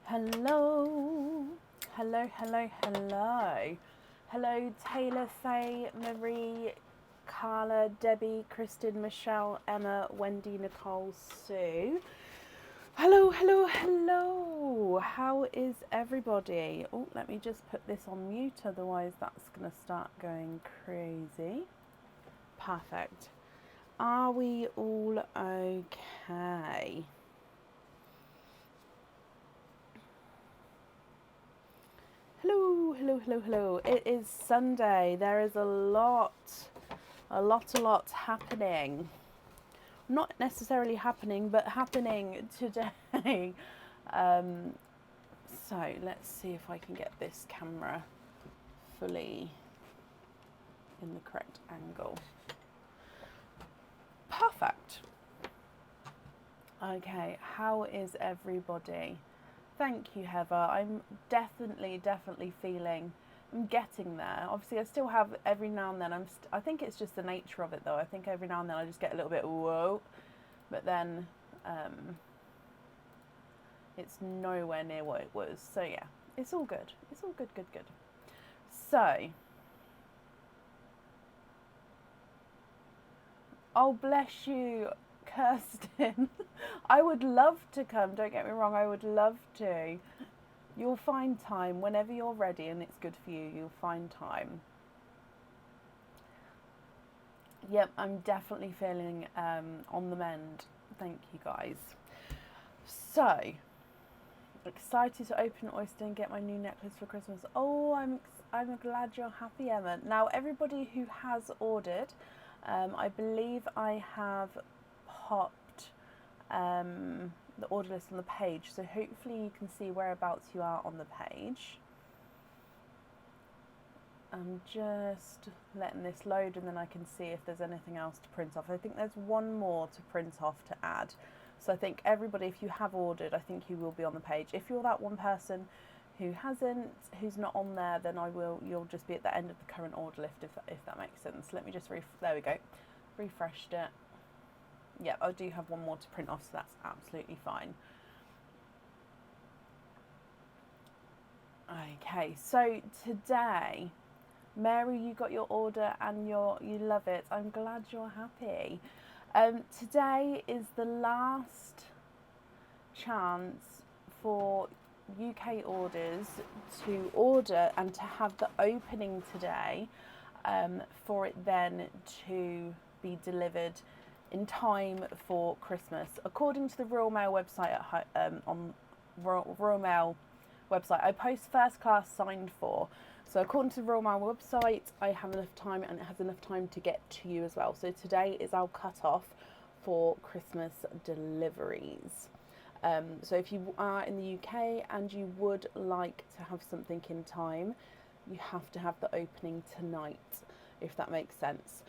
Hello, hello, hello, hello. Hello, Taylor, Faye, Marie, Carla, Debbie, Kristen, Michelle, Emma, Wendy, Nicole, Sue. Hello, hello, hello. How is everybody? Oh, let me just put this on mute, otherwise that's going to start going crazy. Perfect. Are we all okay? Hello, hello, hello, hello. It is Sunday. There is a lot happening. Not necessarily happening, but happening today. Um, so let's see if I can get this camera fully in the correct angle. Perfect. Okay, how is everybody? Thank you, Heather. I'm definitely feeling, I'm getting there. Obviously, I still have every now and then, I think it's just the nature of it though. I think every now and then I just get a little bit, whoa, but then it's nowhere near what it was. So yeah, it's all good. It's all good. So, oh, bless you, Kirsten. I would love to come, don't get me wrong, I would love to. You'll find time whenever you're ready and it's good for you, you'll find time. Yep, I'm definitely feeling on the mend. Thank you guys. So, excited to open Oyster and get my new necklace for Christmas. Oh, I'm glad you're happy, Emma. Now, everybody who has ordered, I believe I have popped the order list on the page, so hopefully you can see whereabouts you are on the page. I'm just letting this load and then I can see if there's anything else to print off. I think there's one more to print off to add. So I think everybody, if you have ordered, I think you will be on the page. If you're that one person who hasn't, who's not on there, then you'll just be at the end of the current order list, if that makes sense. Let me just, there we go, refreshed it. Yeah, I do have one more to print off, so that's absolutely fine. Okay, so today, Mary, you got your order and you love it. I'm glad you're happy. Today is the last chance for UK orders to order and to have the opening today, for it then to be delivered in time for Christmas. According to the Royal Mail website on Royal Mail website, I post first class signed for. So according to the Royal Mail website, I have enough time and it has enough time to get to you as well. So today is our cut-off for Christmas deliveries. So if you are in the UK and you would like to have something in time, you have to have the opening tonight, if that makes sense.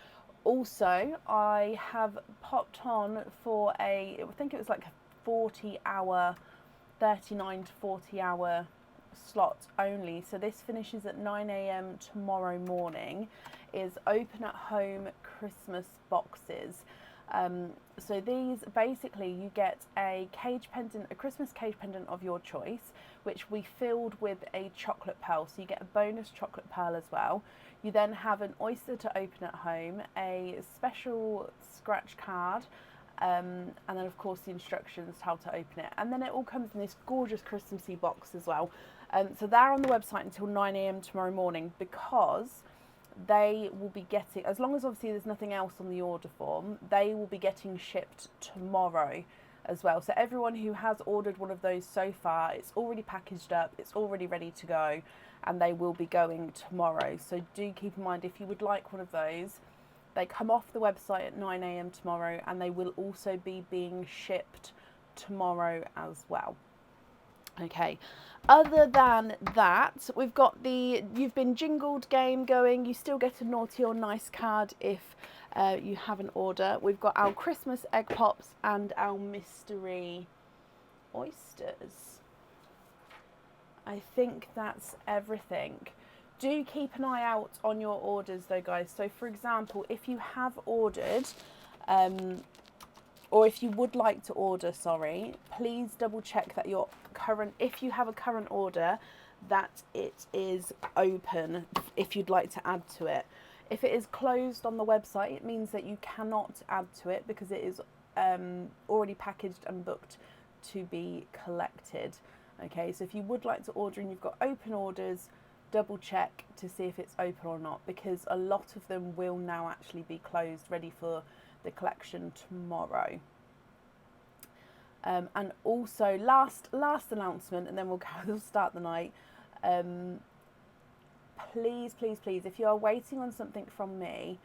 Also, I have popped on for I think it was like a 40-hour, 39 to 40-hour slot only. So this finishes at 9 a.m. tomorrow morning. Is open at home Christmas boxes. So these, basically you get a cage pendant, a Christmas cage pendant of your choice, which we filled with a chocolate pearl. So you get a bonus chocolate pearl as well. You then have an oyster to open at home, a special scratch card, and then of course the instructions how to open it. And then it all comes in this gorgeous Christmassy box as well. So they're on the website until 9 a.m. tomorrow morning, because they will be getting, as long as obviously there's nothing else on the order form, they will be getting shipped tomorrow as well. So everyone who has ordered one of those so far, it's already packaged up, it's already ready to go, and they will be going tomorrow. So do keep in mind, if you would like one of those, they come off the website at 9 a.m. tomorrow, and they will also be being shipped tomorrow as well. Okay, other than that, we've got the You've Been Jingled game going. You still get a naughty or nice card if you have an order. We've got our Christmas egg pops and our mystery oysters. I think that's everything. Do keep an eye out on your orders though, guys. So for example, if you have ordered, or if you would like to order, sorry, please double check that your current, if you have a current order, that it is open if you'd like to add to it. If it is closed on the website, it means that you cannot add to it because it is already packaged and booked to be collected. Okay, so if you would like to order and you've got open orders, double check to see if it's open or not, because a lot of them will now actually be closed, ready for the collection tomorrow. And also, last announcement, and then we'll start the night. Please, please, please, if you are waiting on something from me,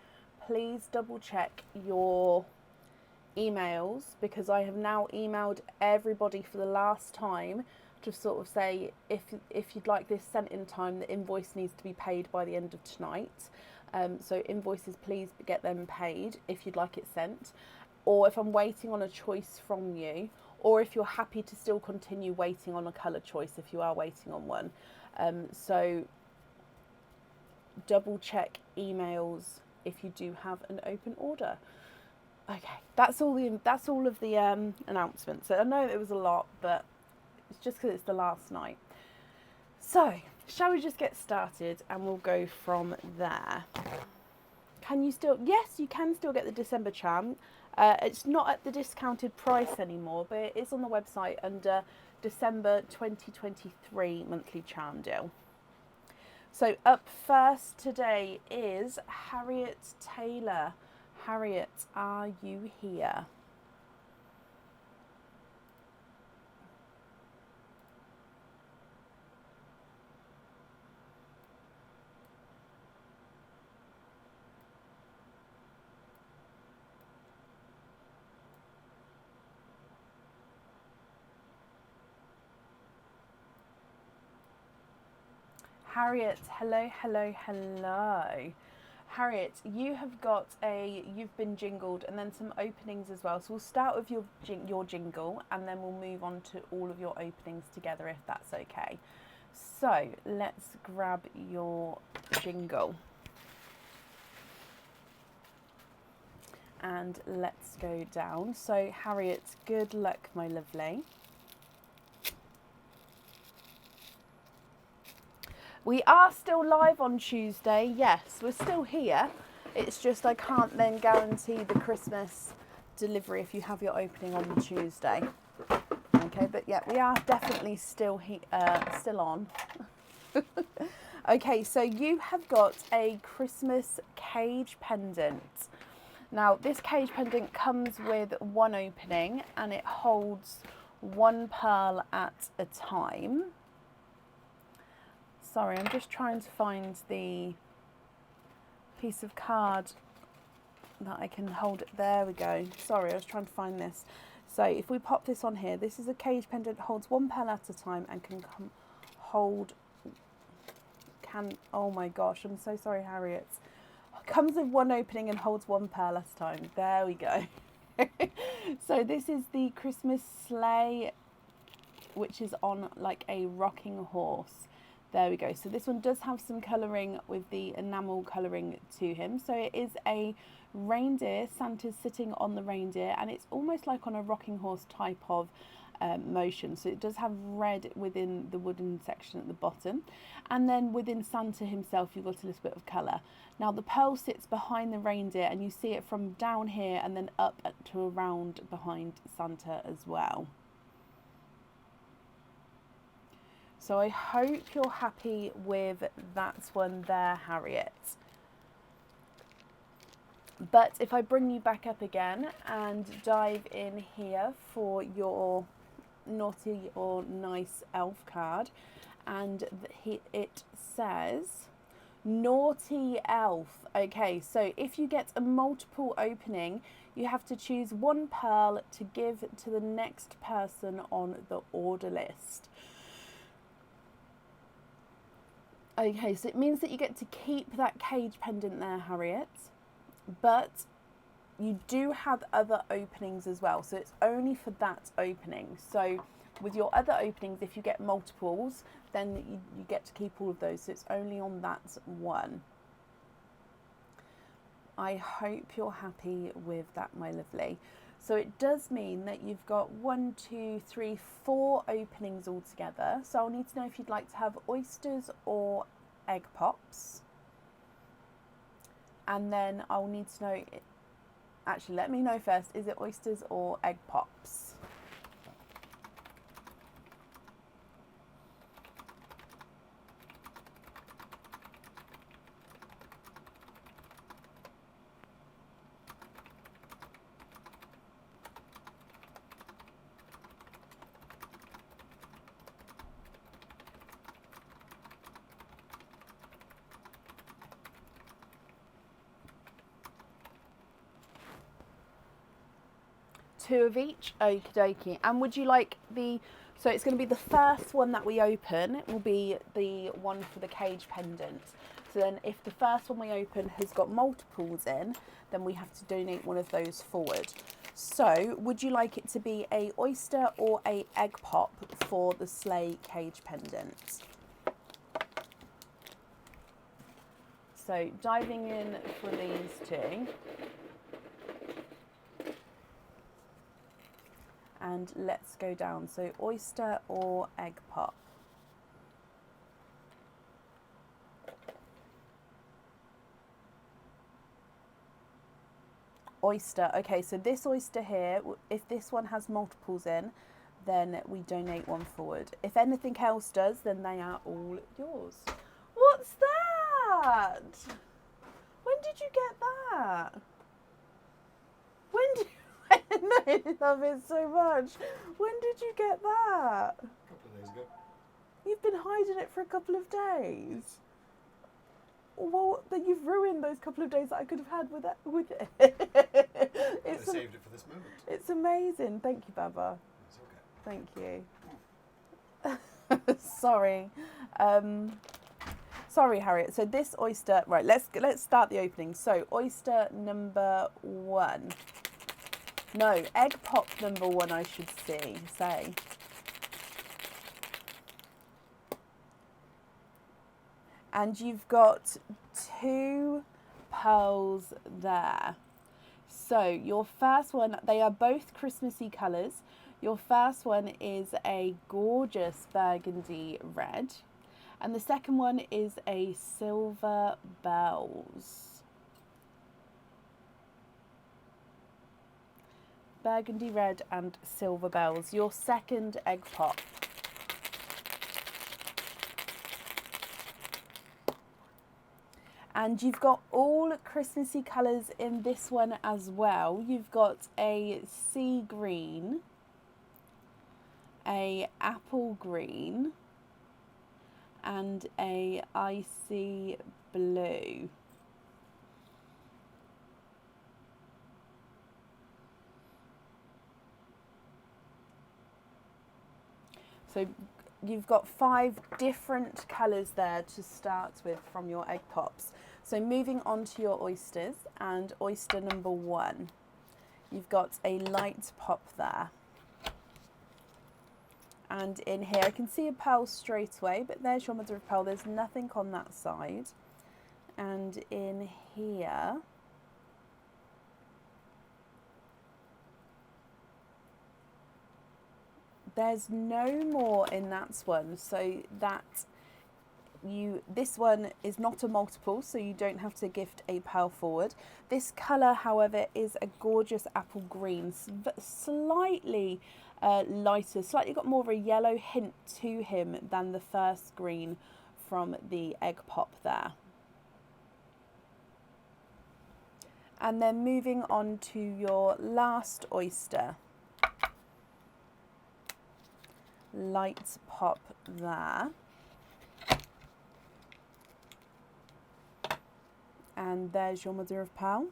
please double check your emails, because I have now emailed everybody for the last time to sort of say, if you'd like this sent in time, the invoice needs to be paid by the end of tonight. So invoices, please get them paid if you'd like it sent, or if I'm waiting on a choice from you, or if you're happy to still continue waiting on a colour choice if you are waiting on one. So double check emails if you do have an open order. Okay, that's all of the announcements. So I know it was a lot, but it's just because it's the last night. So shall we just get started and we'll go from there. Can you still, yes, you can still get the December charm. It's not at the discounted price anymore, but it is on the website under December 2023 monthly charm deal. So up first today is Harriet Taylor. Harriet, are you here? Harriet, hello, hello, hello. Harriet, you've been jingled and then some openings as well. So we'll start with your jingle and then we'll move on to all of your openings together if that's okay. So let's grab your jingle. And let's go down. So Harriet, good luck, my lovely. We are still live on Tuesday, yes, we're still here. It's just I can't then guarantee the Christmas delivery if you have your opening on the Tuesday. Okay, but yeah, we are definitely still on. Okay, so you have got a Christmas cage pendant. Now, this cage pendant comes with one opening and it holds one pearl at a time. Sorry, I'm just trying to find the piece of card that I can hold it. There we go. Sorry, I was trying to find this. So if we pop this on here, this is a cage pendant, holds one pearl at a time and oh my gosh, I'm so sorry, Harriet. Comes with one opening and holds one pearl at a time. There we go. So this is the Christmas sleigh, which is on like a rocking horse. There we go. So this one does have some colouring with the enamel colouring to him. So it is a reindeer. Santa's sitting on the reindeer and it's almost like on a rocking horse type of motion. So it does have red within the wooden section at the bottom. And then within Santa himself, you've got a little bit of colour. Now the pearl sits behind the reindeer and you see it from down here and then up to around behind Santa as well. So I hope you're happy with that one there, Harriet. But if I bring you back up again and dive in here for your naughty or nice elf card, and it says naughty elf. Okay, so if you get a multiple opening, you have to choose one pearl to give to the next person on the order list. Okay, so it means that you get to keep that cage pendant there, Harriet, but you do have other openings as well. So it's only for that opening. So with your other openings, if you get multiples, then you get to keep all of those. So it's only on that one. I hope you're happy with that, my lovely. So it does mean that you've got 1, 2, 3, 4 openings altogether. So I'll need to know if you'd like to have oysters or egg pops. And then I'll need to know, actually let me know first, is it oysters or egg pops? Two of each, okie dokie. And would you like so it's going to be the first one that we open, it will be the one for the cage pendant. So then if the first one we open has got multiples in, then we have to donate one of those forward. So would you like it to be a oyster or a egg pop for the sleigh cage pendant? So diving in for these two. And let's go down. So oyster or egg pop? Oyster. Okay, so this oyster here, if this one has multiples in, then we donate one forward. If anything else does, then they are all yours. What's that? When did you get that? When did I love it so much. When did you get that? A couple of days ago. You've been hiding it for a couple of days. Well, then you've ruined those couple of days that I could have had with it. I saved it for this moment. It's amazing. Thank you, Baba. It's okay. Thank you. Sorry. Sorry, Harriet. So this oyster, right, let's start the opening. So oyster number 1. No, egg pop number 1, I should say. And you've got 2 pearls there. So your first one, they are both Christmassy colours. Your first one is a gorgeous burgundy red. And the second one is a silver bells. Burgundy red and silver bells. Your second egg pop. And you've got all Christmassy colours in this one as well. You've got a sea green, a apple green, and a icy blue. So you've got 5 different colours there to start with from your egg pops. So moving on to your oysters, and oyster number 1. You've got a light pop there. And in here, I can see a pearl straight away, but there's your mother of pearl. There's nothing on that side. And in here, there's no more in that one, so this one is not a multiple, so you don't have to gift a pearl forward. This colour, however, is a gorgeous apple green, slightly lighter, slightly got more of a yellow hint to him than the first green from the egg pop there. And then moving on to your last oyster. Light pop there. And there's your mother of pearl.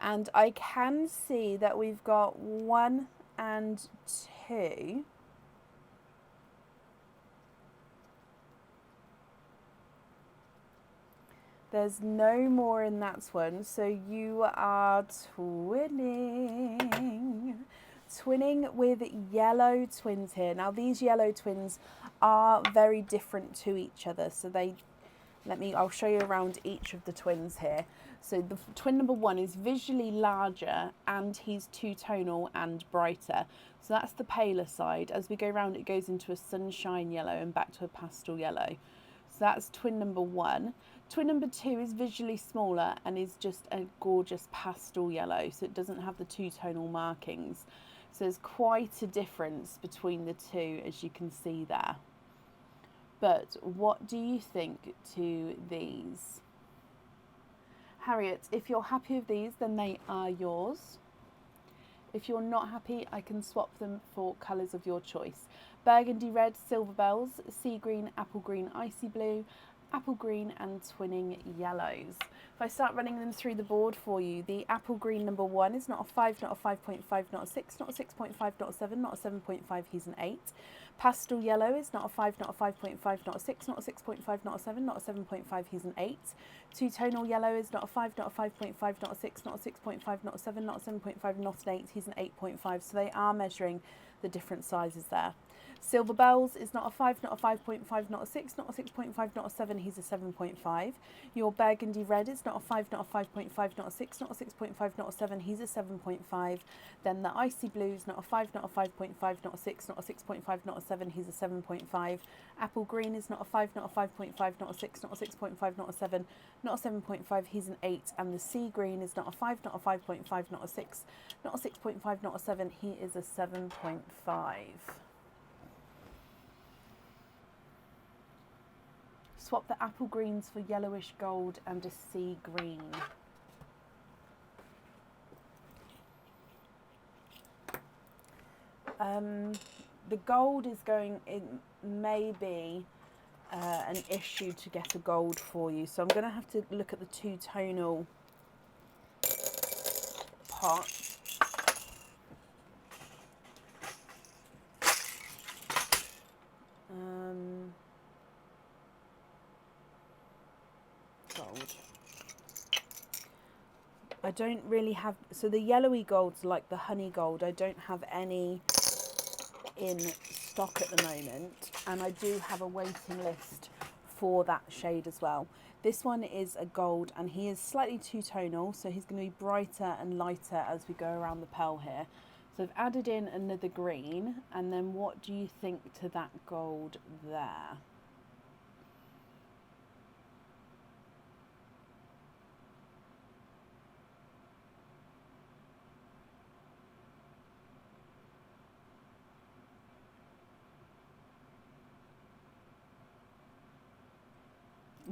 And I can see that we've got 1 and 2. There's no more in that one, so you are twinning with yellow twins here. Now these yellow twins are very different to each other, so they I'll show you around each of the twins here. So the twin number 1 is visually larger and he's two-tonal and brighter. So that's the paler side. As we go around, it goes into a sunshine yellow and back to a pastel yellow. So that's twin number 1. Twin number 2 is visually smaller and is just a gorgeous pastel yellow. So it doesn't have the two-tonal markings. So there's quite a difference between the two, as you can see there. But what do you think to these? Harriet, if you're happy with these, then they are yours. If you're not happy, I can swap them for colours of your choice. Burgundy red, silver bells, sea green, apple green, icy blue, apple green and twinning yellows. If I start running them through the board for you, the apple green number 1 is not a 5, not a 5.5, not a 6, not a 6.5, not a 7, not a 7.5, he's an 8. Pastel yellow is not a 5, not a 5.5, not a 6, not a 6.5, not a 7, not a 7.5, he's an 8. Two-tonal yellow is not a 5, not a 5.5, not a 6, not a 6.5, not a 7, not a 7.5, not an 8, he's an 8.5. So they are measuring the different sizes there. Silver bells is not a 5, not a 5.5, not a 6, not a 6.5, not a 7, he's a 7.5. Your burgundy red is not a 5, not a 5.5, not a 6, not a 6.5, not a 7, he's a 7.5. Then the icy blue is not a 5, not a 5.5, not a 6, not a 6.5, not a 7, he's a 7.5. Apple green is not a 5, not a 5.5, not a 6, not a 6.5, not a 7, not a 7.5, he's an 8. And the sea green is not a 5, not a 5.5, not a 6, not a 6.5, not a 7, he is a 7.5. Swap the apple greens for yellowish gold and a sea green. The gold is going, it may be an issue to get a gold for you. So I'm going to have to look at the two-tonal pot. Gold. I don't really have, so the yellowy golds like the honey gold, I don't have any in stock at the moment, and I do have a waiting list for that shade as well. This one is a gold and he is slightly two-tonal, so he's going to be brighter and lighter as we go around the pearl here. So I've added in another green, and then what do you think to that gold there?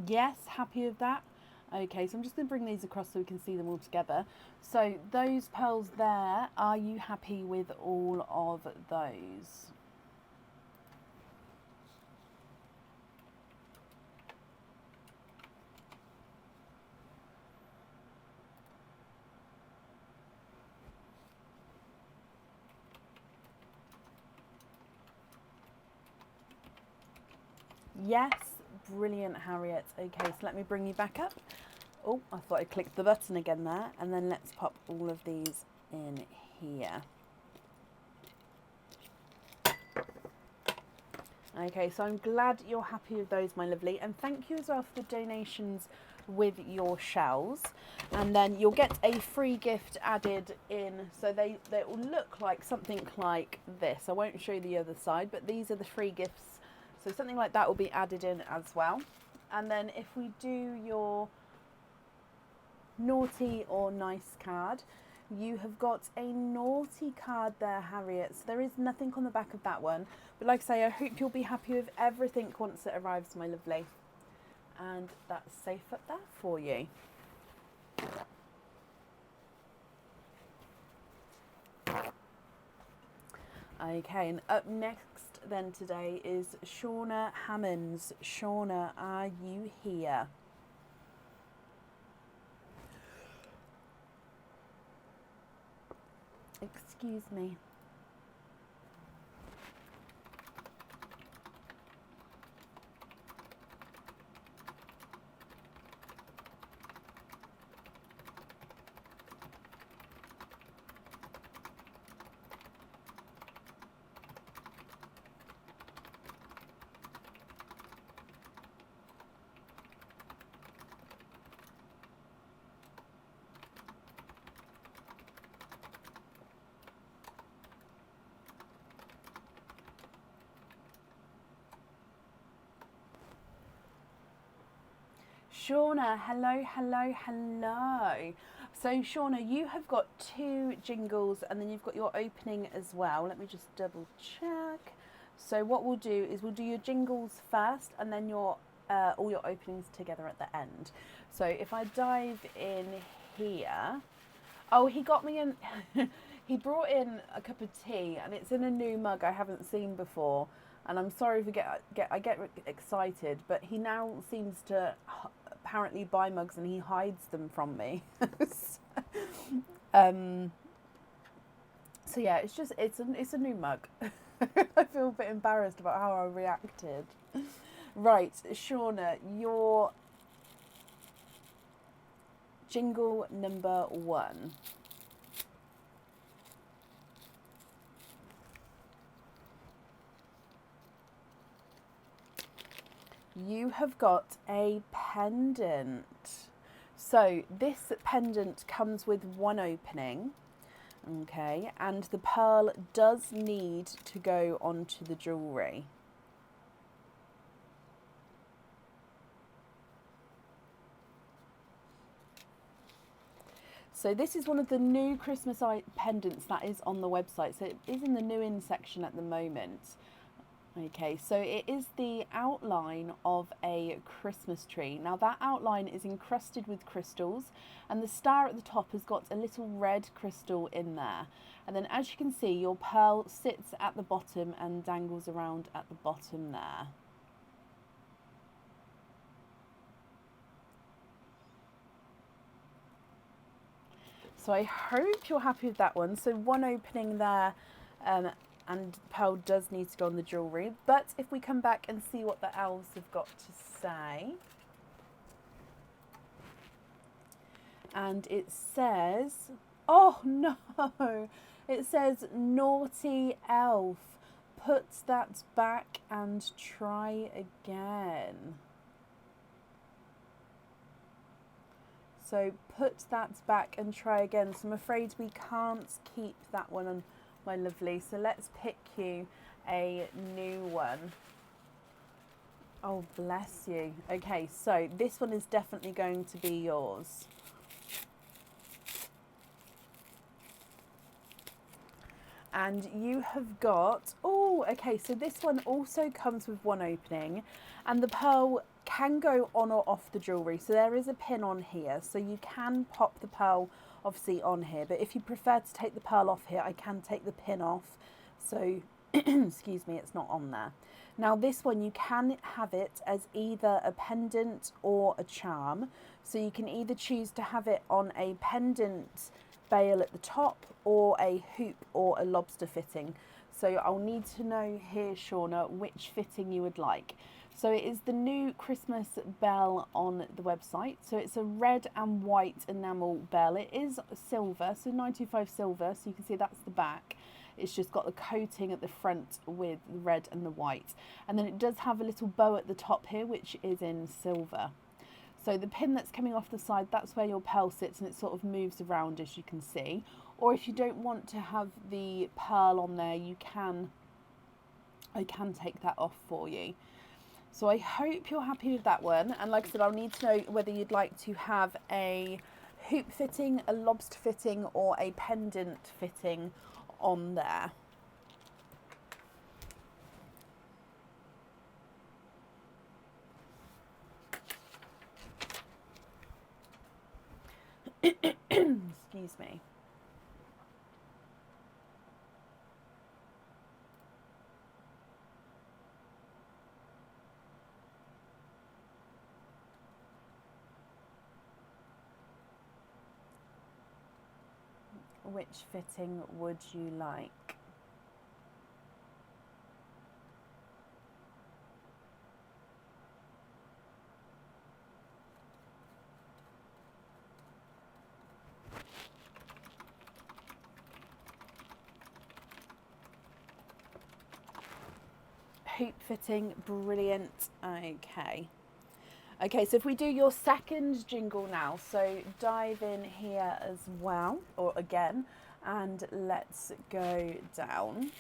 Yes, happy with that. Okay, so I'm just going to bring these across so we can see them all together. So those pearls there, are you happy with all of those? Yes, brilliant, Harriet. Okay, so let me bring you back up. Oh, I thought I clicked the button again there. And then let's pop all of these in here. Okay, so I'm glad you're happy with those, my lovely. And thank you as well for the donations with your shells. And then you'll get a free gift added in. So they will look like something like this. I won't show you the other side, but these are the free gifts. So something like that will be added in as well. And then if we do your naughty or nice card, you have got a naughty card there, Harriet. So there is nothing on the back of that one. But like I say, I hope you'll be happy with everything once it arrives, my lovely. And that's safe up there for you. Okay, and up next then today is Shauna Hammonds. Shauna, are you here? Excuse me. Shauna, hello, hello, hello. So Shauna, you have got 2 jingles and then you've got your opening as well. Let me just double check. So what we'll do is we'll do your jingles first and then your all your openings together at the end. So if I dive in here, oh, he got me in, he brought in a cup of tea and it's in a new mug I haven't seen before. And I'm sorry if I get excited, but he now seems to apparently buy mugs and he hides them from me. So yeah, it's a new mug. I feel a bit embarrassed about how I reacted. Right, Shauna, your jingle number 1. You have got a pendant. So this pendant comes with 1 opening, okay, and the pearl does need to go onto the jewellery. So this is one of the new Christmas pendants that is on the website. So it is in the new in section at the moment. Okay, so it is the outline of a Christmas tree. Now that outline is encrusted with crystals and the star at the top has got a little red crystal in there. And then as you can see, your pearl sits at the bottom and dangles around at the bottom there. So I hope you're happy with that one. So 1 opening there, and pearl does need to go on the jewellery. But if we come back and see what the elves have got to say. And it says, oh no, it says, naughty elf, put that back and try again. So put that back and try again. So I'm afraid we can't keep that one on, my lovely. So let's pick you a new one. Oh, bless you. Okay, so this one is definitely going to be yours. And you have got, oh, okay, so this one also comes with 1 opening and the pearl can go on or off the jewellery. So there is a pin on here, so you can pop the pearl obviously on here, but if you prefer to take the pearl off here, I can take the pin off. So, excuse me, it's not on there. Now this one, you can have it as either a pendant or a charm. So you can either choose to have it on a pendant bail at the top or a hoop or a lobster fitting. So I'll need to know here, Shauna, which fitting you would like. So it is the new Christmas bell on the website. So it's a red and white enamel bell. It is silver, so 925 silver. So you can see that's the back. It's just got the coating at the front with the red and the white. And then it does have a little bow at the top here, which is in silver. So the pin that's coming off the side, that's where your pearl sits and it sort of moves around, as you can see. Or if you don't want to have the pearl on there, I can take that off for you. So I hope you're happy with that one. And like I said, I'll need to know whether you'd like to have a hoop fitting, a lobster fitting, or a pendant fitting on there. Excuse me. Which fitting would you like? Hoop fitting, brilliant. Okay, so if we do your second jingle now, so dive in here as well, or again, and let's go down.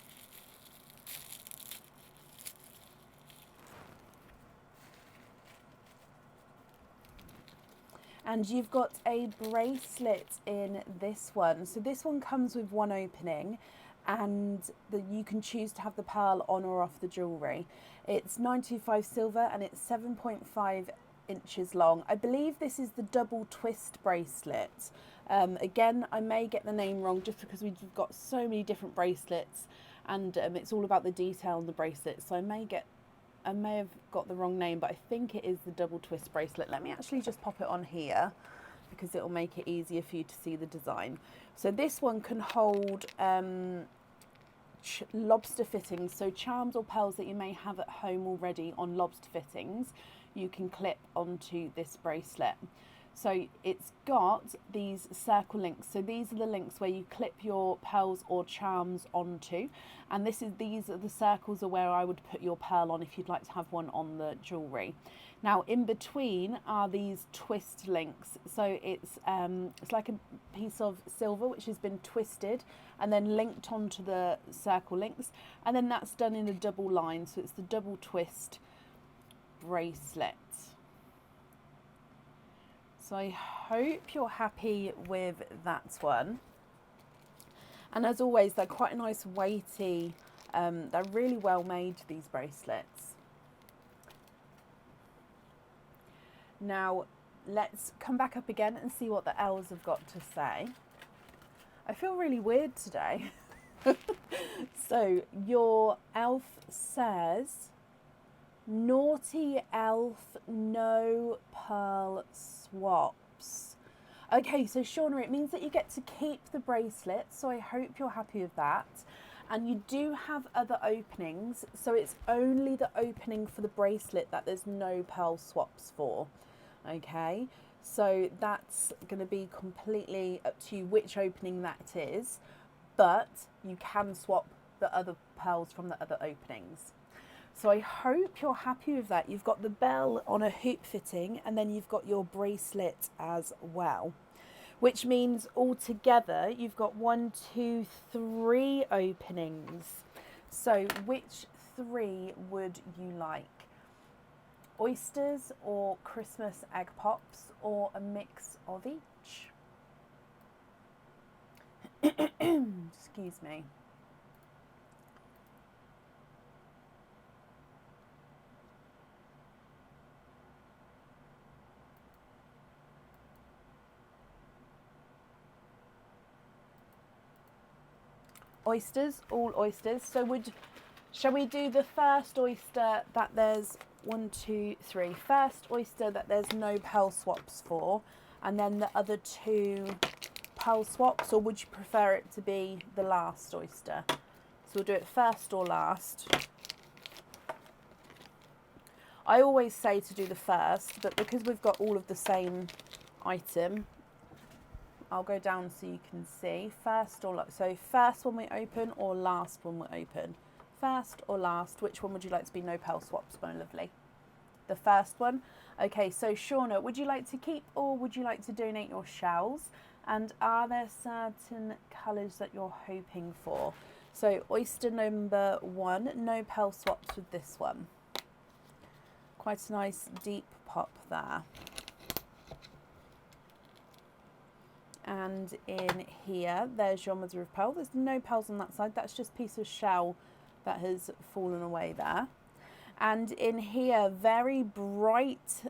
And you've got a bracelet in this one. So this one comes with one opening, and you can choose to have the pearl on or off the jewellery. It's 925 silver and it's 7.5 inches long. I believe this is the double twist bracelet. Again, I may get the name wrong just because we've got so many different bracelets, and it's all about the detail on the bracelet. So I may have got the wrong name, but I think it is the double twist bracelet. Let me actually just pop it on here because it will make it easier for you to see the design. So this one can hold lobster fittings, so charms or pearls that you may have at home already on lobster fittings, you can clip onto this bracelet. So it's got these circle links. So these are the links where you clip your pearls or charms onto, and these are the circles are where I would put your pearl on if you'd like to have one on the jewellery. Now in between are these twist links. So it's like a piece of silver which has been twisted and then linked onto the circle links, and then that's done in a double line. So it's the double twist bracelet. So I hope you're happy with that one. And as always, they're quite a nice weighty, they're really well made, these bracelets. Now let's come back up again and see what the elves have got to say. I feel really weird today. So your elf says, naughty elf, no pearl swaps. Okay, so Shauna, it means that you get to keep the bracelet, so I hope you're happy with that. And you do have other openings, so it's only the opening for the bracelet that there's no pearl swaps for. Okay, so that's going to be completely up to you which opening that is, but you can swap the other pearls from the other openings. So I hope you're happy with that. You've got the bell on a hoop fitting, and then you've got your bracelet as well, which means altogether you've got 1, 2, 3 openings. So which 3 would you like? Oysters or Christmas egg pops, or a mix of each? Excuse me. Oysters, all oysters. So shall we do the first oyster that there's 1, 2, 3. First oyster that there's no pearl swaps for, and then the other 2 pearl swaps, or would you prefer it to be the last oyster? So we'll do it first or last. I always say to do the first, but because we've got all of the same item, I'll go down so you can see. First or last. So first one we open or last one we open? First or last, which one would you like to be no pearl swaps, my lovely? The first one. Okay, so Shauna, would you like to keep or would you like to donate your shells? And are there certain colours that you're hoping for? So oyster number 1, no pearl swaps with this one. Quite a nice deep pop there. And in here, there's your mother of pearl. There's no pearls on that side. That's just a piece of shell that has fallen away there. And in here, very bright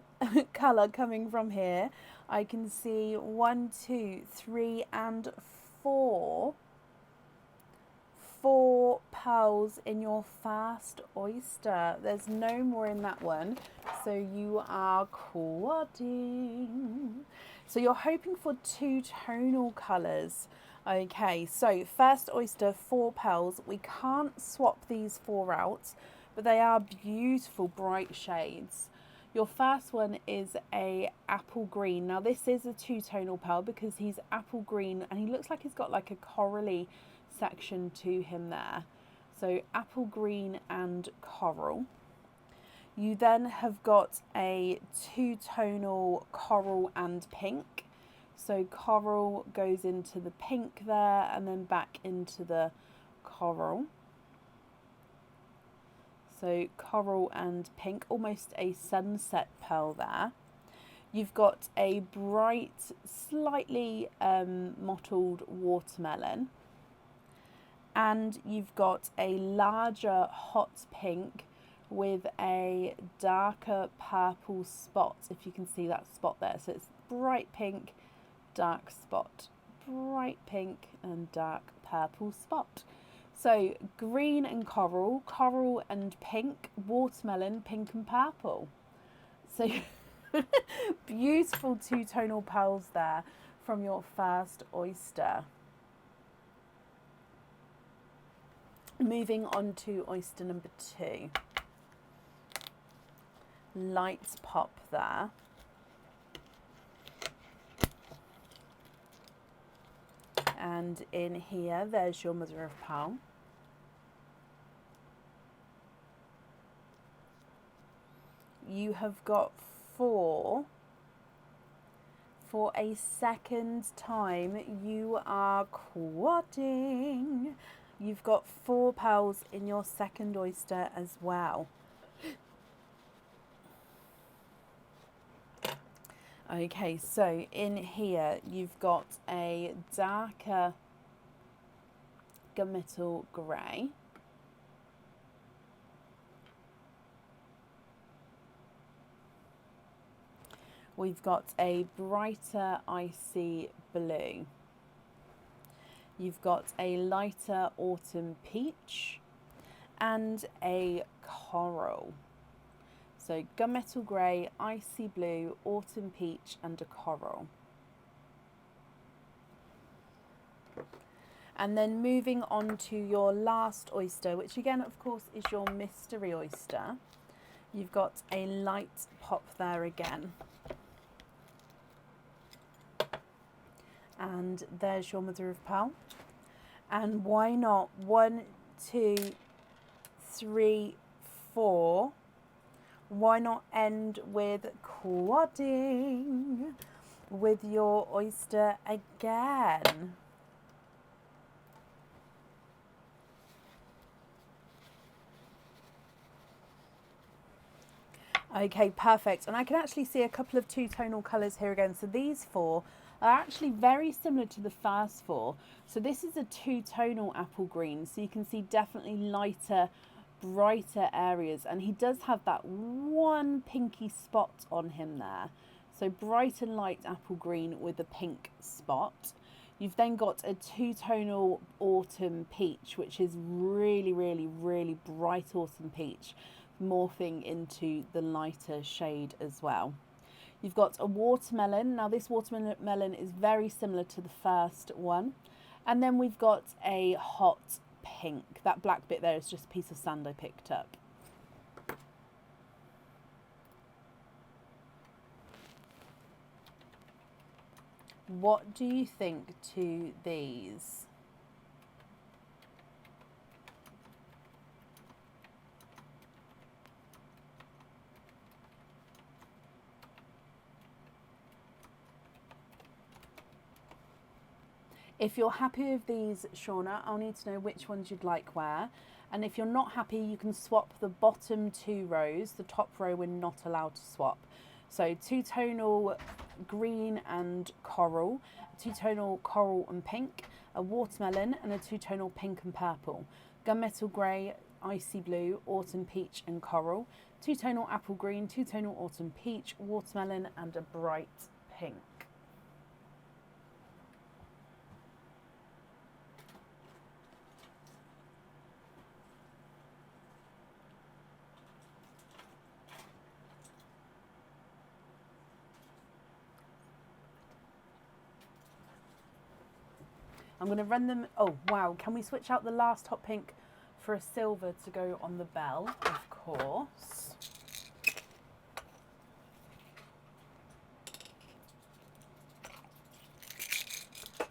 colour coming from here. I can see 1, 2, 3, and 4 pearls in your first oyster. There's no more in that one, so you are quadding. So you're hoping for 2 tonal colours. Okay, so first oyster, 4 pearls. We can't swap these 4 out, but they are beautiful bright shades. Your first one is a apple green. Now this is a 2-tonal pearl because he's apple green and he looks like he's got like a corally section to him there. So apple green and coral. You then have got a 2-tonal coral and pink. So coral goes into the pink there and then back into the coral. So coral and pink, almost a sunset pearl there. You've got a bright, slightly mottled watermelon. And you've got a larger hot pink with a darker purple spot, if you can see that spot there. So it's bright pink, dark spot, bright pink and dark purple spot. So green and coral, coral and pink, watermelon, pink and purple. So beautiful two-tonal pearls there from your first oyster. Moving on to oyster number 2. Light pop there. And in here, there's your mother of pearl. You have got 4. For a second time, you are quadding. You've got 4 pearls in your second oyster as well. Okay, so in here you've got a darker gunmetal grey. We've got a brighter icy blue. You've got a lighter autumn peach and a coral. So gunmetal grey, icy blue, autumn peach and a coral. And then moving on to your last oyster, which again of course is your mystery oyster. You've got a light pop there again. And there's your mother of pearl. And why not 1, 2, 3, 4? Why not end with quadding with your oyster again? Okay, perfect. And I can actually see a couple of two-tonal colours here again. So these 4 are actually very similar to the first 4. So this is a two-tonal apple green. So you can see definitely lighter, brighter areas. And he does have that one pinky spot on him there. So bright and light apple green with a pink spot. You've then got a two-tonal autumn peach, which is really, really, really bright autumn peach, morphing into the lighter shade as well. You've got a watermelon. Now this watermelon is very similar to the first one. And then we've got a hot pink. That black bit there is just a piece of sand I picked up. What do you think to these? If you're happy with these, Shauna, I'll need to know which ones you'd like where. And if you're not happy, you can swap the bottom 2 rows. The top row we're not allowed to swap. So two-tonal green and coral, two-tonal coral and pink, a watermelon and a two-tonal pink and purple, gunmetal grey, icy blue, autumn peach and coral, two-tonal apple green, two-tonal autumn peach, watermelon and a bright pink. I'm going to run them. Oh, wow. Can we switch out the last hot pink for a silver to go on the bell? Of course.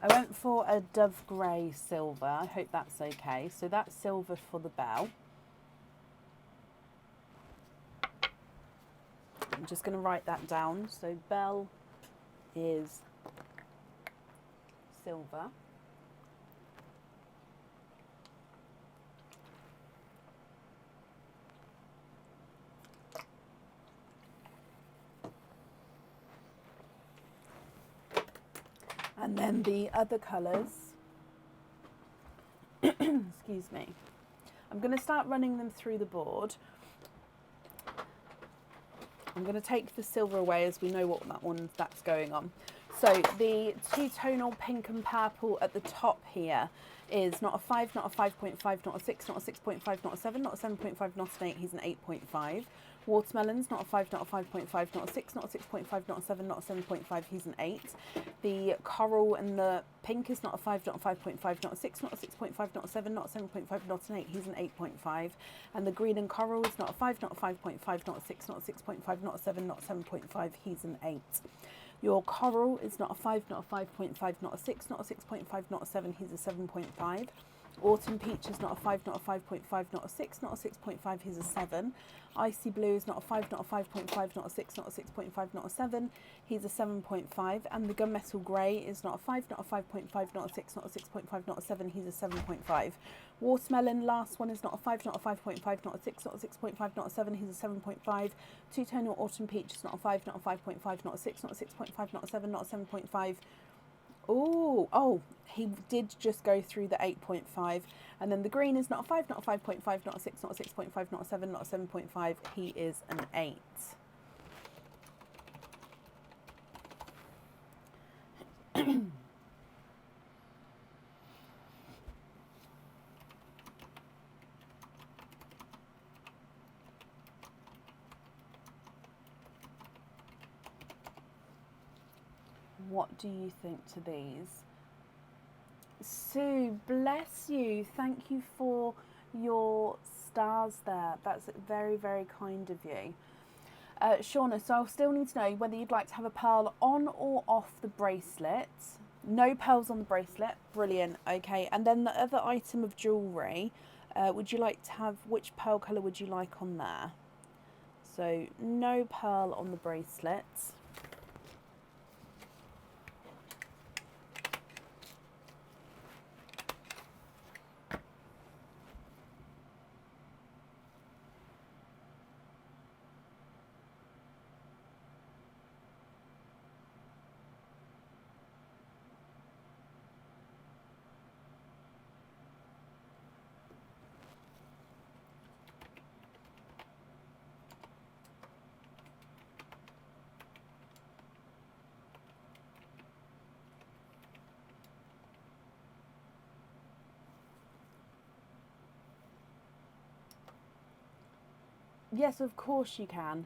I went for a dove grey silver. I hope that's okay. So that's silver for the bell. I'm just going to write that down. So bell is silver. And then the other colours, excuse me, I'm going to start running them through the board. I'm going to take the silver away as we know what that's going on. So the two-tonal pink and purple at the top here is not a 5, not a 5.5, not a 6, not a 6.5, not a 7, not a 7.5, not an 8, he's an 8.5. Watermelons, not a 5, not a 5.5, not a 6, not a 6.5, not a 7, not a 7.5, he's an 8. The coral and the pink is not a 5, not a 5.5, not a 6, not a 6.5, not a 7, not a 7.5, not an 8, he's an 8.5. And the green and coral is not a 5, not a 5.5, not a 6, not a 6.5, not a 7, not a 7.5, he's an 8. Your coral is not a 5, not a 5.5, not a 6, not a 6.5, not a 7, he's a 7.5. Autumn peach is not a 5, not a 5.5, not a 6, not a 6.5, he's a 7. Icy blue is not a 5, not a 5.5, not a 6, not a 6.5, not a 7, he's a 7.5. And the gunmetal grey is not a 5, not a 5.5, not a 6, not a 6.5, not a 7, he's a 7.5. Watermelon, last one, is not a 5, not a 5.5, not a 6, not a 6.5, not a 7, he's a 7.5. Two-tonal autumn peach is not a 5, not a 5.5, not a 6, not a 6.5, not a 7, not a 7.5. Oh, he did just go through the 8.5. And then the green is not a 5, not a 5.5, not a 6, not a 6.5, not a 7, not a 7.5. He is an 8. What do you think to these? Sue, bless you. Thank you for your stars there. That's very, very kind of you. Shauna, so I'll still need to know whether you'd like to have a pearl on or off the bracelet. No pearls on the bracelet. Brilliant. Okay. And then the other item of jewellery, would you like to have, which pearl colour would you like on there? So no pearl on the bracelet. Yes, of course you can.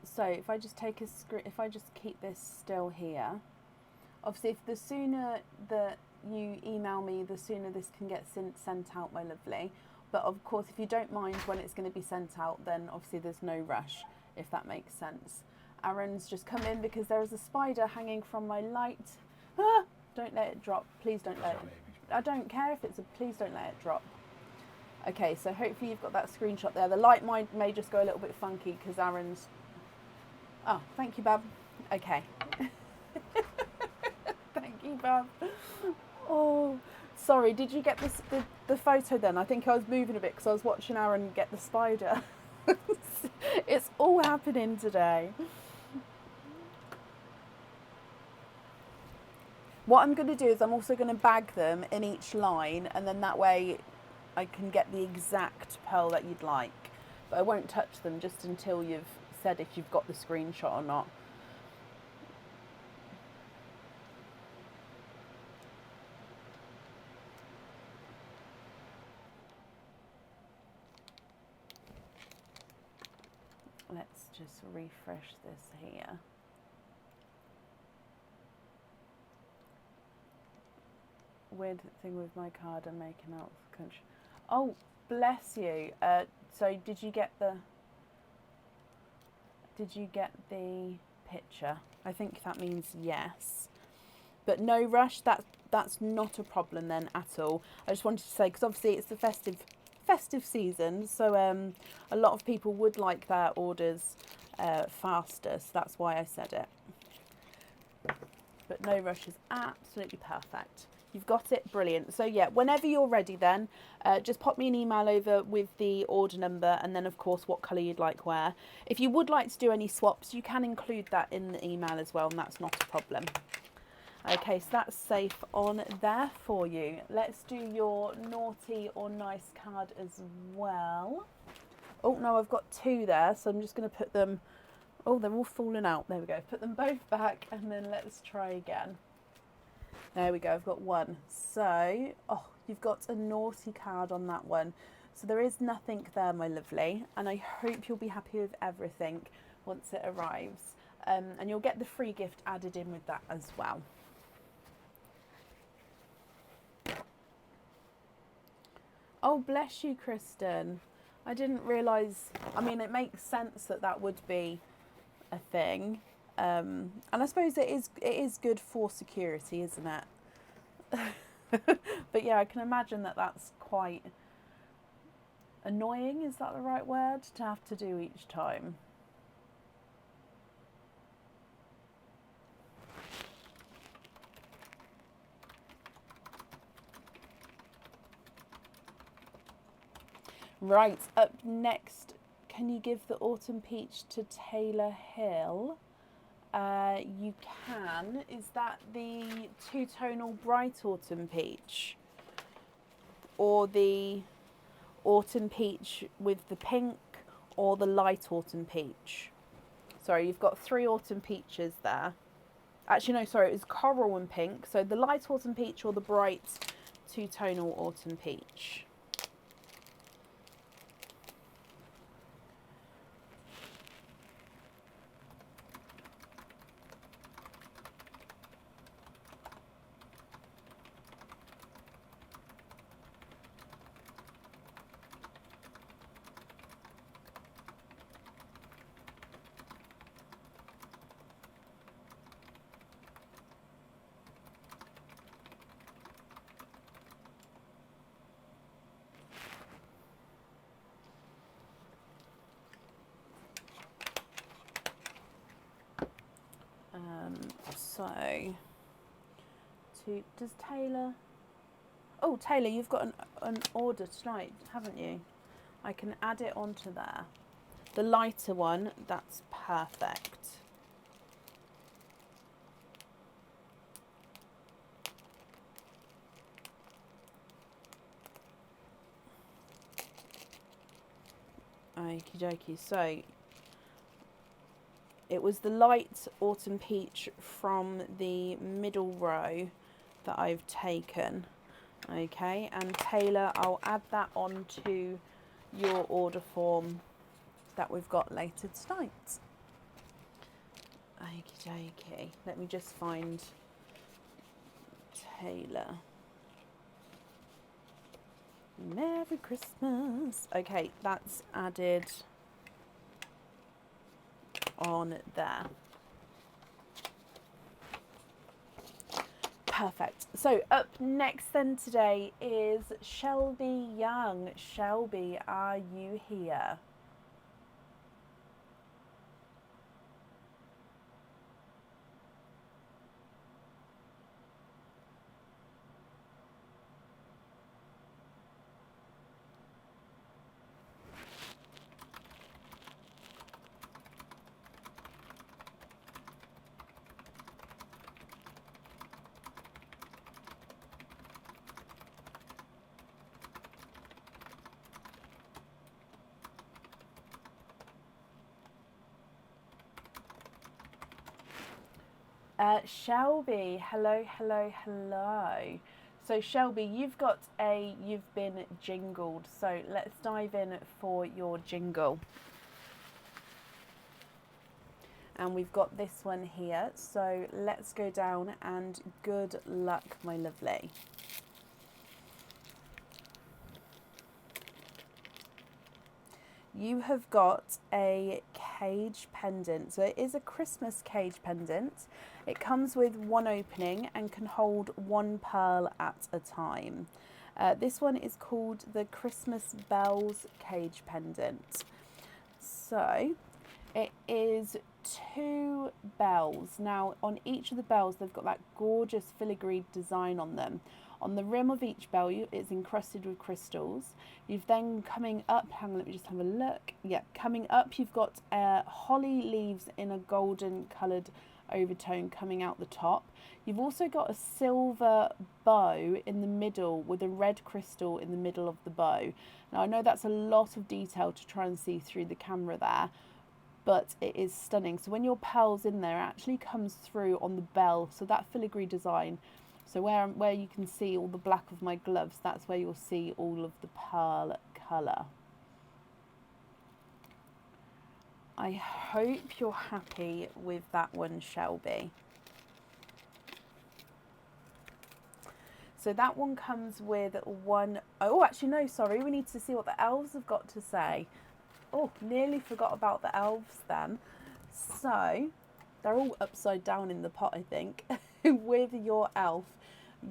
So if I just take a screen, if I just keep this still here, obviously if the sooner that you email me, the sooner this can get sent out, my lovely. But of course, if you don't mind when it's going to be sent out, then obviously there's no rush, if that makes sense. Aaron's just come in because there is a spider hanging from my light. Ah, don't let it drop. Please don't let it. I don't care if it's a, please don't let it drop. Okay, so hopefully you've got that screenshot there. The light may just go a little bit funky because Aaron's... Oh, thank you, Bab. Okay. Thank you, Bab. Oh, sorry. Did you get this, the photo then? I think I was moving a bit because I was watching Aaron get the spider. It's all happening today. What I'm going to do is I'm also going to bag them in each line, and then that way I can get the exact pearl that you'd like. But I won't touch them just until you've said if you've got the screenshot or not. Let's just refresh this here. Weird thing with my card, I'm making out the country. Oh, bless you. So did you get the picture? I think that means yes. But no rush, that's not a problem then at all. I just wanted to say, because obviously it's the festive season, so a lot of people would like their orders faster, so that's why I said it. But no rush is absolutely perfect. You've got it, brilliant. So yeah, whenever you're ready then, just pop me an email over with the order number and then of course what colour you'd like where. If you would like to do any swaps, you can include that in the email as well, and that's not a problem. Okay, so that's safe on there for you. Let's do your naughty or nice card as well. Oh no, I've got two there, so I'm just going to put them, oh, they're all falling out. There we go. Put them both back and then let's try again. There we go, I've got one. So, oh, you've got a naughty card on that one. So there is nothing there, my lovely, and I hope you'll be happy with everything once it arrives. And you'll get the free gift added in with that as well. Oh, bless you, Kristen. I didn't realise, I mean, it makes sense that that would be a thing. And I suppose it is good for security, isn't it? But yeah, I can imagine that that's quite annoying, is that the right word, to have to do each time. Right, up next, can you give the Autumn Peach to Taylor Hill? You can. Is that the two-tonal Bright Autumn Peach? Or the Autumn Peach with the pink, or the Light Autumn Peach? Sorry, you've got three Autumn Peaches there. Actually, no, sorry, it was Coral and Pink. So the Light Autumn Peach or the Bright two-tonal Autumn Peach? So, does Taylor... Oh, Taylor, you've got an order tonight, haven't you? I can add it onto there. The lighter one, that's perfect. Okie dokie, so it was the Light Autumn Peach from the middle row that I've taken. Okay, and Taylor, I'll add that onto your order form that we've got later tonight. Okie dokie, let me just find Taylor. Merry Christmas. Okay, that's added on there. Perfect. So up next then today is Shelby Young. Shelby, are you here? Shelby, hello, hello, hello. So Shelby, you've been jingled. So let's dive in for your jingle. And we've got this one here. So let's go down and good luck, my lovely. You have got a cage pendant. So it is a Christmas cage pendant. It comes with one opening and can hold one pearl at a time. This one is called the Christmas Bells cage pendant. So it is 2 bells. Now on each of the bells they've got that gorgeous filigreed design on them. On the rim of each bell it's encrusted with crystals. You've then coming up, hang on, let me just have a look. Yeah, coming up you've got holly leaves in a golden coloured overtone coming out the top. You've also got a silver bow in the middle with a red crystal in the middle of the bow. Now I know that's a lot of detail to try and see through the camera there, but it is stunning. So when your pearl's in there, it actually comes through on the bell. So that filigree design, so where you can see all the black of my gloves, that's where you'll see all of the pearl colour. I hope you're happy with that one, Shelby. So that one comes with one, oh actually no, sorry, we need to see what the elves have got to say. Oh, nearly forgot about the elves then. So, they're all upside down in the pot, I think. With your elf,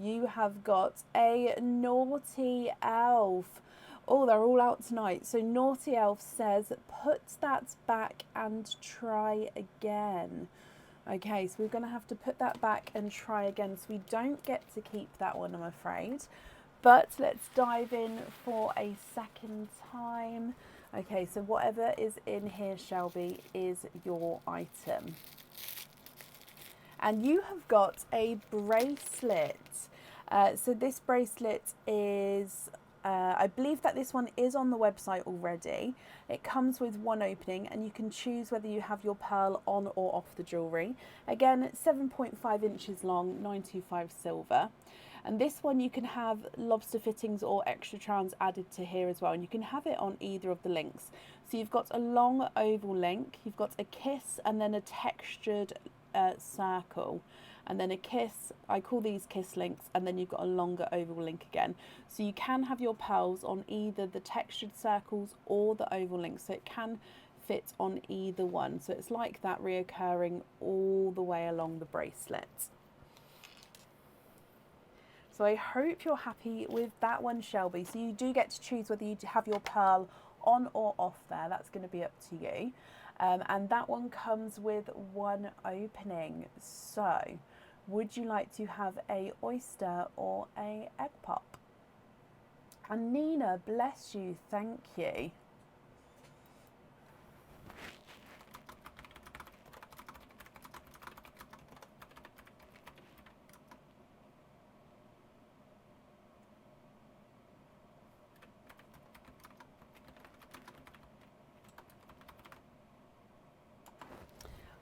you have got a naughty elf. Oh, they're all out tonight. So naughty elf says, put that back and try again. Okay, so we're going to have to put that back and try again. So we don't get to keep that one, I'm afraid. But let's dive in for a second time. Okay, so whatever is in here, Shelby, is your item. And you have got a bracelet. So this bracelet is, I believe that this one is on the website already. It comes with one opening and you can choose whether you have your pearl on or off the jewellery. Again, it's 7.5 inches long, 925 silver. And this one you can have lobster fittings or extra charms added to here as well. And you can have it on either of the links. So you've got a long oval link, you've got a kiss and then a textured circle. And then a kiss, I call these kiss links, and then you've got a longer oval link again. So you can have your pearls on either the textured circles or the oval links. So it can fit on either one. So it's like that reoccurring all the way along the bracelet. So I hope you're happy with that one, Shelby. So you do get to choose whether you have your pearl on or off there. That's going to be up to you. And that one comes with one opening. So would you like to have a oyster or a egg pop? And Nina, bless you, thank you.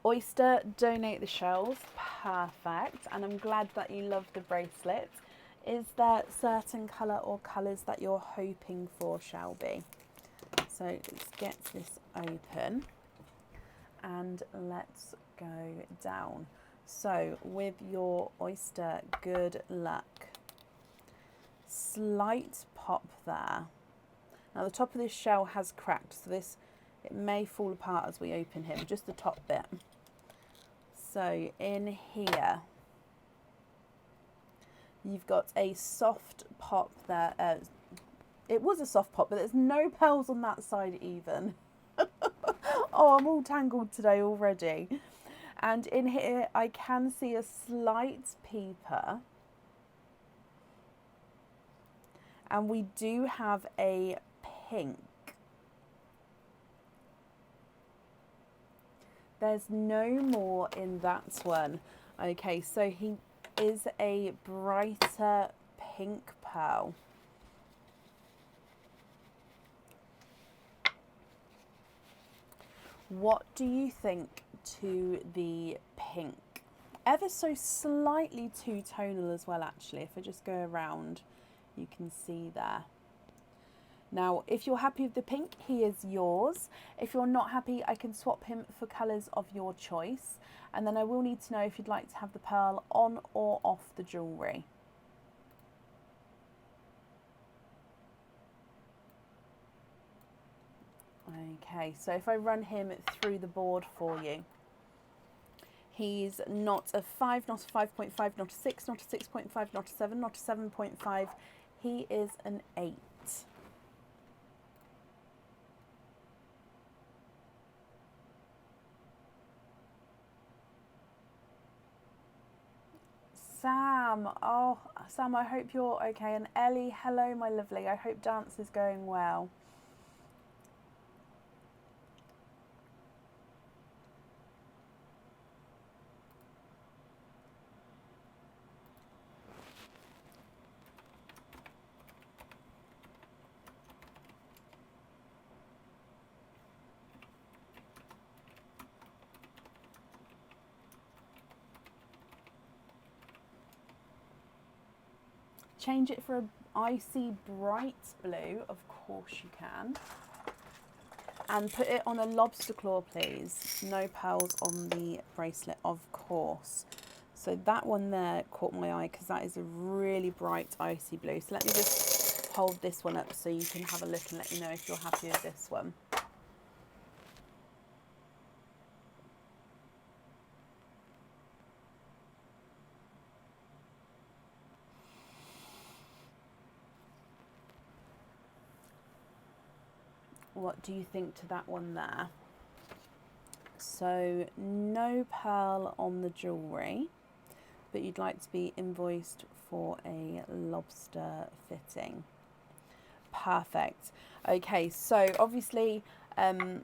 Oyster, donate the shells. Perfect. And I'm glad that you love the bracelet. Is there certain colour or colours that you're hoping for, Shelby? So let's get this open and let's go down. So with your oyster, good luck. Slight pop there. Now the top of this shell has cracked, so it may fall apart as we open him, just the top bit. So in here, you've got a soft pop there. It was a soft pop, but there's no pearls on that side even. Oh, I'm all tangled today already. And in here, I can see a slight peeper. And we do have a pink. There's no more in that one. Okay, so he is a brighter pink pearl. What do you think to the pink? Ever so slightly two-tonal as well, actually. If I just go around, you can see there. Now, if you're happy with the pink, he is yours. If you're not happy, I can swap him for colours of your choice. And then I will need to know if you'd like to have the pearl on or off the jewellery. Okay, so if I run him through the board for you. He's not a 5, not a 5.5, not a 6, not a 6.5, not a 7, not a 7.5. He is an 8. Sam, oh, Sam, I hope you're okay. And Ellie, hello, my lovely. I hope dance is going well. change it for an icy bright blue? Of course you can. And put it on a lobster claw, please. No pearls on the bracelet, of course. So that one there caught my eye because that is a really bright icy blue. So let me just hold this one up so you can have a look and let me know if you're happy with this one. What do you think to that one there? So no pearl on the jewellery, but you'd like to be invoiced for a lobster fitting. Perfect. Okay, so obviously the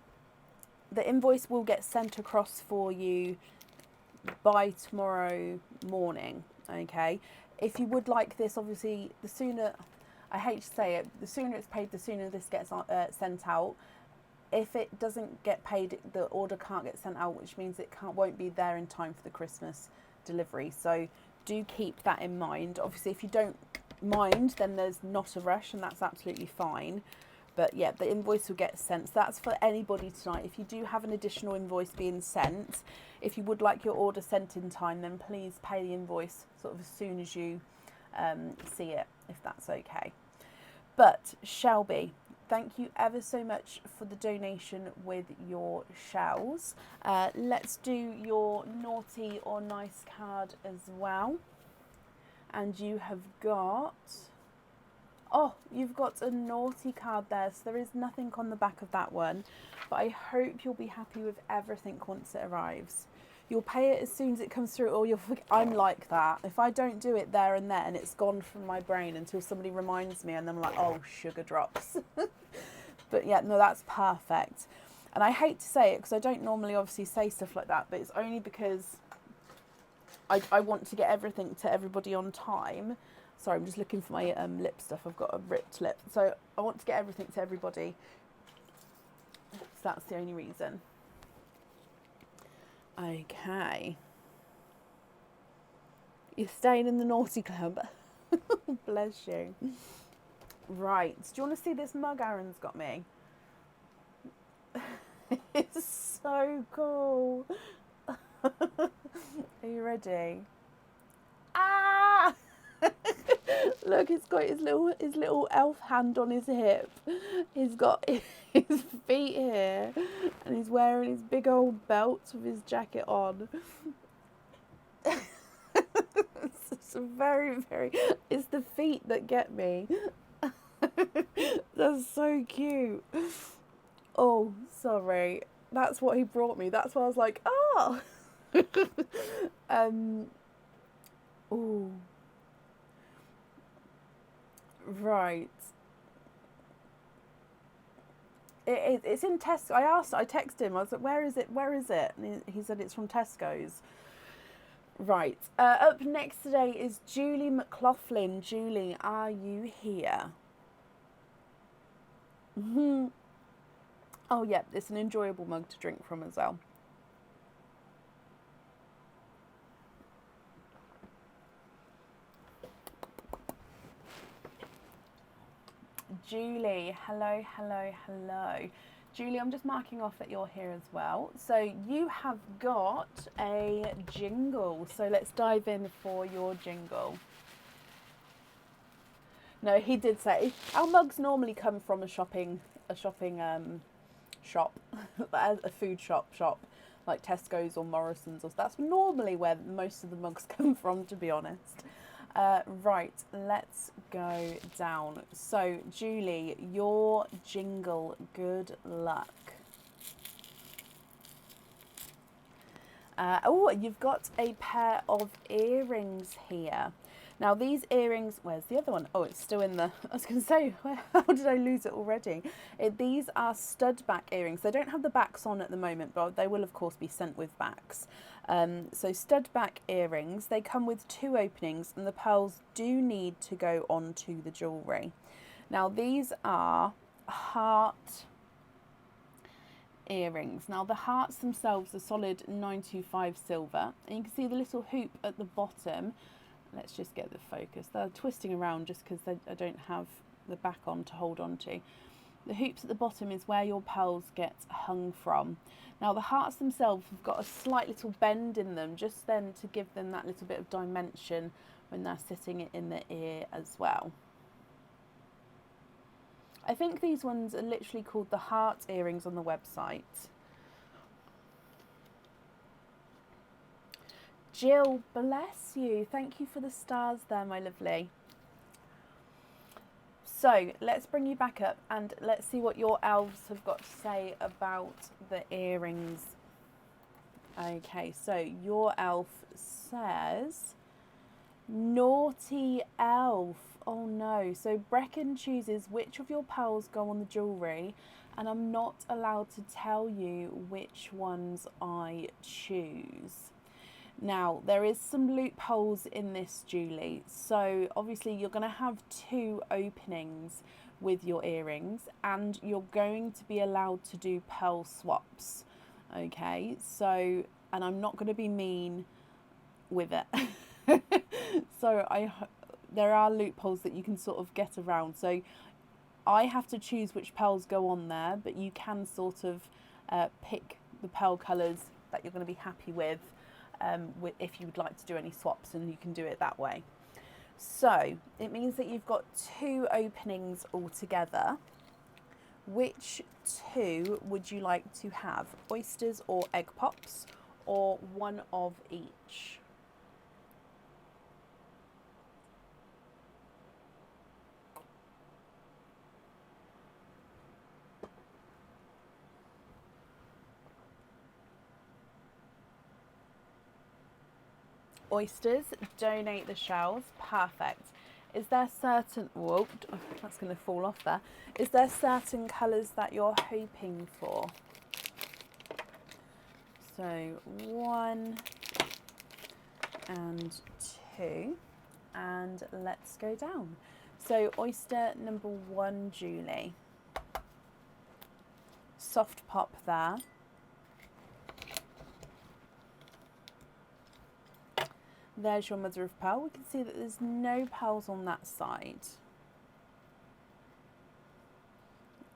invoice will get sent across for you by tomorrow morning. Okay, if you would like this, obviously the sooner, I hate to say it, the sooner it's paid, the sooner this gets sent out. If it doesn't get paid, the order can't get sent out, which means it won't be there in time for the Christmas delivery. So do keep that in mind. Obviously, if you don't mind, then there's not a rush, and that's absolutely fine. But yeah, the invoice will get sent. So that's for anybody tonight. If you do have an additional invoice being sent, if you would like your order sent in time, then please pay the invoice sort of as soon as you see it, if that's okay. But Shelby, thank you ever so much for the donation with your shells. Let's do your naughty or nice card as well. And you have got... Oh, you've got a naughty card there, so there is nothing on the back of that one. But I hope you'll be happy with everything once it arrives. You'll pay it as soon as it comes through, or you'll forget. I'm like that. If I don't do it there and then, it's gone from my brain until somebody reminds me, and then I'm like, oh, sugar drops. But yeah, no, that's perfect. And I hate to say it because I don't normally obviously say stuff like that, but it's only because I want to get everything to everybody on time. Sorry, I'm just looking for my lip stuff. I've got a ripped lip. So I want to get everything to everybody. So that's the only reason. Okay. You're staying in the naughty club. Bless you. Right. Do you want to see this mug Aaron's got me? It's so cool. Are you ready? Ah! Look, it's got his little elf hand on his hip. He's got his feet here, and he's wearing his big old belt with his jacket on. It's it's the feet that get me. That's so cute. Oh, sorry. That's what he brought me. That's why I was like, oh. Oh. Right. It's in Tesco. I texted him. I was like, where is it? Where is it? And he said it's from Tesco's. Right. Up next today is Julie McLaughlin. Julie, are you here? Oh, yeah. It's an enjoyable mug to drink from as well. Julie, hello. Julie, I'm just marking off that you're here as well. So you have got a jingle. So let's dive in for your jingle. No, he did say our mugs normally come from a shopping shop, a food shop like Tesco's or Morrison's, or that's normally where most of the mugs come from, to be honest. Right, let's go down. So, Julie, your jingle, good luck. Oh, you've got a pair of earrings here. Now, these earrings, where's the other one? Oh, it's still in the, I was going to say, how did I lose it already? These are stud back earrings. They don't have the backs on at the moment, but they will, of course, be sent with backs. So stud back earrings, they come with 2 openings, and the pearls do need to go onto the jewellery. Now, these are heart earrings. Now, the hearts themselves are solid 925 silver, and you can see the little hoop at the bottom let's just get the focus. They're twisting around just because I don't have the back on to hold on to. The hoops at the bottom is where your pearls get hung from. Now the hearts themselves have got a slight little bend in them, just then to give them that little bit of dimension when they're sitting in the ear as well. I think these ones are literally called the heart earrings on the website. Jill, bless you. Thank you for the stars there, my lovely. So let's bring you back up and let's see what your elves have got to say about the earrings. Okay, so your elf says, naughty elf. Oh no. So Brecken chooses which of your pearls go on the jewellery, and I'm not allowed to tell you which ones I choose. Now, there is some loopholes in this, Julie. So obviously you're going to have 2 openings with your earrings, and you're going to be allowed to do pearl swaps. Okay, so, and I'm not going to be mean with it. So there are loopholes that you can sort of get around. So I have to choose which pearls go on there, but you can sort of pick the pearl colours that you're going to be happy with. If you would like to do any swaps, and you can do it that way. So it means that you've got 2 openings altogether. Which 2 would you like to have? Oysters or egg pops, or one of each? Oysters, donate the shells. Perfect. Is there certain, whoa, that's going to fall off there. Is there certain colours that you're hoping for? So 1 and 2, and let's go down. So oyster number 1, Julie. Soft pop there. There's your mother of pearl. We can see that there's no pearls on that side.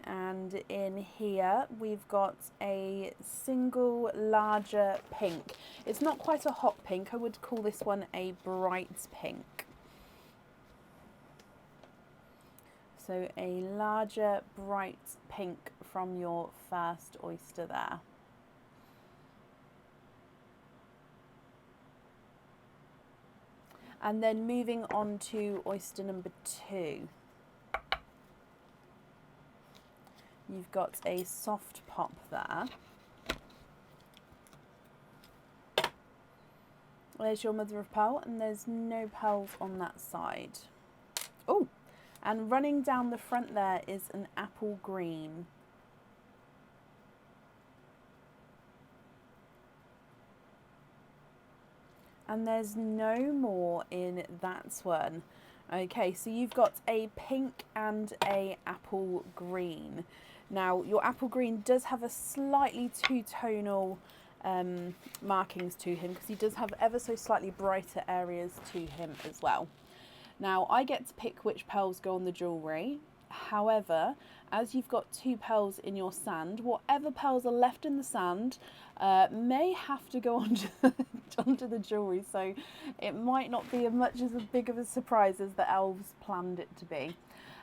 And in here we've got a single larger pink. It's not quite a hot pink. I would call this one a bright pink. So a larger bright pink from your first oyster there. And then moving on to oyster number 2. You've got a soft pop there. There's your mother of pearl, and there's no pearls on that side. Oh, and running down the front there is an apple green. And there's no more in that one. Okay, so you've got a pink and a apple green. Now, your apple green does have a slightly two-tonal markings to him, because he does have ever so slightly brighter areas to him as well. Now, I get to pick which pearls go on the jewellery. However, as you've got 2 pearls in your sand, whatever pearls are left in the sand may have to go onto the jewellery, so it might not be as big of a surprise as the elves planned it to be.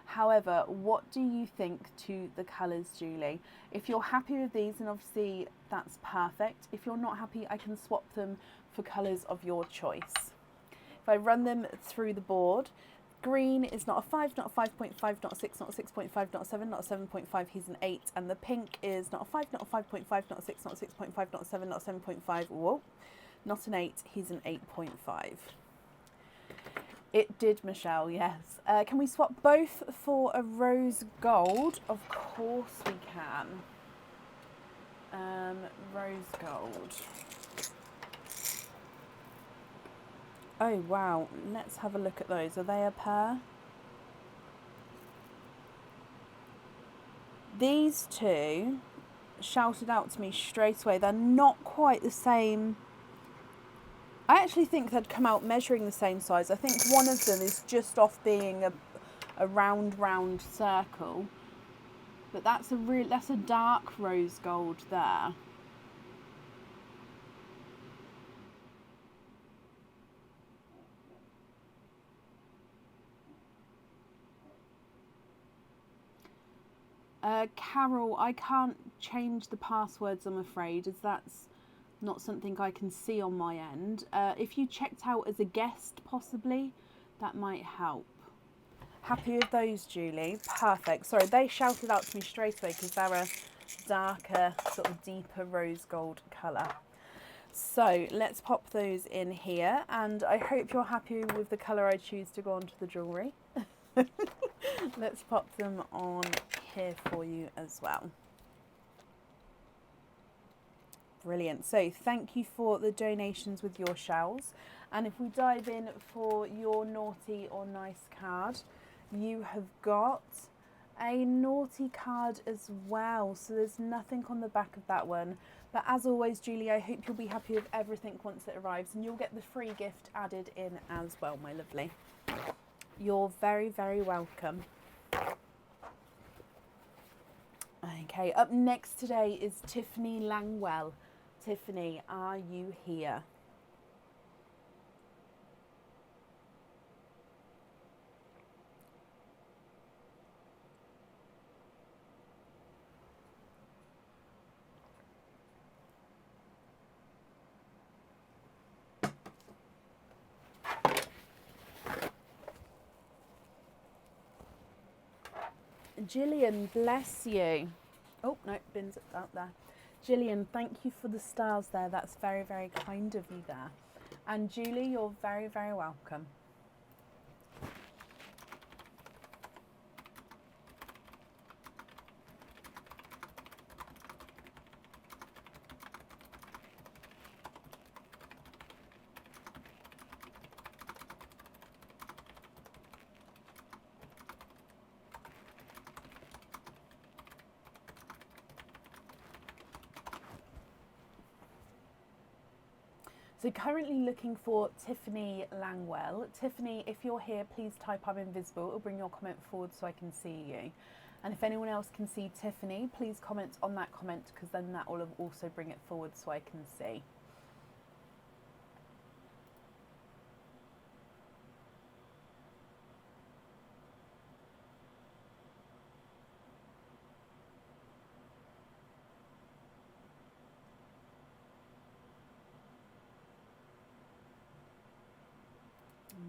However, what do you think to the colours, Julie? If you're happy with these, then obviously that's perfect. If you're not happy, I can swap them for colours of your choice. If I run them through the board, green is not a 5, not a 5.5, not a 6, not a 6.5, not a 7, not a 7.5, he's an 8. And the pink is not a 5, not a 5.5, not a 6, not a 6.5, not a 7, not a 7.5, whoa, not an 8, he's an 8.5. It did, Michelle, yes. Can we swap both for a rose gold? Of course we can. Rose gold. Oh, wow. Let's have a look at those. Are they a pair? These 2 shouted out to me straight away. They're not quite the same I actually think they'd come out measuring the same size. I think one of them is just off being a round circle, but that's a dark rose gold there. Carol, I can't change the passwords, I'm afraid, as that's not something I can see on my end. If you checked out as a guest, possibly, that might help. Happy with those, Julie? Perfect. Sorry, they shouted out to me straight away because they're a darker, sort of deeper rose gold colour. So let's pop those in here, and I hope you're happy with the colour I choose to go onto the jewellery. Let's pop them on here for you as well. Brilliant. So thank you for the donations with your shells. And if we dive in for your naughty or nice card, you have got a naughty card as well. So there's nothing on the back of that one. But as always, Julie, I hope you'll be happy with everything once it arrives, and you'll get the free gift added in as well, my lovely. You're very, very welcome. Okay, up next today is Tiffany Langwell. Tiffany, are you here? Gillian, bless you. Oh, no, bin's up there. Gillian, thank you for the stars there. That's very, very kind of you there. And Julie, you're very, very welcome. So currently looking for Tiffany Langwell. Tiffany, if you're here, please type I'm invisible or bring your comment forward so I can see you. And if anyone else can see Tiffany, please comment on that comment, because then that will also bring it forward so I can see.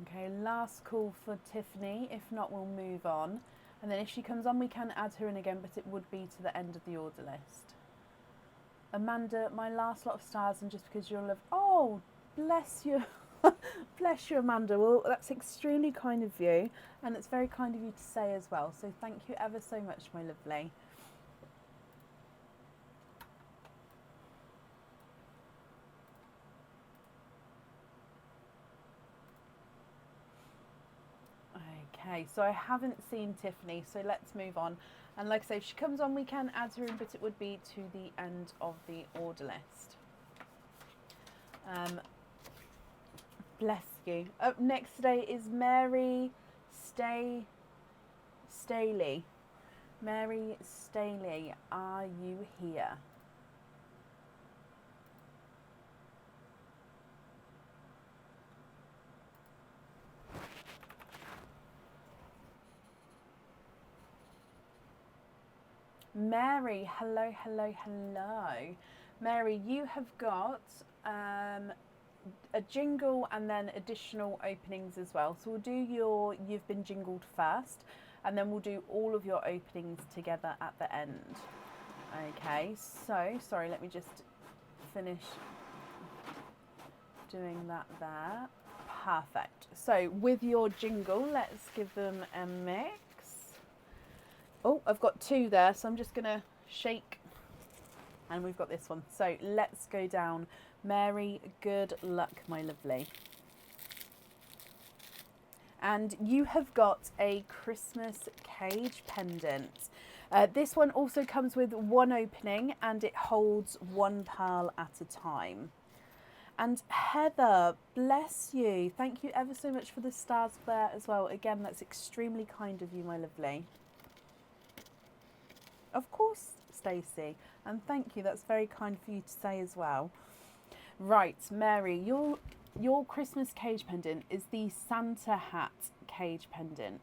Okay, last call for Tiffany. If not, we'll move on. And then if she comes on, we can add her in again, but it would be to the end of the order list. Amanda, my last lot of stars, and just because you're loved. Oh, bless you. Bless you, Amanda. Well, that's extremely kind of you, and it's very kind of you to say as well. So thank you ever so much, my lovely. Okay, so I haven't seen Tiffany, so let's move on. And like I say, if she comes on, we can add her in, but it would be to the end of the order list. Bless you. Up next today is Mary Staley. Mary Staley, are you here? Mary, hello, hello, hello. Mary, you have got a jingle and then additional openings as well. So we'll do your You've Been Jingled first, and then we'll do all of your openings together at the end. Okay, so, sorry, let me just finish doing that there. Perfect. So with your jingle, let's give them a mix. Oh, I've got two there, so I'm just going to shake. And we've got this one. So let's go down. Mary, good luck, my lovely. And you have got a Christmas cage pendant. This one also comes with one opening, and it holds one pearl at a time. And Heather, bless you. Thank you ever so much for the stars there as well. Again, that's extremely kind of you, my lovely. Of course, Stacey. And thank you. That's very kind for you to say as well. Right, Mary, your Christmas cage pendant is the Santa hat cage pendant.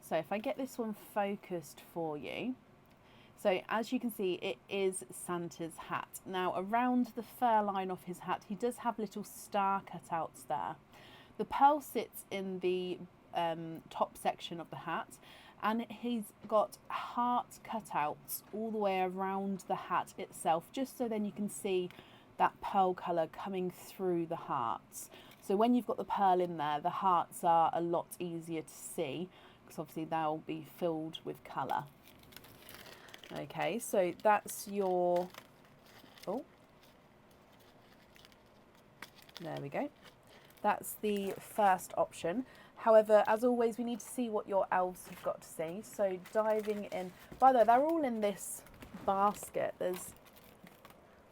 So if I get this one focused for you. So as you can see, it is Santa's hat. Now around the fur line of his hat, he does have little star cutouts there. The pearl sits in the top section of the hat, and he's got heart cutouts all the way around the hat itself, just so then you can see that pearl colour coming through the hearts. So when you've got the pearl in there, the hearts are a lot easier to see, because obviously they'll be filled with colour. Okay, so that's your, oh, there we go. That's the first option. However, as always, we need to see what your elves have got to see. So diving in, by the way, they're all in this basket. There's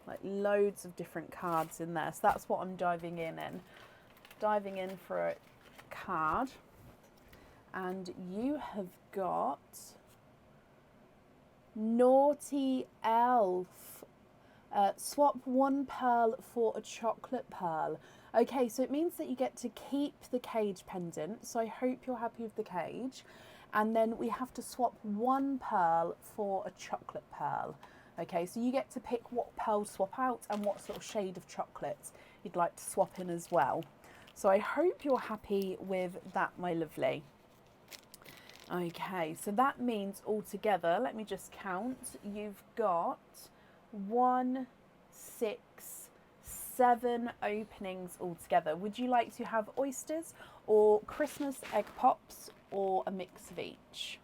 like loads of different cards in there. So that's what I'm diving in. Diving in for a card. And you have got Naughty Elf. Swap one pearl for a chocolate pearl. Okay, so it means that you get to keep the cage pendant. So I hope you're happy with the cage. And then we have to swap one pearl for a chocolate pearl. Okay, so you get to pick what pearl to swap out and what sort of shade of chocolate you'd like to swap in as well. So I hope you're happy with that, my lovely. Okay, so that means altogether, let me just count, you've got 1, 6, 7 openings altogether. Would you like to have oysters or Christmas egg pops or a mix of each?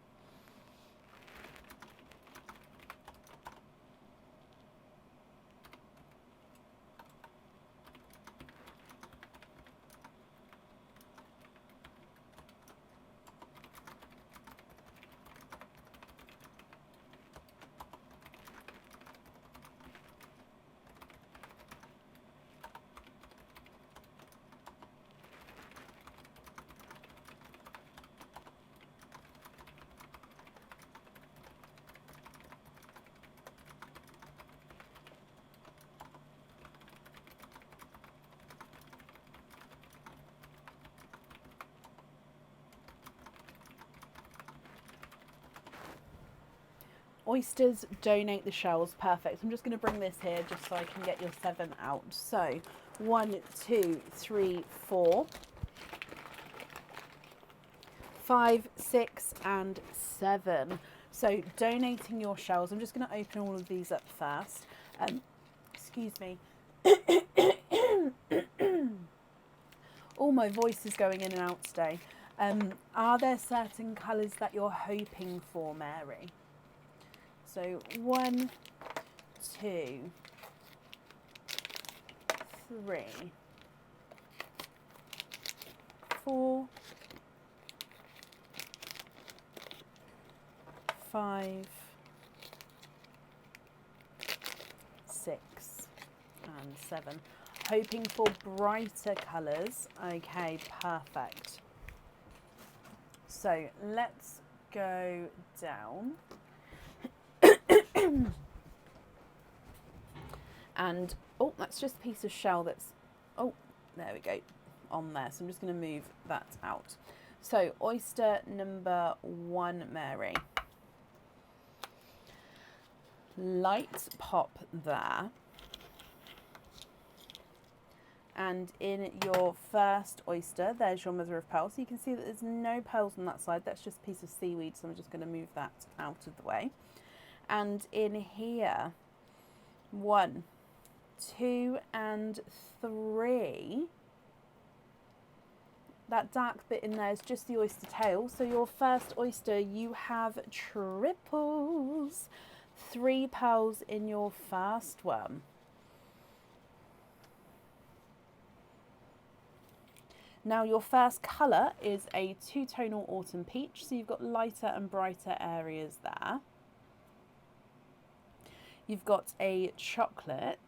Oysters, donate the shells. Perfect. I'm just going to bring this here just so I can get your 7 out. So 1, 2, 3, 4, 5, 6 and 7. So donating your shells. I'm just going to open all of these up first. Excuse me. Oh, my voice is going in and out today. Are there certain colours that you're hoping for, Mary? So 1, 2, 3, 4, 5, 6 and 7. Hoping for brighter colours. Okay, perfect. So let's go down. And oh, that's just a piece of shell that's, oh, there we go, on there. So I'm just going to move that out. So oyster number 1, Mary. Light pop there. And in your first oyster, there's your mother of pearl. So you can see that there's no pearls on that side. That's just a piece of seaweed. So I'm just going to move that out of the way. And in here, 1, 2 and 3. That dark bit in there is just the oyster tail. So your first oyster, you have triples. 3 pearls in your first one. Now your first colour is a 2-tonal autumn peach. So you've got lighter and brighter areas there. You've got a chocolate.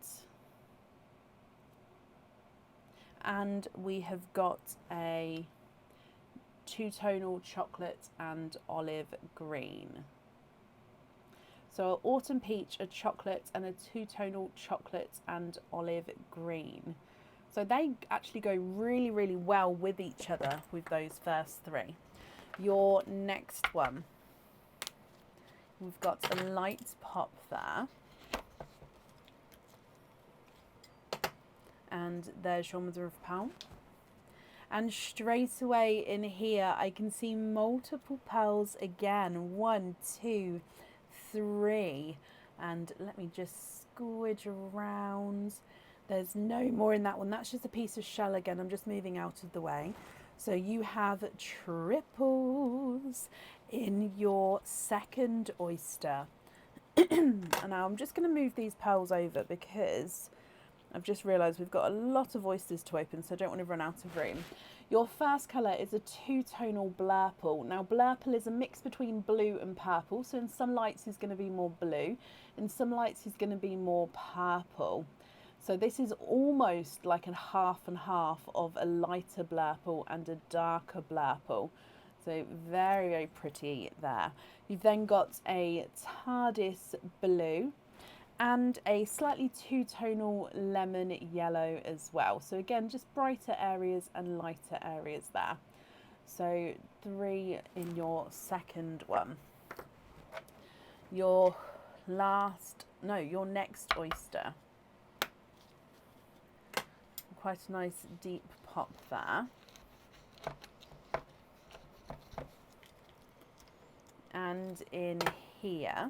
and we have got a two-tonal chocolate and olive green. So autumn peach, a chocolate, and a two-tonal chocolate and olive green. So they actually go really, really well with each other with those first three. Your next one, we've got a light pop there. And there's your mother of pearl. And straight away in here, I can see multiple pearls again. 1, 2, 3. And let me just squidge around. There's no more in that one. That's just a piece of shell again. I'm just moving out of the way. So you have triples in your second oyster. And now I'm just going to move these pearls over because I've just realised we've got a lot of oysters to open, so I don't want to run out of room. Your first colour is a two-tonal blurple. Now, blurple is a mix between blue and purple, so in some lights he's going to be more blue, in some lights he's going to be more purple. So this is almost like a half and half of a lighter blurple and a darker blurple. So very, very pretty there. You've then got a TARDIS blue and a slightly two-tonal lemon yellow as well. So again, just brighter areas and lighter areas there. So 3 in your second one. Your next oyster. Quite a nice deep pop there. And in here,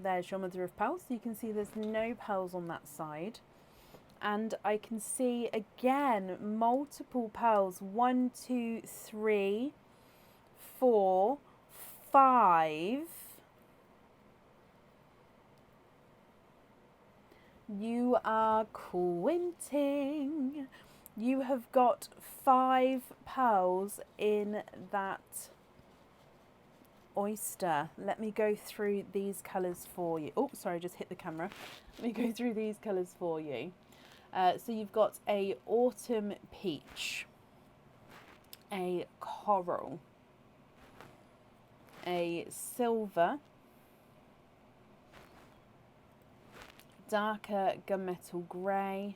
there's your mother of pearl. So you can see there's no pearls on that side. And I can see again multiple pearls. 1, 2, 3, 4, 5. You are quinting. You have got 5 pearls in that oyster. Let me go through these colours for you. Oh, sorry, I just hit the camera. Let me go through these colours for you. So you've got a autumn peach, a coral, a silver, darker gunmetal grey,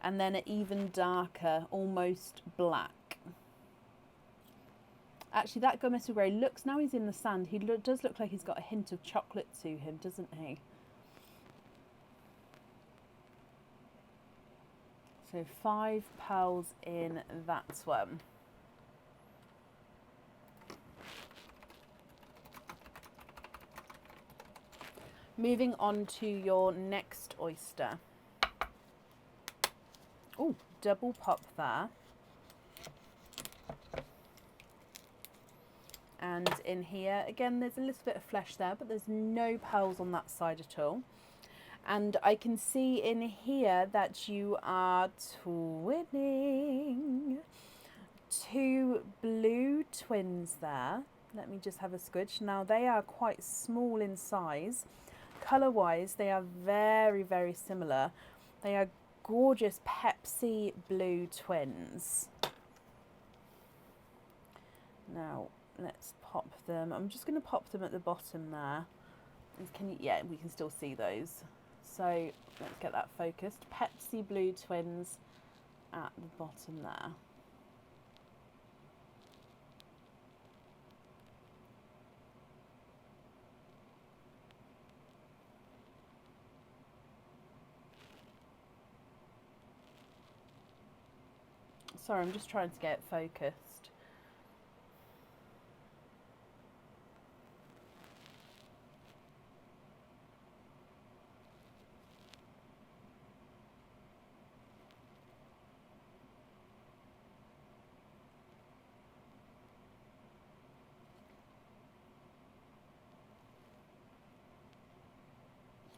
and then an even darker, almost black. Actually, that gunmetal grey looks, now he's in the sand, he does look like he's got a hint of chocolate to him, doesn't he? So 5 pearls in that one. Moving on to your next oyster. Oh, double pop there. And in here, again, there's a little bit of flesh there, but there's no pearls on that side at all. And I can see in here that you are twinning 2 blue twins there. Let me just have a squidge. Now, they are quite small in size. Colour-wise, they are very, very similar. They are gorgeous Pepsi blue twins. Now, let's pop them. I'm just going to pop them at the bottom there. Can you, yeah, we can still see those. So let's get that focused. Pepsi blue twins at the bottom there. Sorry, I'm just trying to get it focused.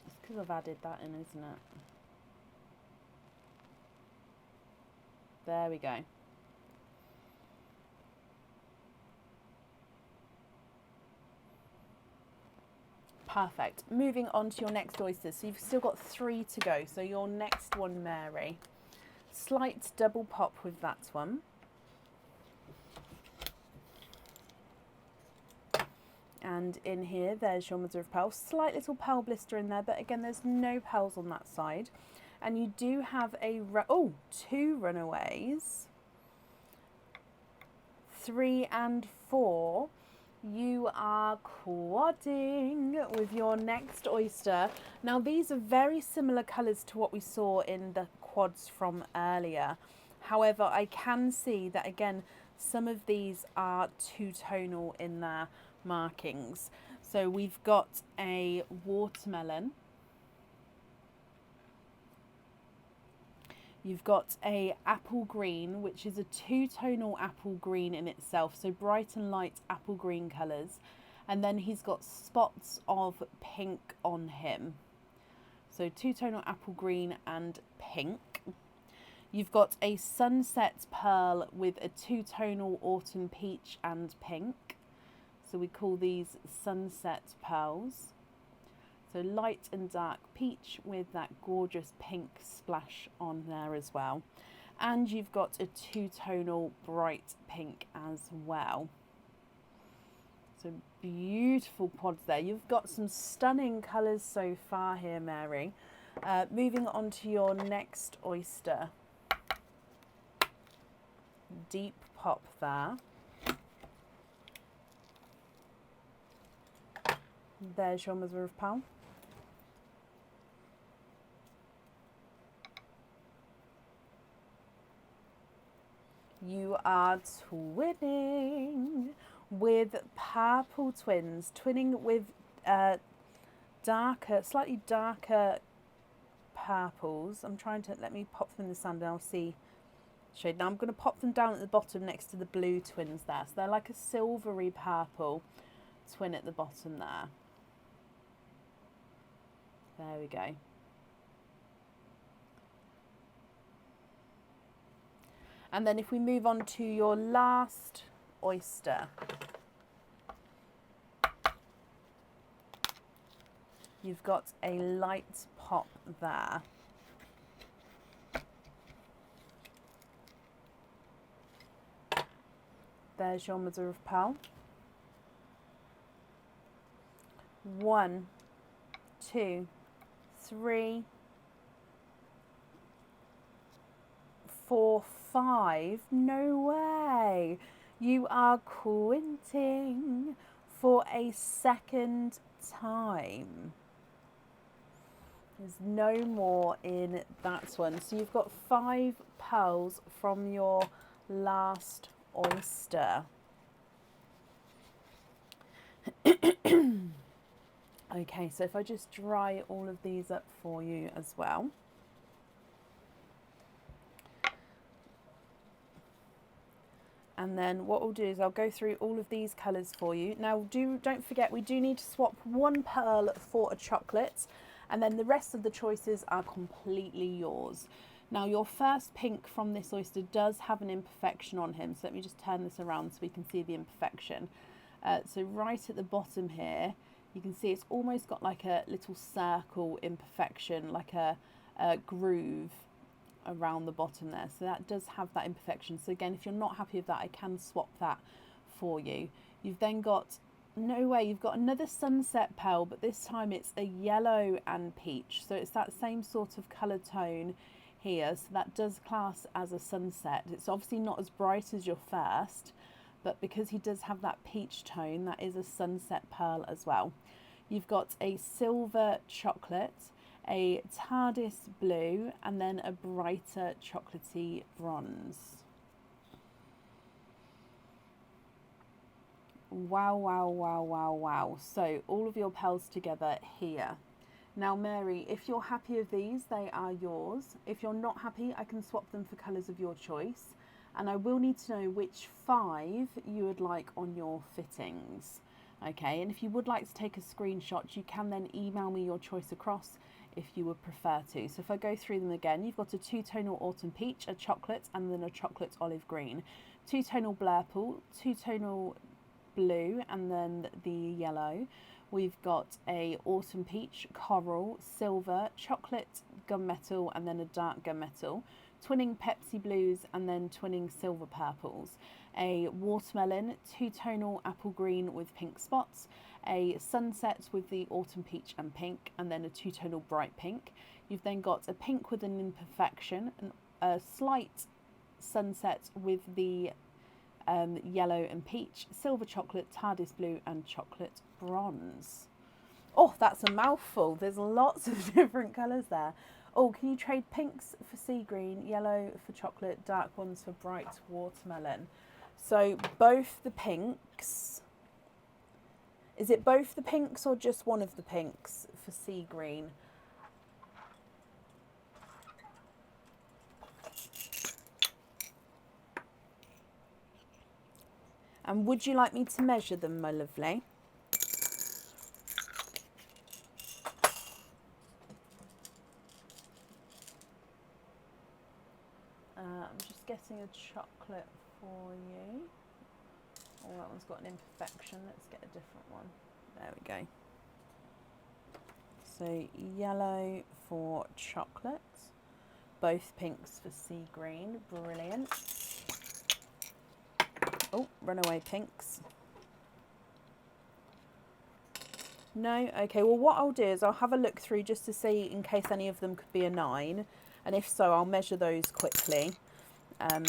It's because I've added that in, isn't it? There we go. Perfect. Moving on to your next oyster. So you've still got 3 to go. So your next one, Mary. slight double pop with that one. And in here, there's your mother of pearl. Slight little pearl blister in there, but again, there's no pearls on that side. And you do have two runaways. 3 and 4. You are quadding with your next oyster. Now, these are very similar colours to what we saw in the quads from earlier. However, I can see that, again, some of these are two-tonal in their markings. So we've got a watermelon. You've got a apple green, which is a two-tonal apple green in itself, so bright and light apple green colours. And then he's got spots of pink on him. So two-tonal apple green and pink. You've got a sunset pearl with a two-tonal autumn peach and pink. So we call these sunset pearls. So light and dark peach with that gorgeous pink splash on there as well. And you've got a two-tonal bright pink as well. So beautiful pods there. You've got some stunning colours so far here, Mary. Moving on to your next oyster. Deep pop there. There's your mother of pearl. You are twinning with purple twins, twinning with slightly darker purples. I'm trying to, let me pop them in the sand and I'll see shade. Now I'm going to pop them down at the bottom next to the blue twins there. So they're like a silvery purple twin at the bottom there. There we go. And then if we move on to your last oyster, you've got a light pop there. There's your mother of pearl. 1, 2, 3, 4, 5. No way. You are quinting for a second time. There's no more in that one. So you've got 5 pearls from your last oyster. Okay, so if I just dry all of these up for you as well. And then what we'll do is I'll go through all of these colours for you. Now, don't forget, we do need to swap 1 pearl for a chocolate, and then the rest of the choices are completely yours. Now, your first pink from this oyster does have an imperfection on him, so let me just turn this around so we can see the imperfection. So right at the bottom here, you can see it's almost got like a little circle imperfection, like a groove around the bottom there. So that does have that imperfection. So again, if you're not happy with that, I can swap that for you. You've then got, no way, you've got another sunset pearl, but this time it's a yellow and peach. So it's that same sort of colour tone here. So that does class as a sunset. It's obviously not as bright as your first, but because he does have that peach tone, that is a sunset pearl as well. You've got a silver chocolate, a TARDIS blue, and then a brighter chocolatey bronze. Wow, wow, wow, wow, wow. So all of your pearls together here. Now, Mary, if you're happy with these, they are yours. If you're not happy, I can swap them for colours of your choice. And I will need to know which 5 you would like on your fittings. Okay, and if you would like to take a screenshot, you can then email me your choice across if you would prefer to. So if I go through them again, you've got a 2-tonal autumn peach, a chocolate, and then a chocolate olive green. 2-tonal blurple, 2-tonal blue, and then the yellow. We've got a autumn peach, coral, silver, chocolate, gunmetal and then a dark gunmetal, twinning Pepsi blues and then twinning silver purples, a watermelon, two-tonal apple green with pink spots, a sunset with the autumn peach and pink, and then a two-tonal bright pink. You've then got a pink with an imperfection, a slight sunset with the yellow and peach, silver chocolate, TARDIS blue, and chocolate bronze. Oh, that's a mouthful. There's lots of different colours there. Oh, can you trade pinks for sea green, yellow for chocolate, dark ones for bright watermelon? So both the pinks. Is it both the pinks or just one of the pinks for sea green? And would you like me to measure them, my lovely? I'm just getting a chocolate for you. Oh, that one's got an imperfection. Let's get a different one. There we go. So yellow for chocolate. Both pinks for sea green. Brilliant. Oh, runaway pinks. No? Okay, well what I'll do is I'll have a look through just to see in case any of them could be a 9. And if so, I'll measure those quickly. And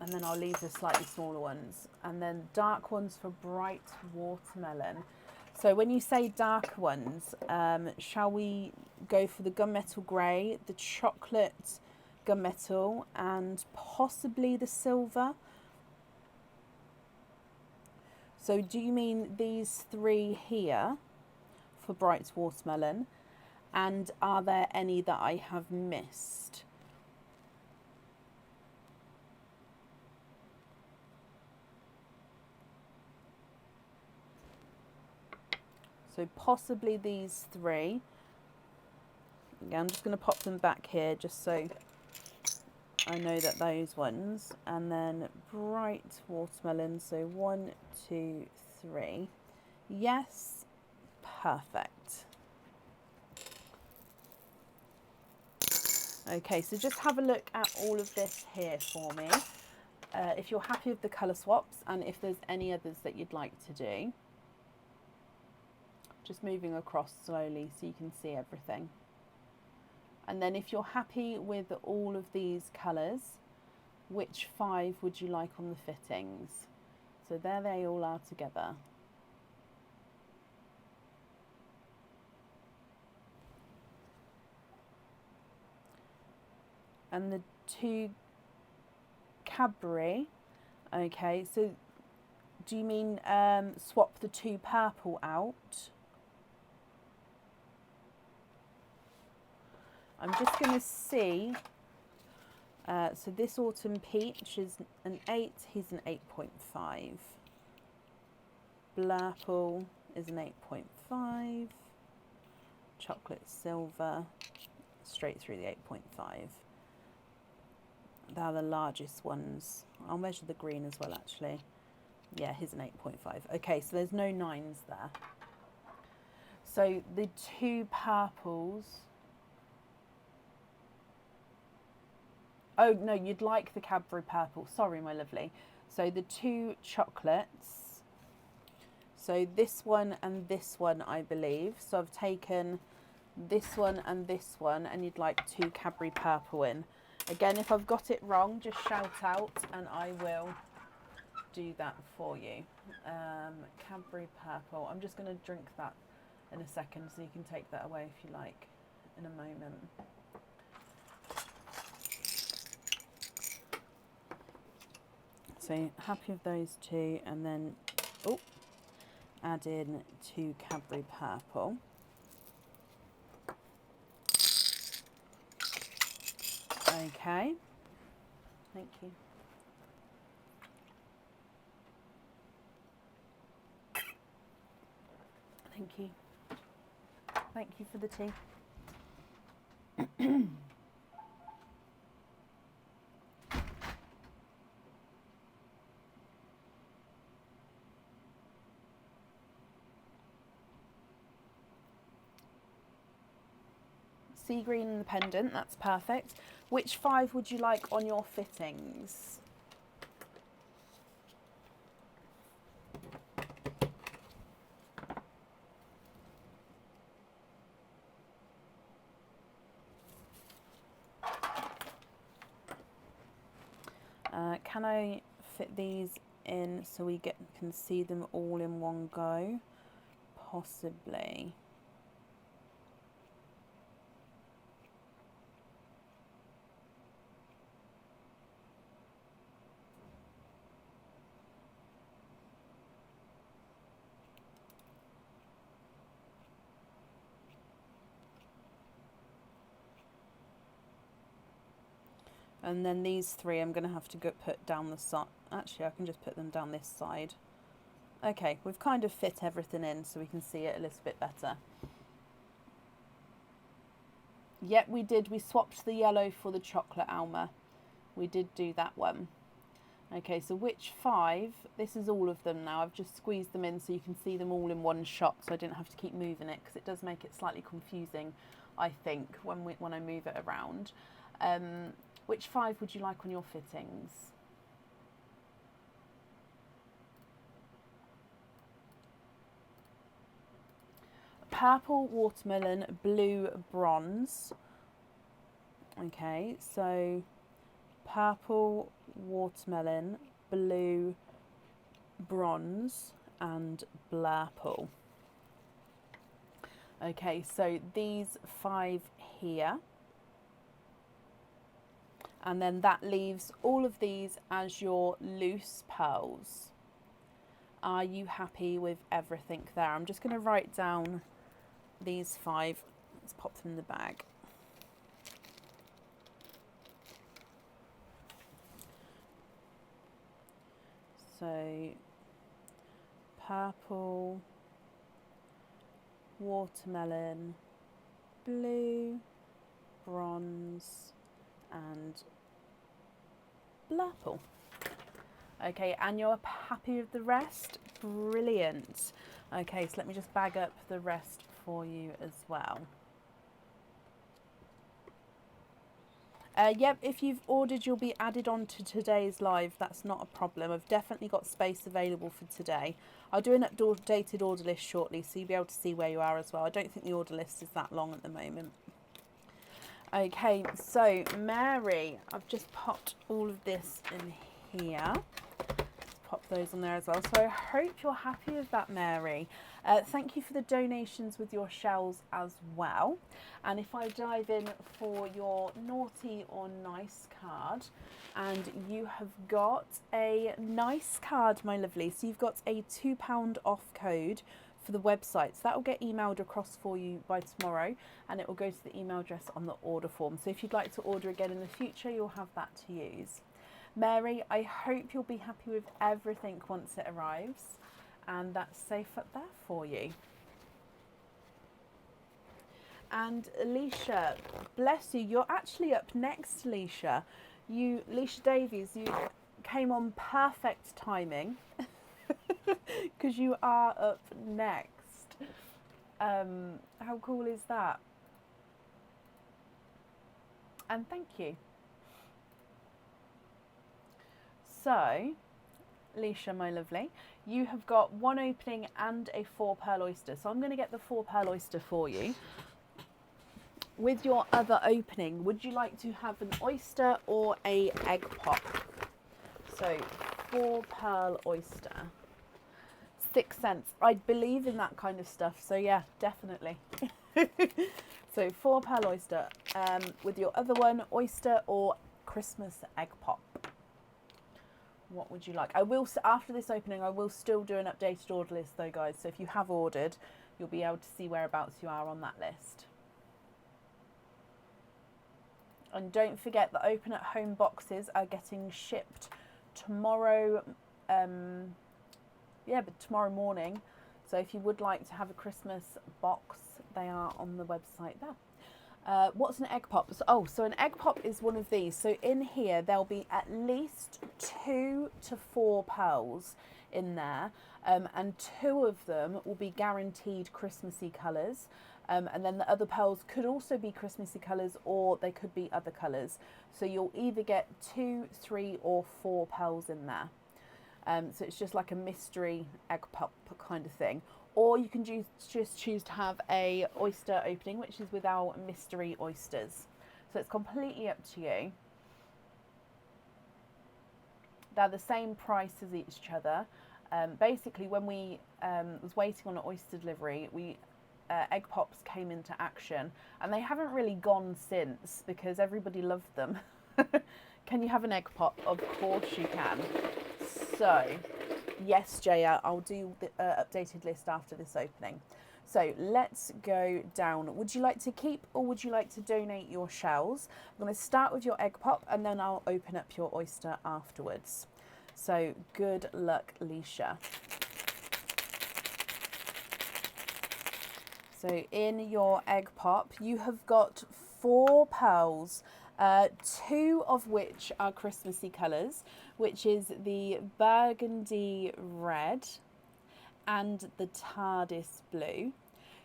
then I'll leave the slightly smaller ones. And then dark ones for bright watermelon. So when you say dark ones, shall we go for the gunmetal grey, the chocolate gunmetal, and possibly the silver? So do you mean these 3 here for bright watermelon? And are there any that I have missed? So possibly these 3. Yeah, I'm just going to pop them back here just so I know that those ones. And then bright watermelon. So 1, 2, 3. Yes, perfect. Okay, so just have a look at all of this here for me. If you're happy with the colour swaps and if there's any others that you'd like to do. Just moving across slowly so you can see everything. And then if you're happy with all of these colours, which 5 would you like on the fittings? So there they all are together. And the 2 Cadbury, okay, so do you mean swap the 2 purple out? I'm just going to see, so this autumn peach is an 8, he's an 8.5. Blurple is an 8.5. Chocolate silver, straight through the 8.5. They're the largest ones. I'll measure the green as well actually. Yeah, here's an 8.5. Okay, so there's no 9s there. So the 2 purples. Oh, no, you'd like the Cadbury purple. Sorry, my lovely. So the 2 chocolates. So this one and this one, I believe. So I've taken this one and this one, and you'd like 2 Cadbury purple in. Again, if I've got it wrong, just shout out and I will do that for you. Cadbury purple. I'm just going to drink that in a second so you can take that away if you like in a moment. So happy with those 2, and then add in 2 Cadbury purple. Okay, thank you. Thank you. Thank you for the tea. sea green in the pendant, that's perfect. Which 5 would you like on your fittings? Can I fit these in so we can see them all in one go? Possibly. And then these 3 I'm going to have to put down the side. Actually, I can just put them down this side. Okay, we've kind of fit everything in so we can see it a little bit better. Yep, we did. We swapped the yellow for the chocolate Alma. We did do that one. Okay, so which 5? This is all of them now. I've just squeezed them in so you can see them all in one shot, so I didn't have to keep moving it, because it does make it slightly confusing, I think, when I move it around. Which 5 would you like on your fittings? Purple, watermelon, blue, bronze. Okay, so purple, watermelon, blue, bronze, and blurple. Okay, so these 5 here. And then that leaves all of these as your loose pearls. Are you happy with everything there? I'm just going to write down these 5. Let's pop them in the bag. So purple, watermelon, blue, bronze, and blurple. Okay, and you're happy with the rest? Brilliant. Okay, so let me just bag up the rest for you as well. Yep, if you've ordered, you'll be added on to today's live. That's not a problem. I've definitely got space available for today. I'll do an updated order list shortly, so you'll be able to see where you are as well. I don't think the order list is that long at the moment. Okay, so Mary, I've just popped all of this in here. Let's pop those on there as well. So I hope you're happy with that, Mary. Thank you for the donations with your shells as well. And if I dive in for your naughty or nice card, and you have got a nice card, my lovely. So you've got a £2 off code for the website, so that will get emailed across for you by tomorrow, and it will go to the email address on the order form. So if you'd like to order again in the future, you'll have that to use. Mary, I hope you'll be happy with everything once it arrives, and that's safe up there for you. And Alicia, bless you, you're actually up next, Alicia. Alicia Davies, you came on perfect timing. Because you are up next. How cool is that? And thank you. So, Alicia, my lovely, you have got 1 opening and a 4 pearl oyster. So I'm going to get the 4 pearl oyster for you. With your other opening, would you like to have an oyster or a egg pop? So 4 pearl oyster. 6 cents. I believe in that kind of stuff, so yeah, definitely. So 4 pearl oyster. With your other one, oyster or Christmas egg pop. What would you like? I will, after this opening, I will still do an updated order list though, guys. So if you have ordered, you'll be able to see whereabouts you are on that list. And don't forget the open at home boxes are getting shipped tomorrow. Yeah, but tomorrow morning. So if you would like to have a Christmas box, they are on the website there. What's an egg pop? So an egg pop is one of these. So in here, there'll be at least 2 to 4 pearls in there. And 2 of them will be guaranteed Christmassy colours. And then the other pearls could also be Christmassy colours, or they could be other colours. So you'll either get 2, 3 or 4 pearls in there. So it's just like a mystery egg pop kind of thing. Or you can just choose to have a oyster opening, which is with our mystery oysters. So it's completely up to you. They're the same price as each other. Basically, when we was waiting on an oyster delivery, egg pops came into action, and they haven't really gone since because everybody loved them. Can you have an egg pop? Of course you can. So, yes, Jaya, I'll do the updated list after this opening. So let's go down. Would you like to keep or would you like to donate your shells? I'm going to start with your egg pop and then I'll open up your oyster afterwards. So good luck, Leisha. So in your egg pop, you have got 4 pearls, 2 of which are Christmassy colours, which is the burgundy red and the TARDIS blue.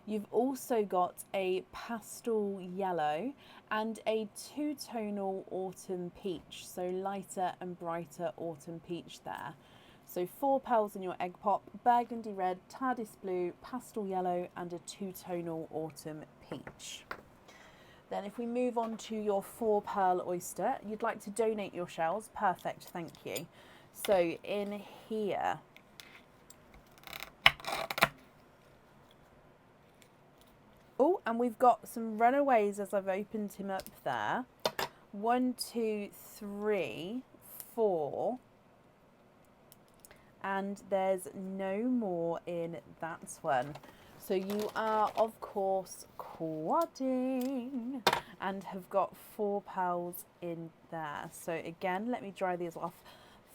You've also got a pastel yellow and a 2-tonal autumn peach, so lighter and brighter autumn peach there. So 4 pearls in your egg pop, burgundy red, TARDIS blue, pastel yellow and a 2-tonal autumn peach. Then if we move on to your 4 pearl oyster, you'd like to donate your shells, perfect, thank you. So in here, oh, and we've got some runaways as I've opened him up there. 1, 2, 3, 4. And there's no more in that one. So you are, of course, quadding and have got 4 pearls in there. So again, let me dry these off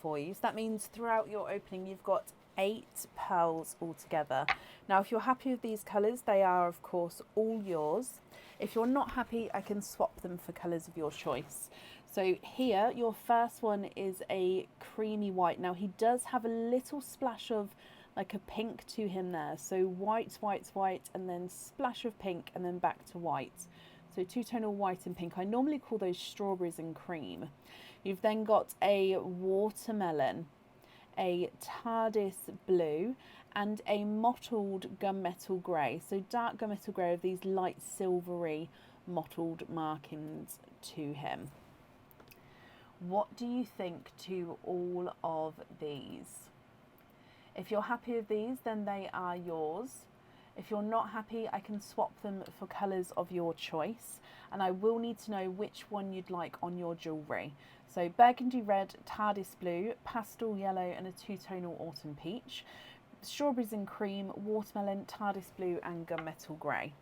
for you. So that means throughout your opening, you've got 8 pearls altogether. Now, if you're happy with these colours, they are, of course, all yours. If you're not happy, I can swap them for colours of your choice. So here, your first one is a creamy white. Now, he does have a little splash of like a pink to him there. So white, white, white, and then splash of pink, and then back to white. So 2-tonal white and pink. I normally call those strawberries and cream. You've then got a watermelon, a TARDIS blue, and a mottled gunmetal grey. So dark gunmetal grey with these light silvery mottled markings to him. What do you think to all of these? If you're happy with these, then they are yours. If you're not happy, I can swap them for colours of your choice, and I will need to know which one you'd like on your jewellery. So burgundy red, TARDIS blue, pastel yellow and a 2-tonal autumn peach, strawberries and cream, watermelon, TARDIS blue and gunmetal grey.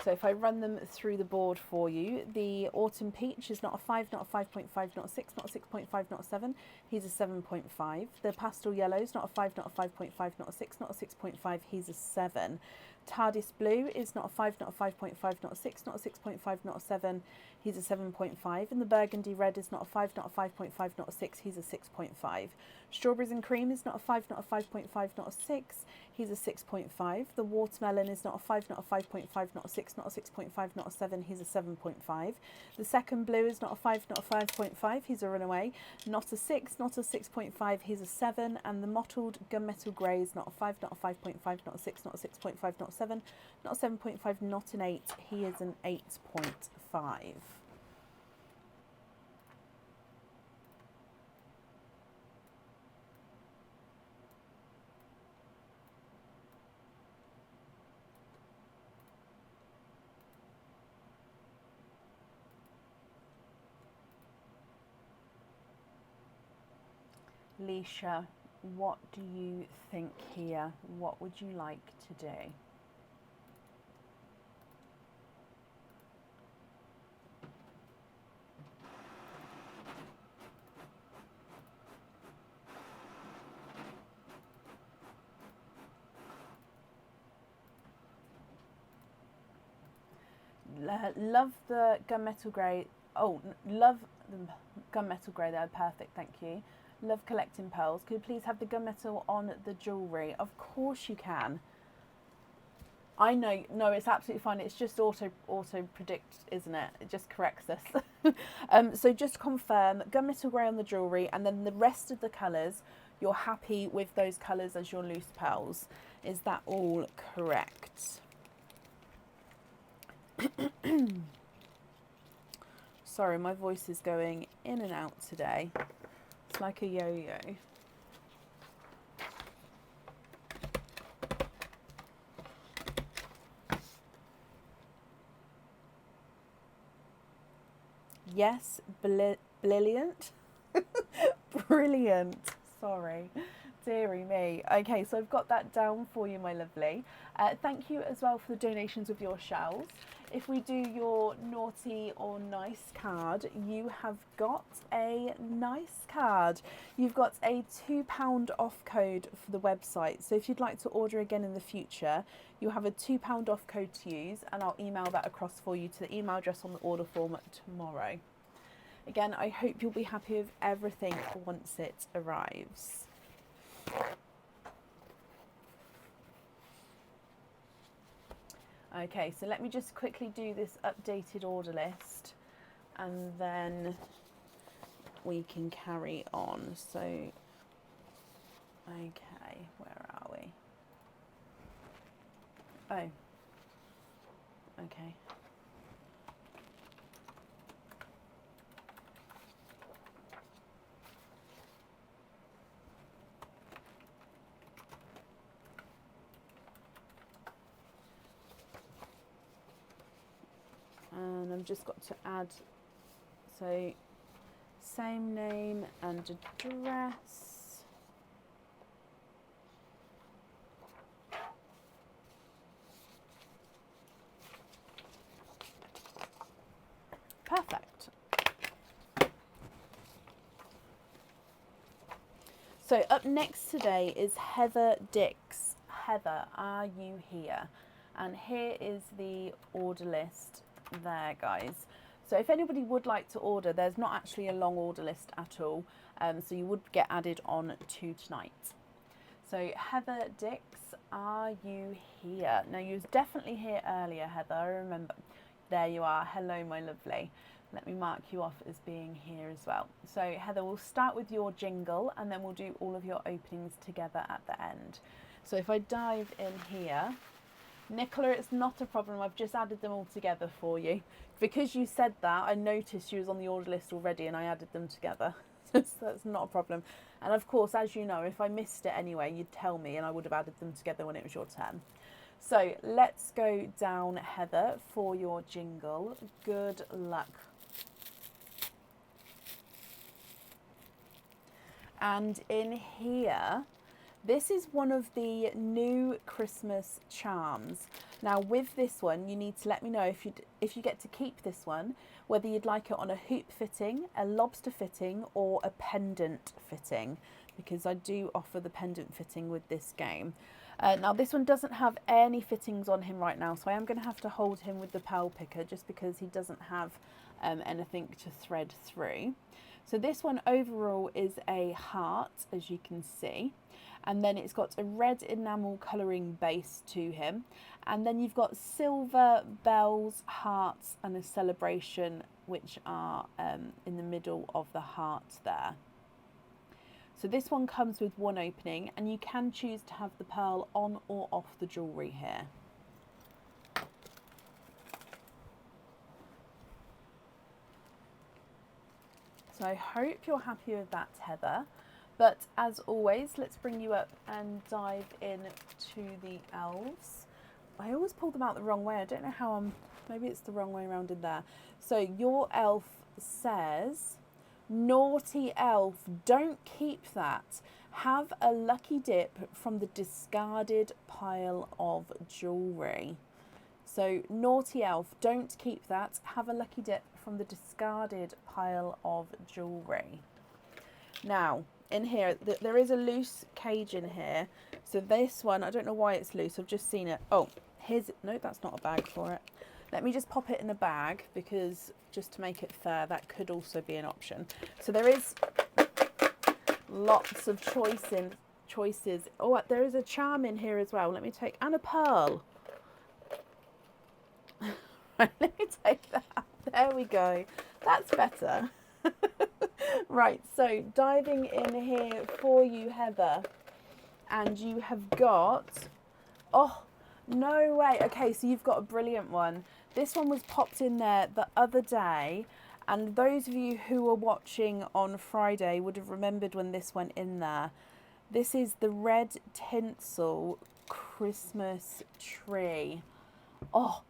So if I run them through the board for you, the autumn peach is not a 5, not a 5.5, not a 6, not a 6.5, not a 7. He's a 7.5. The pastel yellow is not a 5, not a 5.5, not a 6, not a 6.5. He's a 7. TARDIS blue is not a 5, not a 5.5, not a 6, not a 6.5, not a 7. He's a 7.5. And the burgundy red is not a 5, not a 5.5, not a 6. He's a 6.5. Strawberries and cream is not a 5, not a 5.5, not a 6. He's a 6.5. The watermelon is not a 5, not a 5.5, not a 6, not a 6.5, not a 7. He's a 7.5. The second blue is not a 5, not a 5.5. He's a runaway. Not a 6, not a 6.5. He's a 7. And the mottled gunmetal grey is not a 5, not a 5.5, not a 6, not a 6.5, not a 7, not a 7.5, not an 8. He is an 8.5. Leisha, what do you think here? What would you like to do? Love the gunmetal grey. Oh, love the gunmetal grey there. Perfect, thank you. Love collecting pearls. Could you please have the gunmetal on the jewellery? Of course you can. I know, no, it's absolutely fine. It's just auto predict, isn't it? It just corrects us. So just confirm gunmetal grey on the jewellery, and then the rest of the colours, you're happy with those colours as your loose pearls. Is that all correct? Sorry, my voice is going in and out today. It's like a yo-yo. Yes, brilliant. Brilliant. Sorry. Deary me. Okay, so I've got that down for you, my lovely. Thank you as well for the donations of your shells. If we do your naughty or nice card, you have got a nice card. You've got a £2 off code for the website. So if you'd like to order again in the future, you have a £2 off code to use, and I'll email that across for you to the email address on the order form tomorrow. Again, I hope you'll be happy with everything once it arrives. Okay, so let me just quickly do this updated order list, and then we can carry on. So, okay, where are we? Oh, okay. And I've just got to add, so same name and address. Perfect. So up next today is Heather Dix. Heather, are you here? And here is the order list there, guys. So if anybody would like to order, there's not actually a long order list at all, so you would get added on to tonight. So Heather Dix, are you here? Now, you was definitely here earlier, Heather, I remember. There you are. Hello, my lovely. Let me mark you off as being here as well. So Heather, we'll start with your jingle, and then we'll do all of your openings together at the end. So if I dive in here, Nicola, it's not a problem. I've just added them all together for you. Because you said that, I noticed you was on the order list already, and I added them together. So that's not a problem. And of course, as you know, if I missed it anyway, you'd tell me, and I would have added them together when it was your turn. So let's go down, Heather, for your jingle. Good luck. And in here, this is one of the new Christmas charms. Now with this one, you need to let me know if you get to keep this one, whether you'd like it on a hoop fitting, a lobster fitting, or a pendant fitting, because I do offer the pendant fitting with this game. Now this one doesn't have any fittings on him right now, so I am going to have to hold him with the pearl picker just because he doesn't have anything to thread through. So this one overall is a heart, as you can see, and then it's got a red enamel colouring base to him, and then you've got silver bells, hearts, and a celebration, which are in the middle of the heart there. So this one comes with one opening, and you can choose to have the pearl on or off the jewellery here. So I hope you're happy with that, Heather. But as always, let's bring you up and dive in to the elves. I always pull them out the wrong way. I don't know how maybe it's the wrong way around in there. So your elf says, naughty elf, don't keep that. Have a lucky dip from the discarded pile of jewellery. So naughty elf, don't keep that. Have a lucky dip from the discarded pile of jewellery. Now, in here, there is a loose cage in here. So this one, I don't know why it's loose. I've just seen it. Oh, no, that's not a bag for it. Let me just pop it in a bag, because just to make it fair, that could also be an option. So there is lots of choices. Oh, there is a charm in here as well. Let me take, and a pearl. Right, let me take that out. There we go. That's better. Right, so diving in here for you, Heather. And you have got, oh, no way. Okay, so you've got a brilliant one. This one was popped in there the other day. And those of you who were watching on Friday would have remembered when this went in there. This is the red tinsel Christmas tree. Oh,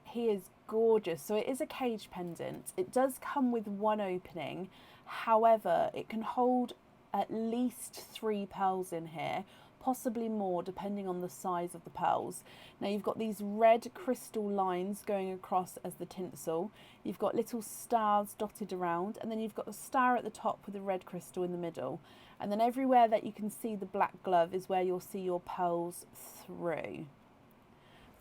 he is gorgeous. So it is a cage pendant. It does come with one opening. However, it can hold at least 3 pearls in here, possibly more depending on the size of the pearls. Now you've got these red crystal lines going across as the tinsel. You've got little stars dotted around, and then you've got a star at the top with a red crystal in the middle. And then everywhere that you can see the black glove is where you'll see your pearls through.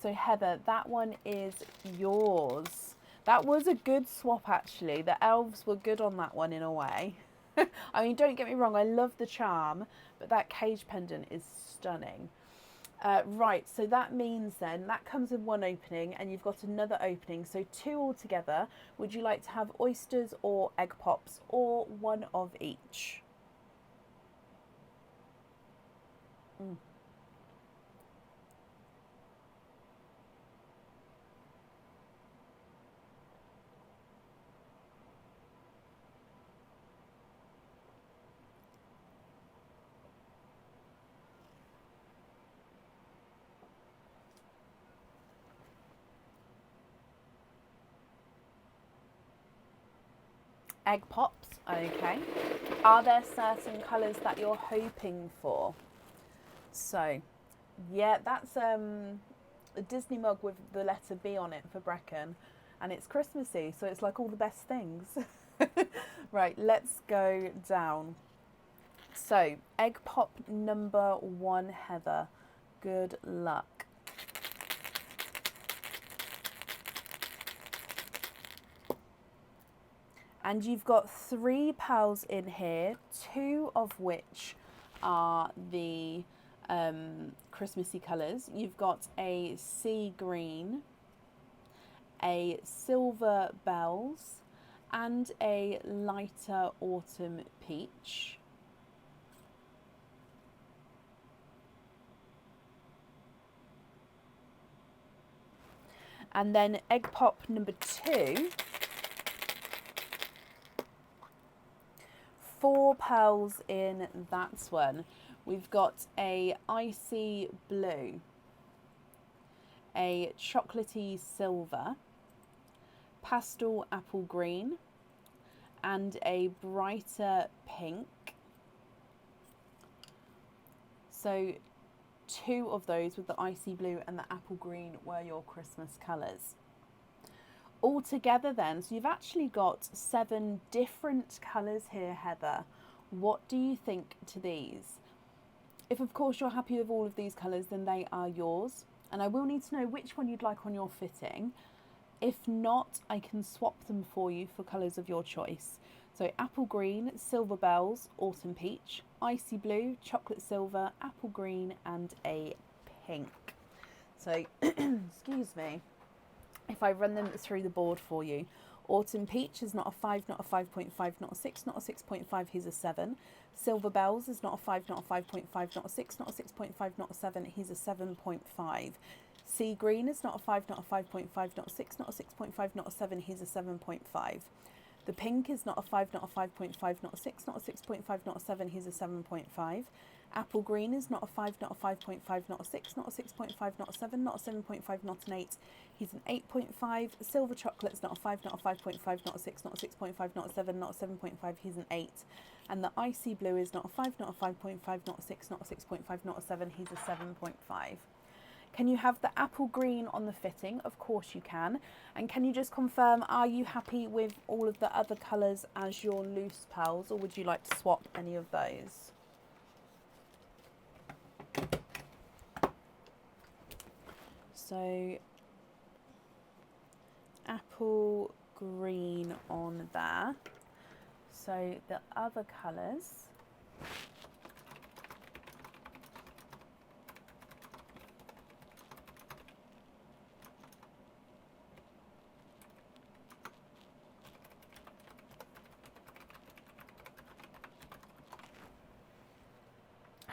So Heather, that one is yours. That was a good swap actually. The elves were good on that one in a way. I mean, don't get me wrong, I love the charm, but that cage pendant is stunning. Right, so that means then that comes in one opening and you've got another opening. So 2 altogether. Would you like to have oysters or egg pops, or one of each? Egg pops, okay. Are there certain colours that you're hoping for? So, yeah, that's a Disney mug with the letter B on it for Brecon. And it's Christmassy, so it's like all the best things. Right, let's go down. So, egg pop number 1, Heather. Good luck. And you've got 3 pearls in here, 2 of which are the Christmassy colours. You've got a sea green, a silver bells, and a lighter autumn peach. And then egg pop number 2. 4 pearls in that one. We've got a icy blue, a chocolatey silver, pastel apple green, and a brighter pink. So 2 of those with the icy blue and the apple green were your Christmas colours. All together then, so you've actually got 7 different colours here, Heather. What do you think to these? If of course you're happy with all of these colours, then they are yours. And I will need to know which one you'd like on your fitting. If not, I can swap them for you for colours of your choice. So apple green, silver bells, autumn peach, icy blue, chocolate silver, apple green, and a pink. So, excuse me. If I run them through the board for you, autumn peach is not a 5, not a 5.5, not a 6, not a 6.5, he's a 7. Silver bells is not a 5, not a 5.5, not a 6, not a 6.5, not a 7, he's a 7.5. Sea green is not a 5, not a 5.5, not a 6, not a 6.5, not a 7, he's a 7.5. The pink is not a 5, not a 5.5, not a 6, not a 6.5, not a 7, he's a 7.5. Apple green is not a 5, not a 5.5, not a 6, not a 6.5, not a 7, not a 7.5, not an 8. He's an 8.5. Silver chocolate is not a 5, not a 5.5, not a 6, not a 6.5, not a 7, not a 7.5. He's an 8. And the icy blue is not a 5, not a 5.5, not a 6, not a 6.5, not a 7. He's a 7.5. Can you have the apple green on the fitting? Of course you can. And can you just confirm, are you happy with all of the other colours as your loose pearls, or would you like to swap any of those? So apple green on there. So the other colours,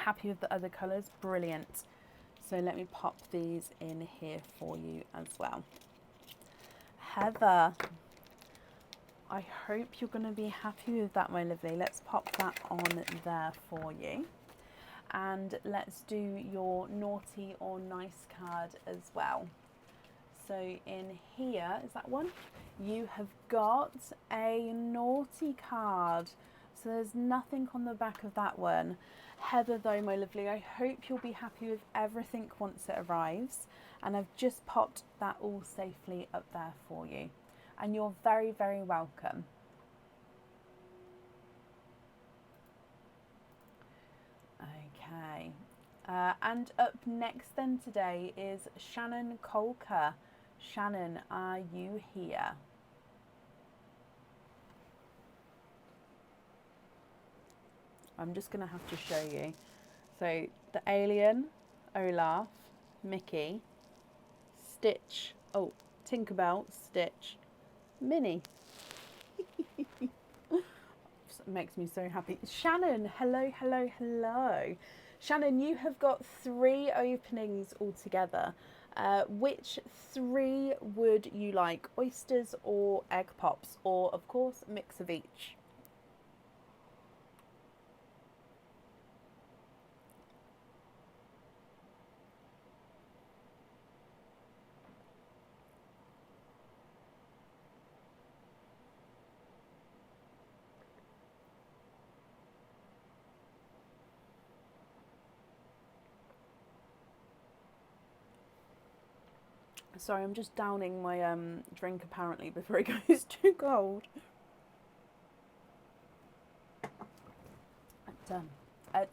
Happy with the other colours? Brilliant. So let me pop these in here for you as well. Heather, I hope you're going to be happy with that, my lovely. Let's pop that on there for you. And let's do your naughty or nice card as well. So in here, is that one? You have got a naughty card. So there's nothing on the back of that one. Heather though, my lovely, I hope you'll be happy with everything once it arrives. And I've just popped that all safely up there for you. And you're very, very welcome. Okay. And up next then today is Shannon Colker. Shannon, are you here? I'm just going to have to show you. So the alien, Olaf, Mickey, Stitch, oh, Tinkerbell, Stitch, Minnie. Makes me so happy. Shannon, hello, hello, hello. Shannon, you have got 3 openings altogether. Which 3 would you like? Oysters or egg pops? Or, of course, a mix of each? Sorry, I'm just downing my drink apparently before it goes too cold. Done.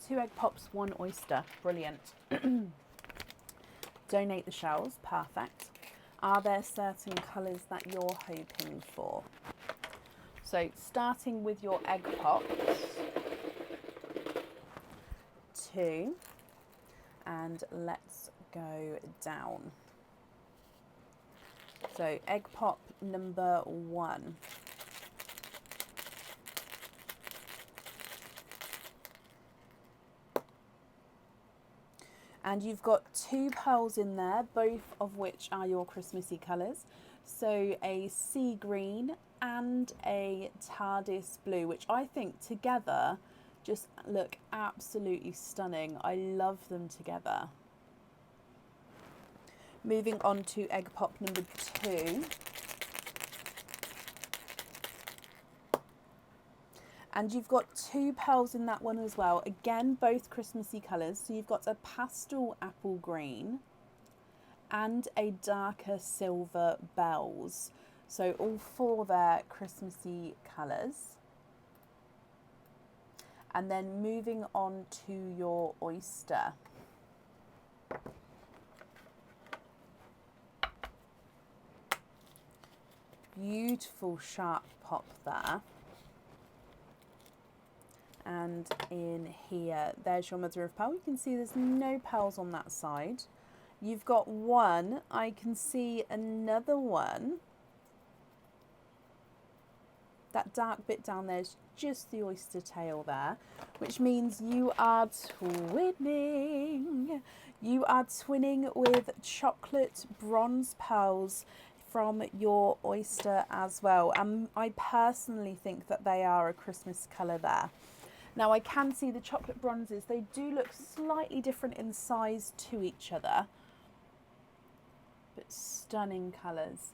2 egg pops, 1 oyster. Brilliant. Donate the shells. Perfect. Are there certain colours that you're hoping for? So starting with your egg pops. 2. And let's go down. So egg pop number 1. And you've got 2 pearls in there, both of which are your Christmassy colours. So a sea green and a TARDIS blue, which I think together just look absolutely stunning. I love them together. Moving on to egg pop number 2. And you've got 2 pearls in that one as well. Again, both Christmassy colours. So you've got a pastel apple green and a darker silver bells. So all 4 there Christmassy colours. And then moving on to your oyster. Beautiful sharp pop there. And in here, there's your mother of pearl. You can see there's no pearls on that side. You've got 1. I can see another one. That dark bit down there is just the oyster tail there, which means you are twinning. You are twinning with chocolate bronze pearls from your oyster as well. And I personally think that they are a Christmas colour there. Now I can see the chocolate bronzes, they do look slightly different in size to each other, but stunning colours.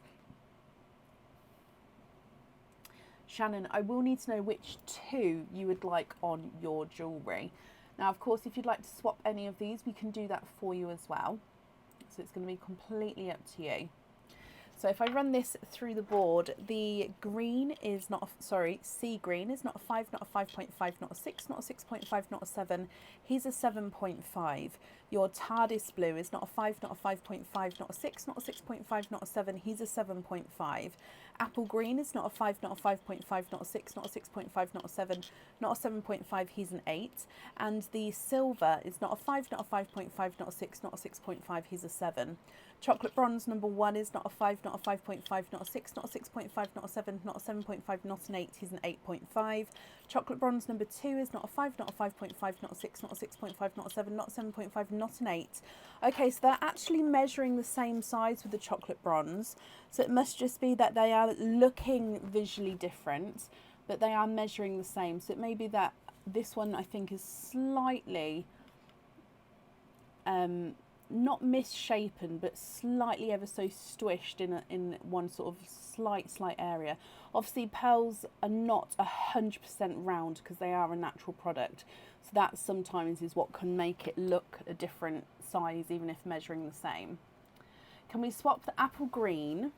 Shannon, I will need to know which 2 you would like on your jewellery. Now of course if you'd like to swap any of these, we can do that for you as well. So it's going to be completely up to you. So if I run this through the board, the green is not, sea green is not a 5, not a 5.5, not a 6, not a 6.5, not a 7. He's a 7.5. Your TARDIS blue is not a 5, not a 5.5, not a 6, not a 6.5, not a 7. He's a 7.5. apple green is not a 5, not a 5.5, not a 6, not a 6.5, not a 7, not a 7.5, he's an 8. And the silver is not a 5, not a 5.5, not a 6, not a 6.5, he's a 7. Chocolate bronze number 1 is not a 5, not a 5.5, not a 6, not a 6.5, not a 7, not a 7.5, not an 8, he's an 8.5. Chocolate bronze number 2 is not a 5, not a 5.5, not a 6, not a 6.5, not a 7, not a 7.5, not an 8. Okay, so they're actually measuring the same size with the chocolate bronze. So it must just be that they are looking visually different, but they are measuring the same. So it may be that this one I think is slightly not misshapen, but slightly ever so squished in one sort of slight area. Obviously pearls are not 100% round because they are a natural product, so that sometimes is what can make it look a different size even if measuring the same. Can we swap the apple green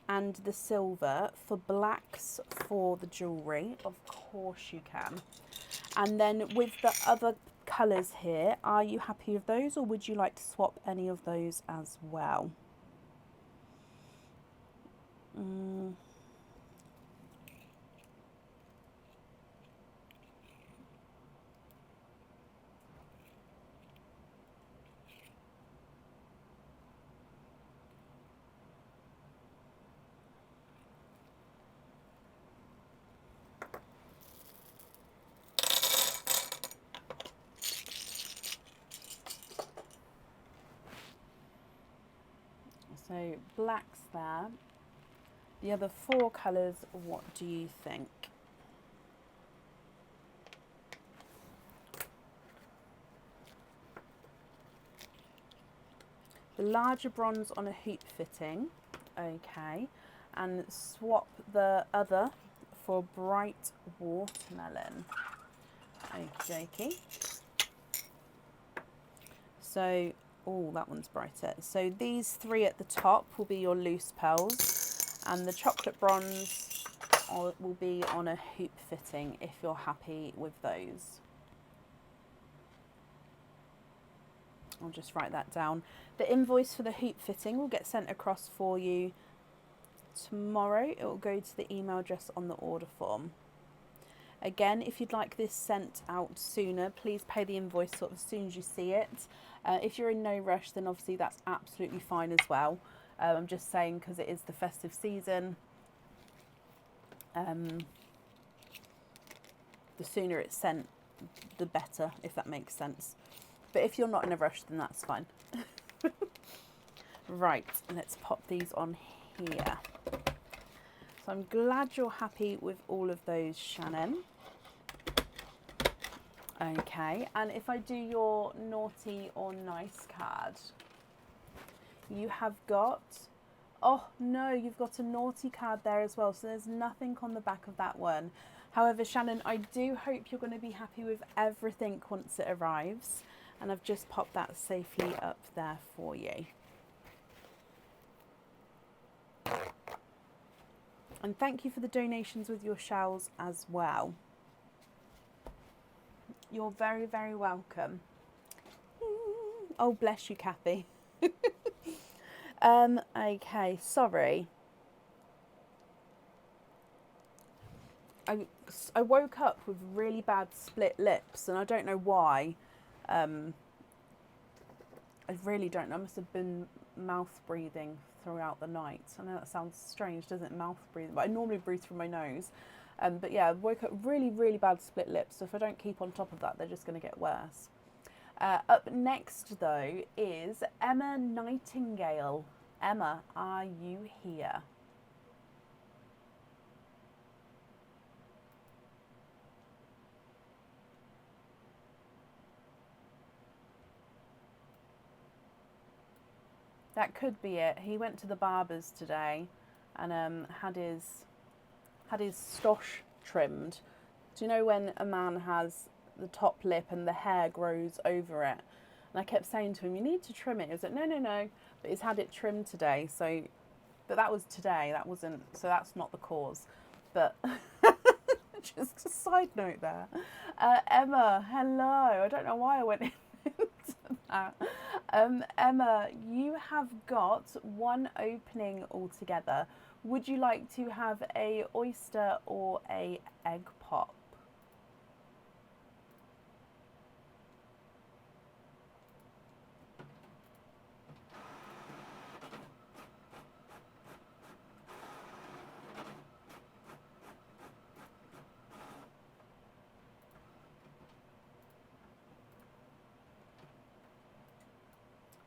and the silver for blacks for the jewellery? Of course you can. And then with the other colours here, are you happy with those, or would you like to swap any of those as well? So black's there. The other 4 colours, what do you think? The larger bronze on a hoop fitting, okay, and swap the other for bright watermelon, okey-dokey. So, oh, that one's brighter. So these 3 at the top will be your loose pearls, and the chocolate bronze will be on a hoop fitting if you're happy with those. I'll just write that down. The invoice for the hoop fitting will get sent across for you tomorrow. It will go to the email address on the order form. Again, if you'd like this sent out sooner, please pay the invoice sort of as soon as you see it. If you're in no rush, then obviously that's absolutely fine as well. I'm just saying because it is the festive season. The sooner it's sent, the better, if that makes sense. But if you're not in a rush, then that's fine. Right, let's pop these on here. So I'm glad you're happy with all of those, Shannon. Okay, and if I do your naughty or nice card, you have got, oh no, you've got a naughty card there as well. So there's nothing on the back of that one. However, Shannon, I do hope you're going to be happy with everything once it arrives. And I've just popped that safely up there for you. And thank you for the donations with your shells as well. You're very, very welcome. Oh, bless you, Kathy. Okay, sorry. I woke up with really bad split lips, and I don't know why. I really don't know. I must have been mouth breathing throughout the night. I know that sounds strange, doesn't it? Mouth breathing, but I normally breathe through my nose. But yeah, I woke up really, really bad split lips. So if I don't keep on top of that, they're just going to get worse. Up next, though, is Emma Nightingale. Emma, are you here? That could be it. He went to the barber's today and had his stosh trimmed. Do you know when a man has the top lip and the hair grows over it? And I kept saying to him, you need to trim it. He was like, no, no, no. But he's had it trimmed today. So, but that was today. That wasn't, so that's not the cause. But just a side note there. Emma, hello. I don't know why I went into that. Emma, you have got one opening altogether Would you like to have a oyster or a egg pop?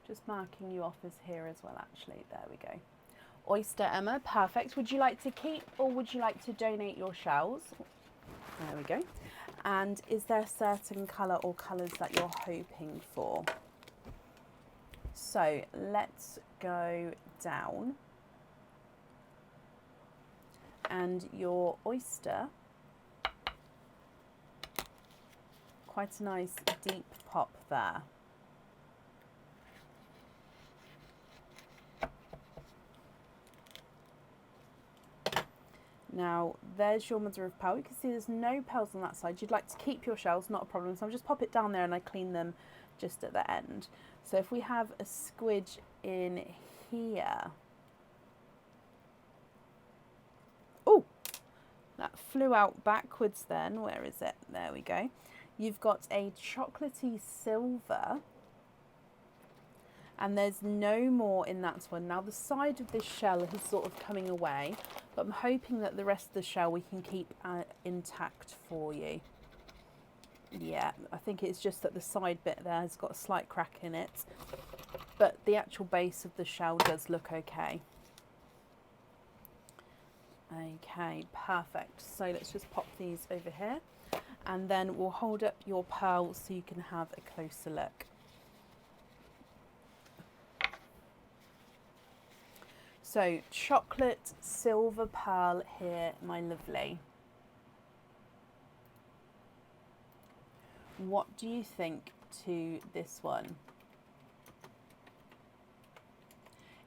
Just marking you off as here as well, actually. There we go. Oyster, Emma, perfect. Would you like to keep or would you like to donate your shells? There we go. And is there a certain colour or colours that you're hoping for? So let's go down. And your oyster, quite a nice deep pop there. Now, there's your mother of pearl. You can see there's no pearls on that side. You'd like to keep your shells, not a problem. So I'll just pop it down there and I clean them just at the end. So if we have a squidge in here. Oh, that flew out backwards then. Where is it? There we go. You've got a chocolatey silver. And there's no more in that one. Now the side of this shell is sort of coming away, but I'm hoping that the rest of the shell we can keep intact for you. Yeah, I think it's just that the side bit there has got a slight crack in it, but the actual base of the shell does look okay. Okay, perfect. So let's just pop these over here and then we'll hold up your pearl so you can have a closer look. So chocolate silver pearl here, my lovely. What do you think to this one?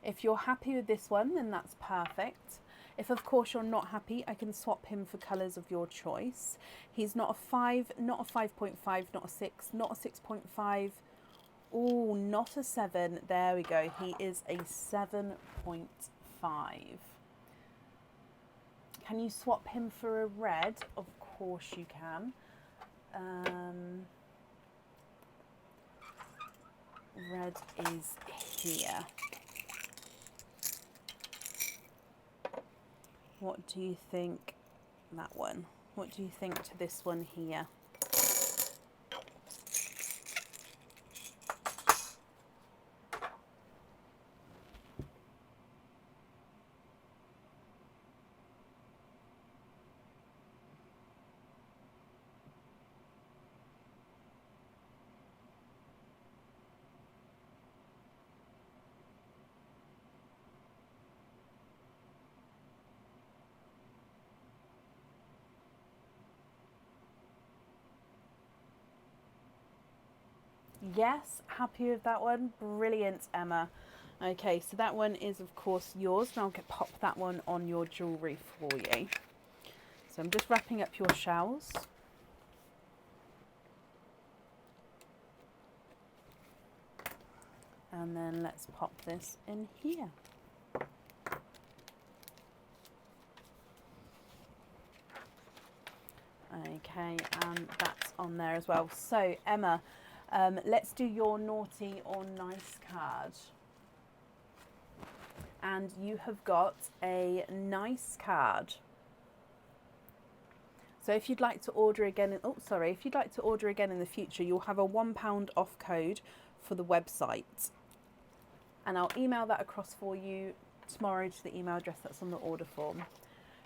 If you're happy with this one, then that's perfect. If of course you're not happy, I can swap him for colours of your choice. He's not a 5, not a 5.5, not a 6, not a 6.5. Oh, not a 7. There we go. He is a 7.5. Can you swap him for a red? Of course you can. Red is here. What do you think that one? What do you think to this one here? Yes, happy with that one. Brilliant, Emma. Okay, so that one is of course yours, and I'll pop that one on your jewellery for you. So I'm just wrapping up your shells. And then let's pop this in here. Okay, and that's on there as well. So Emma, let's do your naughty or nice card. And you have got a nice card. So if you'd like to order again, if you'd like to order again in the future, you'll have a £1 off code for the website. And I'll email that across for you tomorrow to the email address that's on the order form.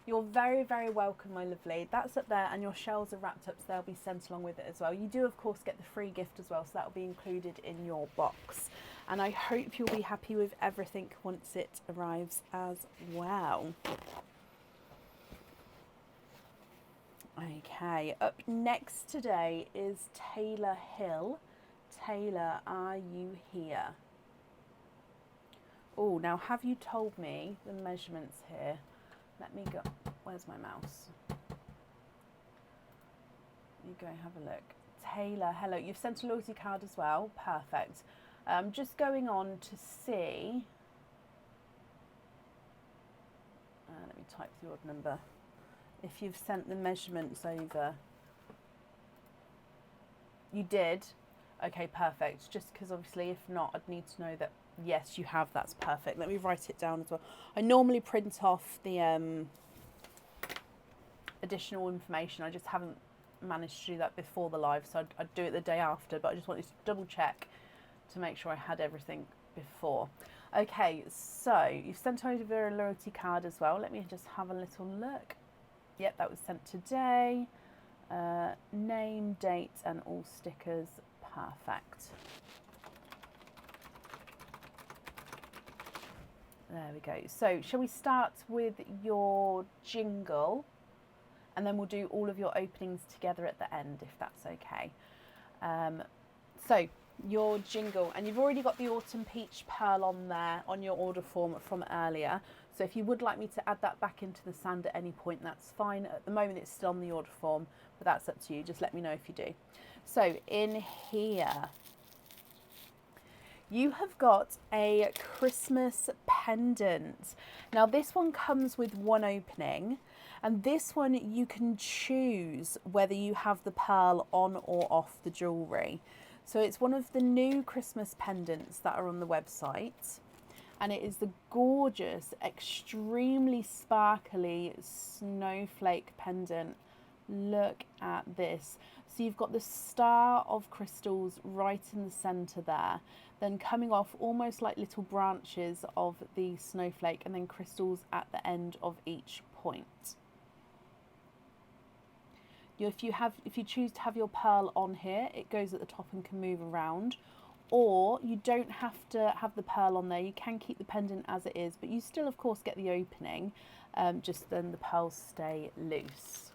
You're very, very welcome, my lovely. That's up there, and your shells are wrapped up, so they'll be sent along with it as well. You do, of course, get the free gift as well, so that will be included in your box. And I hope you'll be happy with everything once it arrives as well. Okay, up next today is Taylor Hill. Taylor, are you here? Oh, now have you told me the measurements here? Let me go. Where's my mouse? Let me go have a look. Taylor, hello. You've sent a loyalty card as well. Perfect. Just going on to see. me type the order number. If you've sent the measurements over. You did? Okay, perfect. Just because obviously if not, I'd need to know that, yes, you have. That's perfect. Let me write it down as well. I normally print off the additional information. I just haven't managed to do that before the live, so I'd do it the day after, but I just wanted to double check to make sure I had everything before. Okay, so you've sent over a loyalty card as well. Let me just have a little look. Yep, that was sent today. Name, date, and all stickers. Perfect. There we go. So shall we start with your jingle, and then we'll do all of your openings together at the end, if that's okay. So your jingle, and you've already got the Autumn Peach Pearl on there on your order form from earlier. So if you would like me to add that back into the sand at any point, that's fine. At the moment it's still on the order form, but that's up to you. Just let me know if you do. So in here, you have got a Christmas pendant. Now this one comes with one opening, and this one you can choose whether you have the pearl on or off the jewellery. So it's one of the new Christmas pendants that are on the website, and it is the gorgeous, extremely sparkly snowflake pendant. Look at this. So you've got the star of crystals right in the centre there, then coming off almost like little branches of the snowflake, and then crystals at the end of each point. If you choose to have your pearl on here, it goes at the top and can move around, or you don't have to have the pearl on there. You can keep the pendant as it is, but you still of course get the opening, just then the pearls stay loose.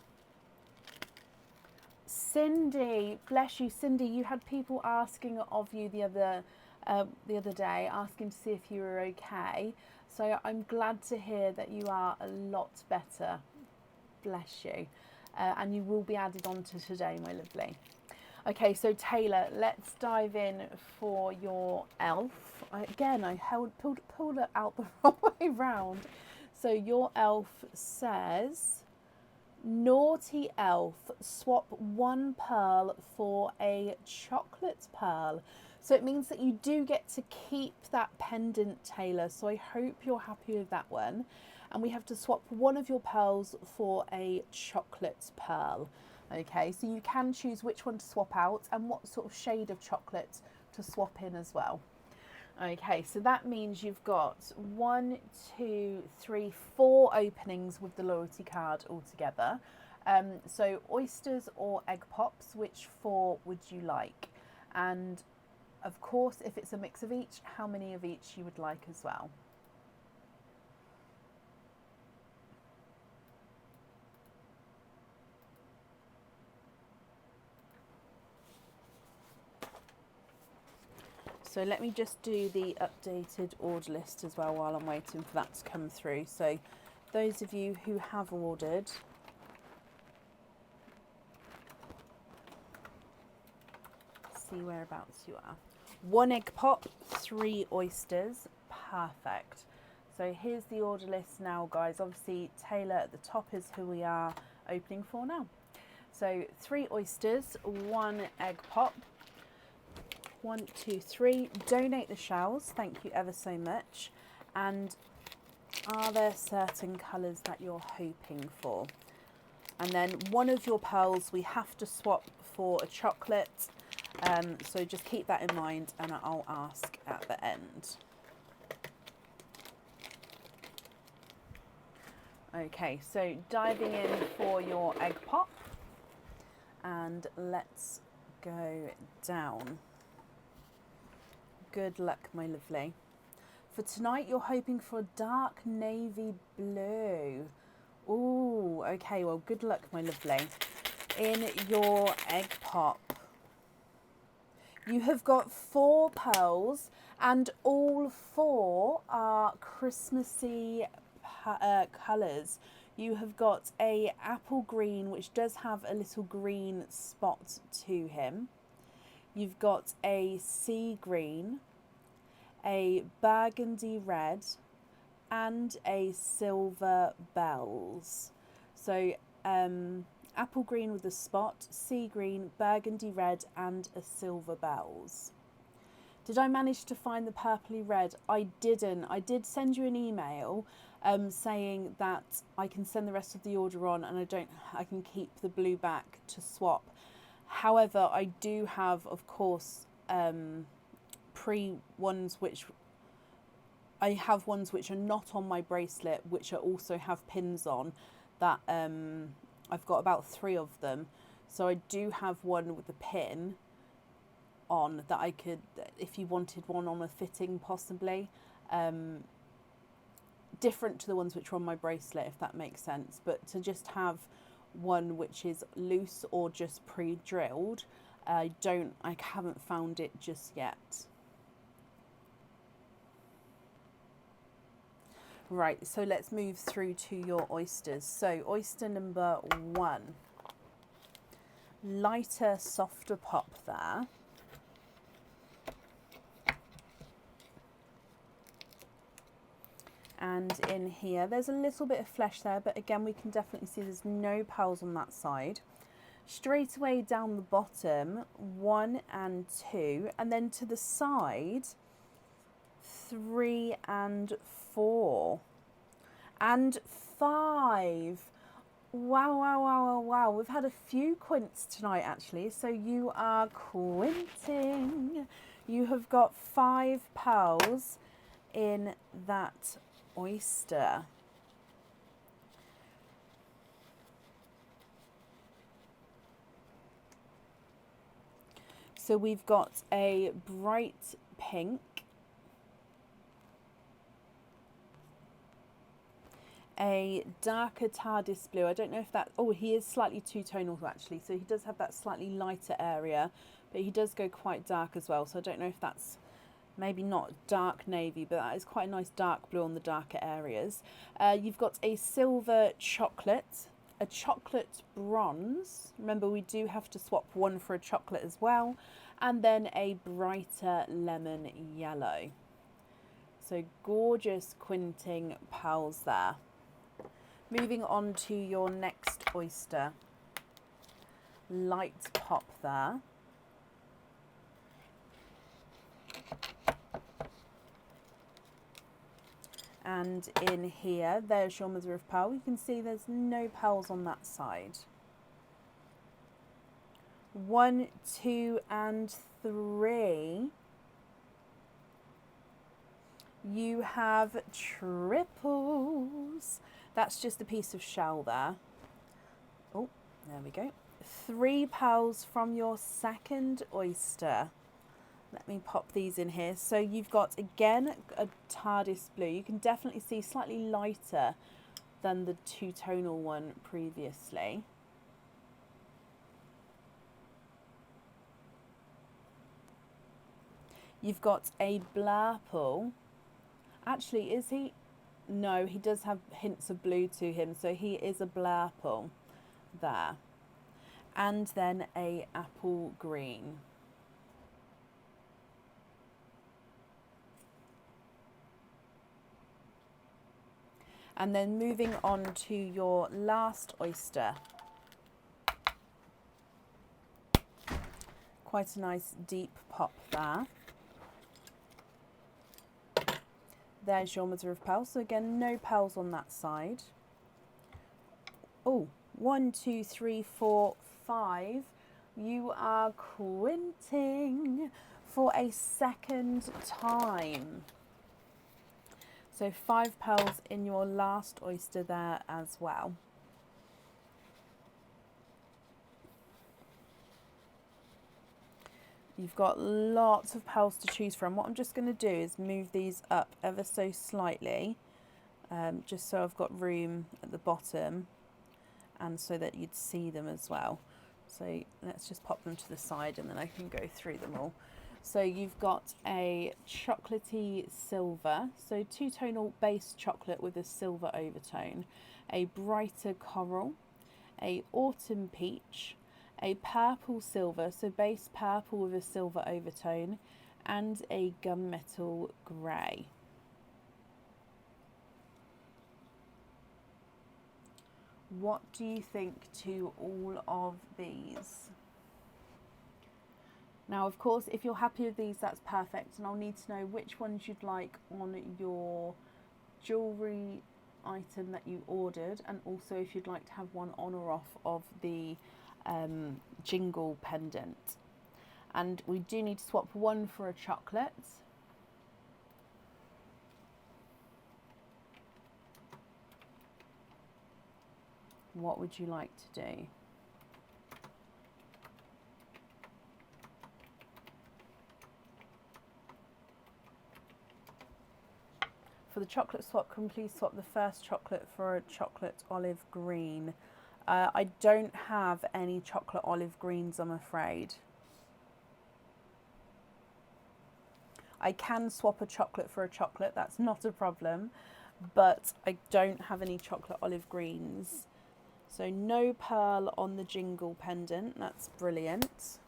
Cindy, bless you, Cindy. You had people asking of you the other day, asking to see if you were okay. So I'm glad to hear that you are a lot better. Bless you. And you will be added on to today, my lovely. Okay, so Taylor, let's dive in for your elf. I pulled it out the wrong way round. So your elf says, naughty elf, swap one pearl for a chocolate pearl. So it means that you do get to keep that pendant, Taylor. So I hope you're happy with that one. And we have to swap one of your pearls for a chocolate pearl. Okay, so you can choose which one to swap out and what sort of shade of chocolate to swap in as well. Okay, so that means you've got 1, 2, 3, 4 openings with the loyalty card altogether. So oysters or egg pops, which 4 would you like? And of course, if it's a mix of each, how many of each you would like as well. So let me just do the updated order list as well while I'm waiting for that to come through. So those of you who have ordered, see whereabouts you are. 1 egg pop, 3 oysters, perfect. So here's the order list now, guys. Obviously Taylor at the top is who we are opening for now. So 3 oysters, 1 egg pop. 1, 2, 3. Donate the shells. Thank you ever so much. And are there certain colours that you're hoping for? And then one of your pearls we have to swap for a chocolate. So just keep that in mind, and I'll ask at the end. Okay, so diving in for your egg pop, and let's go down. Good luck, my lovely. For tonight, you're hoping for a dark navy blue. Ooh, okay, well, good luck, my lovely. In your egg pop, you have got 4 pearls, and all 4 are Christmassy colours. You have got a apple green, which does have a little green spot to him. You've got a sea green, a burgundy red, and a silver bells. So apple green with a spot, sea green, burgundy red, and a silver bells. Did I manage to find the purpley red? I didn't. I did send you an email saying that I can send the rest of the order on, and I can keep the blue back to swap. However, I do have, of course, ones which I have ones which are not on my bracelet, which also have pins on. That I've got about 3 of them, so I do have one with a pin on that I could, if you wanted one on a fitting possibly, different to the ones which are on my bracelet, if that makes sense. But to just have one which is loose or just pre-drilled, I haven't found it just yet. Right, so let's move through to your oysters. So oyster number 1, lighter, softer pop there. And in here, there's a little bit of flesh there, but again, we can definitely see there's no pearls on that side. Straight away down the bottom, 1 and 2, and then to the side, 3 and 4, and 5. Wow, wow, wow, wow, wow. We've had a few quints tonight, actually. So you are quinting. You have got 5 pearls in that oyster. So we've got a bright pink, a darker TARDIS blue. I don't know if that, oh, he is slightly two-tonal actually, so he does have that slightly lighter area, but he does go quite dark as well, so I don't know if that's maybe not dark navy, but that is quite a nice dark blue on the darker areas. You've got a silver chocolate, a chocolate bronze. Remember, we do have to swap one for a chocolate as well. And then a brighter lemon yellow. So gorgeous quinting pearls there. Moving on to your next oyster. Light pop there. And in here, there's your mother of pearl. You can see there's no pearls on that side. 1, 2, and 3. You have triples. That's just a piece of shell there. Oh, there we go. 3 pearls from your second oyster. Let me pop these in here. So you've got, again, a TARDIS blue. You can definitely see slightly lighter than the two-tonal one previously. You've got a blurple. Actually, is he? No, he does have hints of blue to him, so he is a blurple there. And then a apple green. And then moving on to your last oyster. Quite a nice deep pop there. There's your mother of pearl. So again, no pearls on that side. Oh, 1, 2, 3, 4, 5. You are quinting for a second time. So 5 pearls in your last oyster there as well. You've got lots of pearls to choose from. What I'm just going to do is move these up ever so slightly, just so I've got room at the bottom and so that you'd see them as well. So let's just pop them to the side and then I can go through them all. So you've got a chocolatey silver, so two-tonal base chocolate with a silver overtone, a brighter coral, a autumn peach, a purple silver, so base purple with a silver overtone, and a gunmetal grey. What do you think to all of these? Now, of course, if you're happy with these, that's perfect. And I'll need to know which ones you'd like on your jewellery item that you ordered, and also if you'd like to have one on or off of the jingle pendant. And we do need to swap one for a chocolate. What would you like to do? For the chocolate swap, can please swap the first chocolate for a chocolate olive green? I don't have any chocolate olive greens, I'm afraid. I can swap a chocolate for a chocolate, that's not a problem, but I don't have any chocolate olive greens. So no pearl on the jingle pendant, that's brilliant.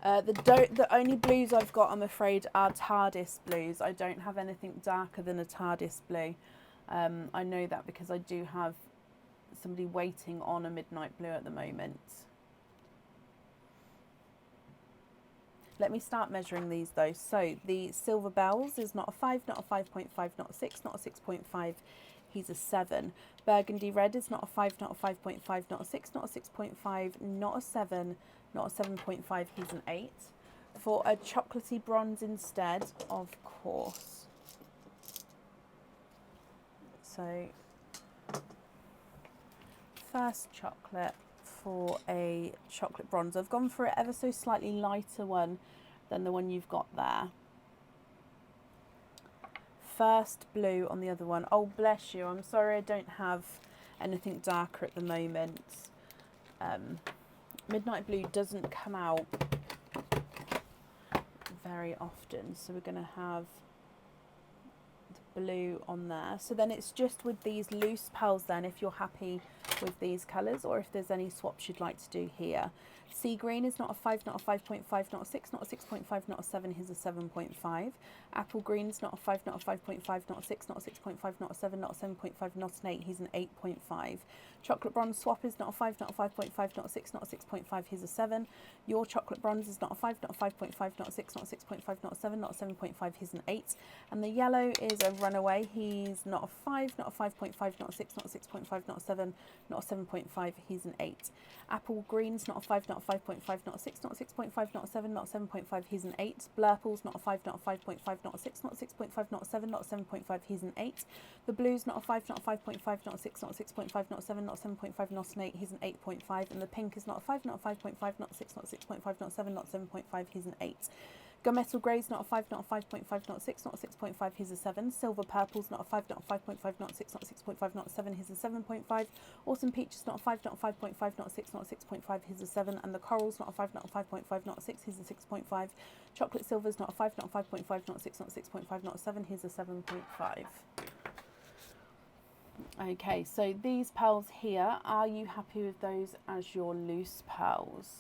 The only blues I've got, I'm afraid, are TARDIS blues. I don't have anything darker than a TARDIS blue. I know that because I do have somebody waiting on a midnight blue at the moment. Let me start measuring these though. So the silver bells is not a 5, not a 5.5, not a 6, not a 6.5. He's a 7. Burgundy red is not a 5, not a 5.5, not a 6, not a 6.5, not a 7, not a 7.5. He's an 8. For a chocolatey bronze instead, of course. So first chocolate for a chocolate bronze. I've gone for an ever so slightly lighter one than the one you've got there. First blue on the other one. Oh, bless you. I'm sorry I don't have anything darker at the moment. Midnight blue doesn't come out very often, so we're going to have the blue on there. So then it's just with these loose pearls then, if you're happy with these colours, or if there's any swaps you'd like to do here. Sea green is not a 5, not a 5.5, not a 6, not a 6.5, not a 7, here's a 7.5. Apple green is not a 5, not a 5.5, not a 6, not a 6.5, not a 7, not a 7.5, not an 8, he's an 8.5. Chocolate bronze swap is not a 5, not a 5.5, not a 6, not a 6.5, here's a 7. Your chocolate bronze is not a 5, not a 5.5, not a 6, not a 6.5, not a 7, not a 7.5, he's an 8. And the yellow is a runaway, he's not a 5, not a 5.5, not a 6, not a 6.5, not a 7, not a 7.5, he's an 8. Apple green's not a 5, not a 5.5, not a 6, not a 6.5, not a 7, not a 7.5, he's an 8. Blurple's not a 5, not a 5.5, not a 6, not a 6.5, not a 7, not a 7.5, he's an 8. The blue's not a 5, not a 5.5, not a 6, not a 6.5, not a 7, not a 7.5, not an 8, he's an 8.5. And the pink is not a 5, not a 5.5, not a 6, not a 6.5, not a 7, not a 7.5, he's an 8. Gunmetal grey's not a 5, not a 5.5, not a 6, not a 6.5, here's a 7. Silver purple's not a 5, not a 5.5, not a 6, not a 6.5, not a 7, here's a 7.5. Awesome peach is not a 5, not a 5.5, not a 6, not a 6.5, here's a 7. And the coral's not a 5, not a 5.5, not a 6, here's a 6.5. Chocolate silver's not a 5, not a 5.5, not a 6, not a 6.5, not a 7, here's a 7.5. Okay, so these pearls here, are you happy with those as your loose pearls?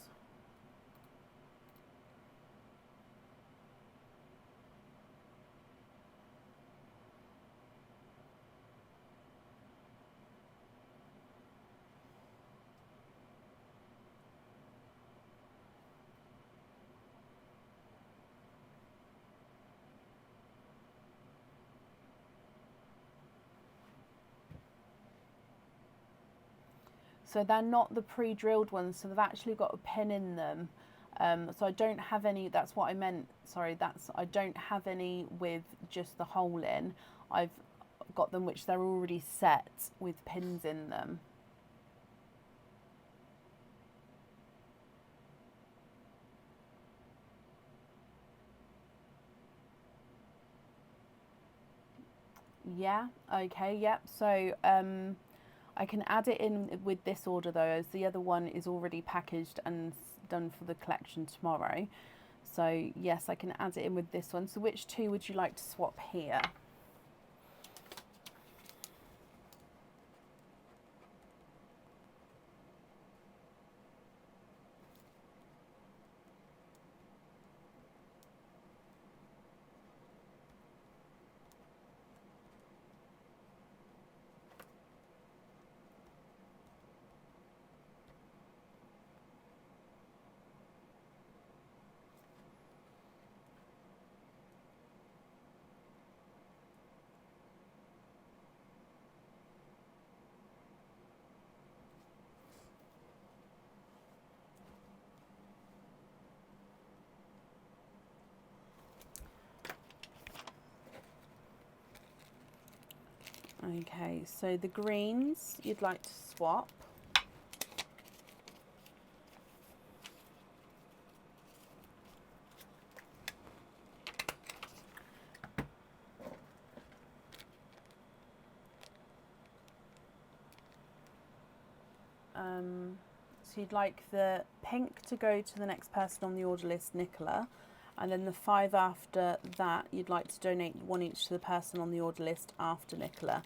So they're not the pre-drilled ones, so they've actually got a pin in them. So I don't have any, that's what I meant, sorry, I don't have any with just the hole in. I've got them which they're already set with pins in them. Yeah, okay, yep. So I can add it in with this order though, as the other one is already packaged and done for the collection tomorrow. So yes, I can add it in with this one. So which two would you like to swap here? Okay, so the greens you'd like to swap. So you'd like the pink to go to the next person on the order list, Nicola, and then the 5 after that you'd like to donate 1 each to the person on the order list after Nicola.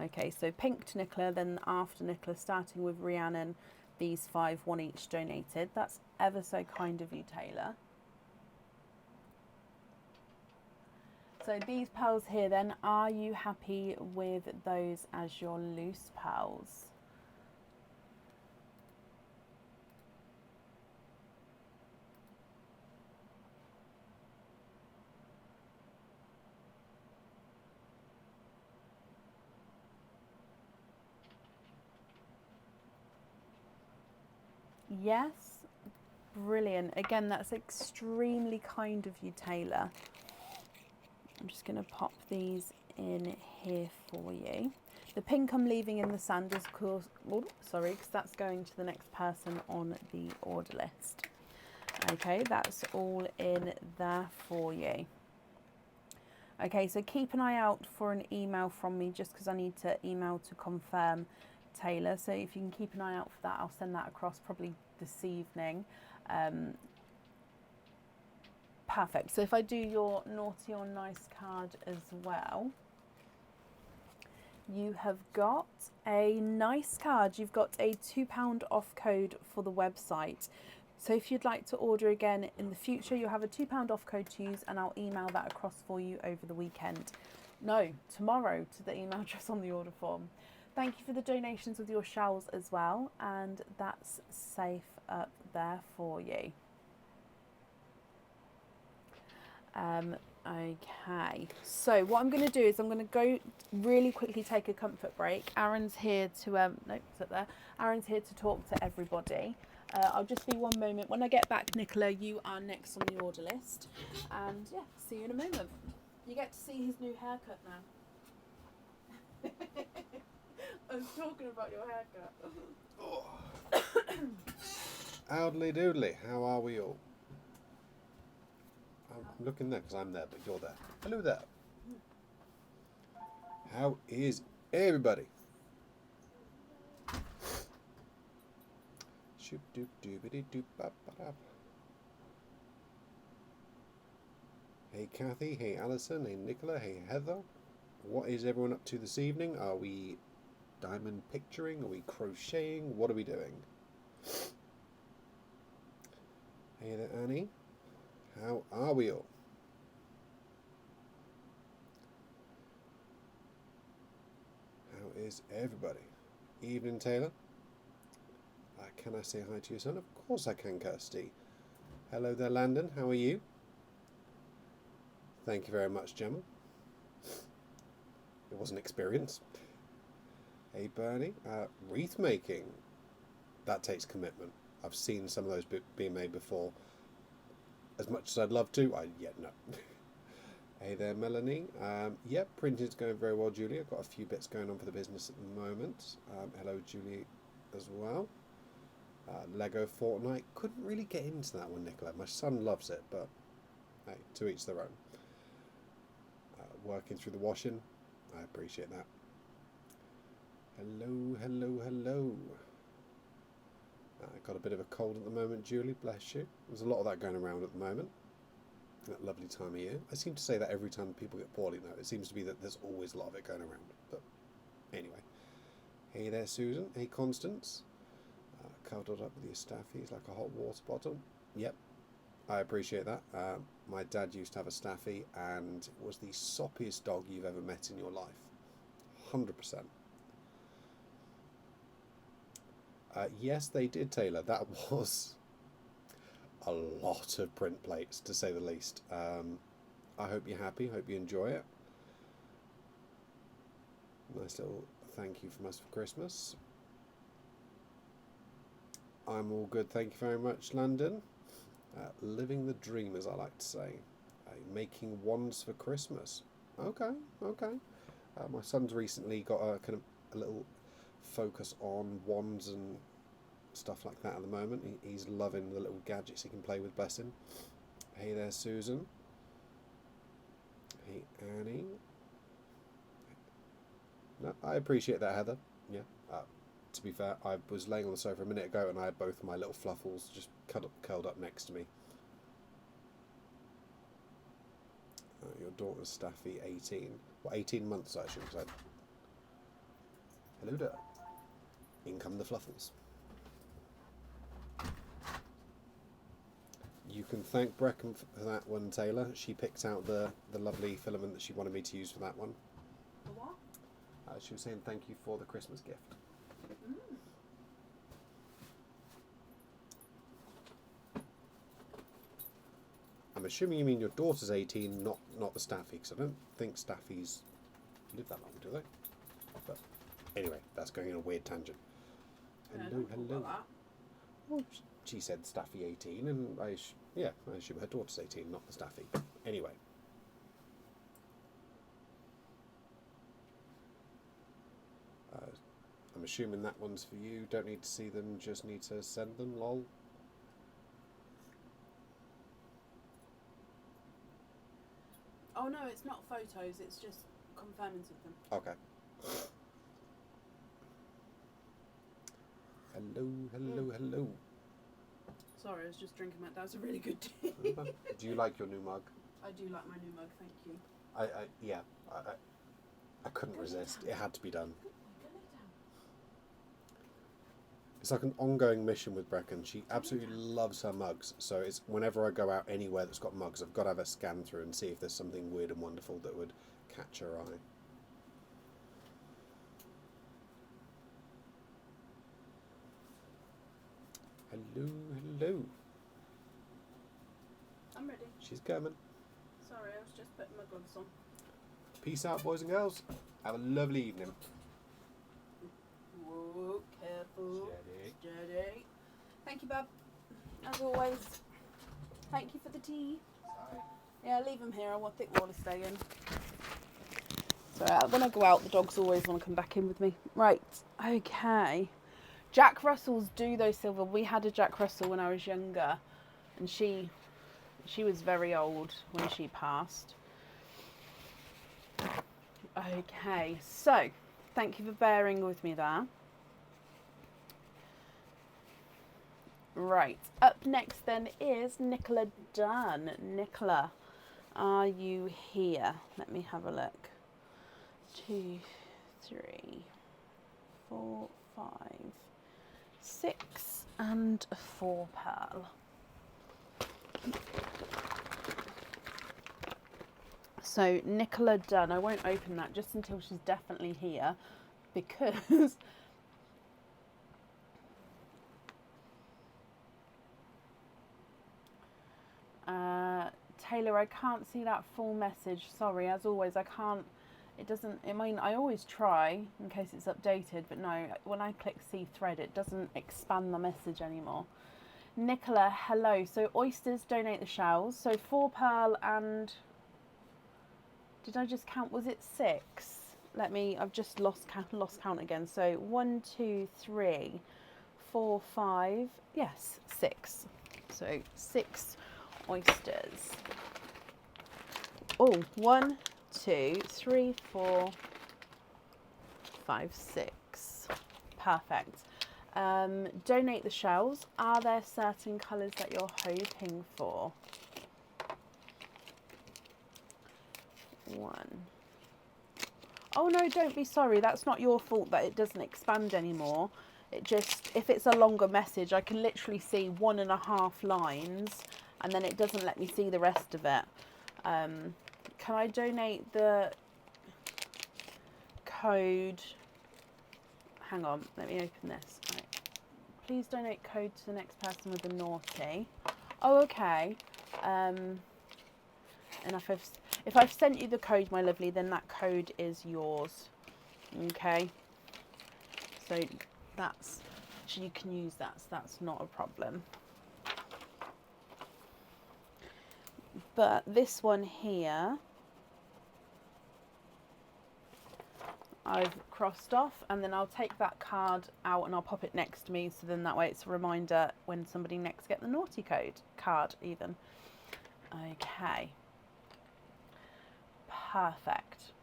Okay, so pink to Nicola, then after Nicola, starting with Rhiannon, these 5, 1 each donated. That's ever so kind of you, Taylor. So these pearls here then, are you happy with those as your loose pearls? Yes, brilliant. Again, that's extremely kind of you, Taylor. I'm just going to pop these in here for you. The pink I'm leaving in the sand is, of course, because that's going to the next person on the order list. Okay, that's all in there for you. Okay, so keep an eye out for an email from me, just because I need to email to confirm, Taylor. So if you can keep an eye out for that, I'll send that across probably this evening. Perfect. So if I do your naughty or nice card as well, you have got a nice card. You've got a £2 off code for the website. So if you'd like to order again in the future, you'll have a £2 off code to use, and I'll email that across for you over the weekend. No, tomorrow, to the email address on the order form. Thank you for the donations with your shells as well, and that's safe up there for you. Okay, so what I'm going to do is I'm going to go really quickly take a comfort break. Aaron's here to nope, sit there. Aaron's here to talk to everybody. I'll just be one moment. When I get back, Nicola, you are next on the order list, and yeah, see you in a moment. You get to see his new haircut now. I was talking about your haircut. Oh. Howdly doodly, how are we all? I'm looking there because I'm there, but you're there. Hello there. How is everybody? Shoop doop doobity doop bop bop. Hey Kathy, hey Alison, hey Nicola, hey Heather. What is everyone up to this evening? Are we diamond picturing? Are we crocheting? What are we doing? Hey there, Annie. How are we all? How is everybody? Evening, Taylor. Can I say hi to your son? Of course I can, Kirsty. Hello there, Landon. How are you? Thank you very much, Gemma. It was an experience. Hey, Bernie. Wreath making. That takes commitment. I've seen some of those being made before. As much as I'd love to, no. Hey there, Melanie. Yep, printing's going very well, Julie. I've got a few bits going on for the business at the moment. Hello, Julie, as well. Lego Fortnite. Couldn't really get into that one, Nicola. My son loves it, but hey, to each their own. Working through the washing. I appreciate that. Hello, hello, hello. Got a bit of a cold at the moment, Julie, bless you. There's a lot of that going around at the moment. That lovely time of year. I seem to say that every time people get poorly, though. It seems to be that there's always a lot of it going around. But anyway. Hey there, Susan. Hey, Constance. Cuddled up with your staffies like a hot water bottle. Yep, I appreciate that. My dad used to have a staffy, and it was the soppiest dog you've ever met in your life. 100%. Yes, they did, Taylor. That was a lot of print plates, to say the least. I hope you're happy. Hope you enjoy it. Nice little thank you from us for Christmas. I'm all good, thank you very much, London. Living the dream, as I like to say. Making wands for Christmas. Okay, okay. My son's recently got a kind of a little focus on wands and stuff like that at the moment. He's loving the little gadgets he can play with, bless him. Hey there, Susan. Hey, Annie. No, I appreciate that, Heather. Yeah. To be fair, I was laying on the sofa a minute ago and I had both of my little fluffles just curled up next to me. Your daughter's Staffy, 18. Well, 18 months actually. Hello there. In come the fluffles. You can thank Brecon for that one, Taylor. She picked out the lovely filament that she wanted me to use for that one. The what? She was saying thank you for the Christmas gift. Mm. I'm assuming you mean your daughter's 18, not the Staffy, because I don't think Staffies live that long, do they? But anyway, that's going in a weird tangent. Hello, hello. Well, she said Staffy 18, and I assume her daughter's 18, not the Staffy. But anyway. I'm assuming that one's for you. Don't need to see them, just need to send them, lol. Oh no, it's not photos, it's just confirming something. Okay. Hello, hello, hello. Sorry, I was just drinking that. That was a really good tea. Do you like your new mug? I do like my new mug, thank you. I couldn't resist. It had to be done. It's like an ongoing mission with Brecon. She absolutely loves her mugs. So it's whenever I go out anywhere that's got mugs, I've got to have a scan through and see if there's something weird and wonderful that would catch her eye. Hello, hello. I'm ready. She's coming. Sorry, I was just putting my gloves on. Peace out, boys and girls. Have a lovely evening. Whoa, careful. Steady. Steady. Thank you, Bab. As always. Thank you for the tea. Sorry. Yeah, leave them here. I think Wally's staying. So when I go out, the dogs always want to come back in with me. Right. Okay. Jack Russells do those silver. We had a Jack Russell when I was younger, and she was very old when she passed. Okay, so thank you for bearing with me there. Right, up next then is Nicola Dunn. Nicola, are you here? Let me have a look. 2, 3, 4, 5, 6 and 4 pearl. So Nicola Dunn, I won't open that just until she's definitely here, because Taylor, I can't see that full message. Sorry, as always, I can't. It doesn't. I mean, I always try in case it's updated, but no. When I click see thread, it doesn't expand the message anymore. Nicola, hello. So oysters donate the shells. So 4 pearl and. Did I just count? Was it 6? I've just lost count again. So 1, 2, 3, 4, 5. Yes, 6. So 6 oysters. Oh, 1, 2, 3, 4, 5, 6. Perfect. Donate the shells. Are there certain colours that you're hoping for? 1. Oh no, don't be sorry. That's not your fault that it doesn't expand anymore. It just, if it's a longer message, I can literally see 1.5 lines and then it doesn't let me see the rest of it. Can I donate the code? Hang on, let me open this. Right. Please donate code to the next person with a naughty. Oh, okay. And if I've sent you the code, my lovely, then that code is yours. Okay. So you can use that. So that's not a problem. But this one here, I've crossed off, and then I'll take that card out and I'll pop it next to me, so then that way it's a reminder when somebody next get the naughty card even. Okay, perfect.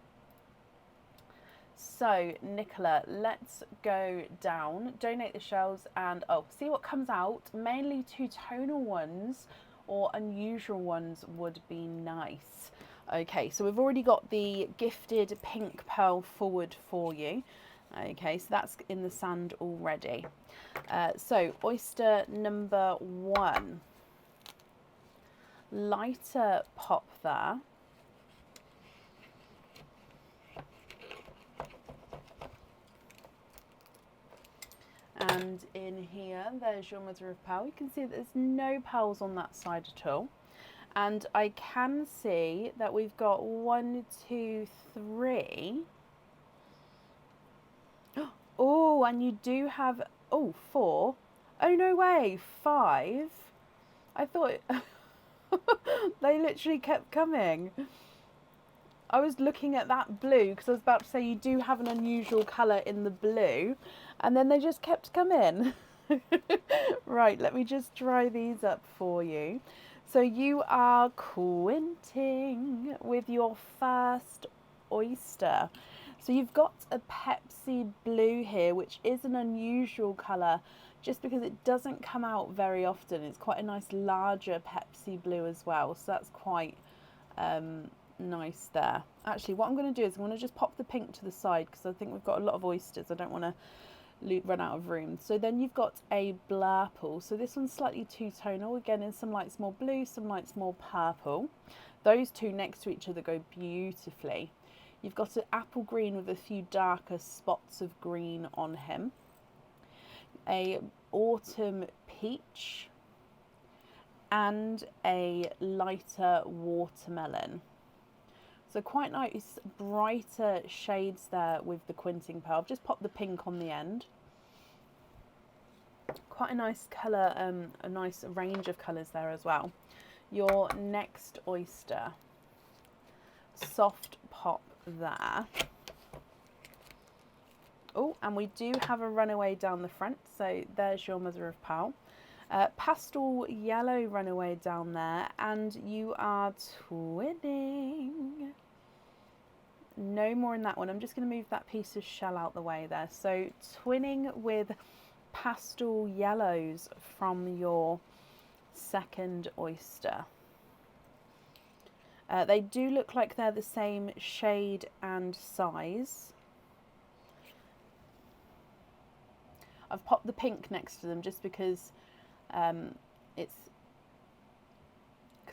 So Nicola, let's go down, donate the shells, and see what comes out. Mainly two-tonal ones or unusual ones would be nice. Okay, so we've already got the gifted pink pearl forward for you. Okay, so that's in the sand already. So oyster number 1. Lighter pop there. And in here, there's your mother of pearl. You can see that there's no pearls on that side at all. And I can see that we've got 1, 2, 3. Oh, and you do have, 4. Oh, no way, 5. I thought they literally kept coming. I was looking at that blue because I was about to say you do have an unusual colour in the blue, and then they just kept coming. Right, let me just dry these up for you. So you are quinting with your first oyster. So you've got a Pepsi blue here, which is an unusual colour just because it doesn't come out very often. It's quite a nice larger Pepsi blue as well, so that's quite nice there. Actually, what I'm going to do is I'm going to just pop the pink to the side because I think we've got a lot of oysters. I don't want to run out of room. So then you've got a blurple. So this one's slightly two-tonal, again in some lights more blue, some lights more purple. Those two next to each other go beautifully. You've got an apple green with a few darker spots of green on him. A autumn peach and a lighter watermelon. So quite nice brighter shades there with the quinting pearl. I've just popped the pink on the end. Quite a nice colour, a nice range of colours there as well. Your next oyster, soft pop there. Oh, and we do have a runaway down the front, so there's your mother of pearl. Pastel yellow runaway down there, and you are twinning. No more in that one. I'm just going to move that piece of shell out the way there. So twinning with pastel yellows from your second oyster. They do look like they're the same shade and size. I've popped the pink next to them just because because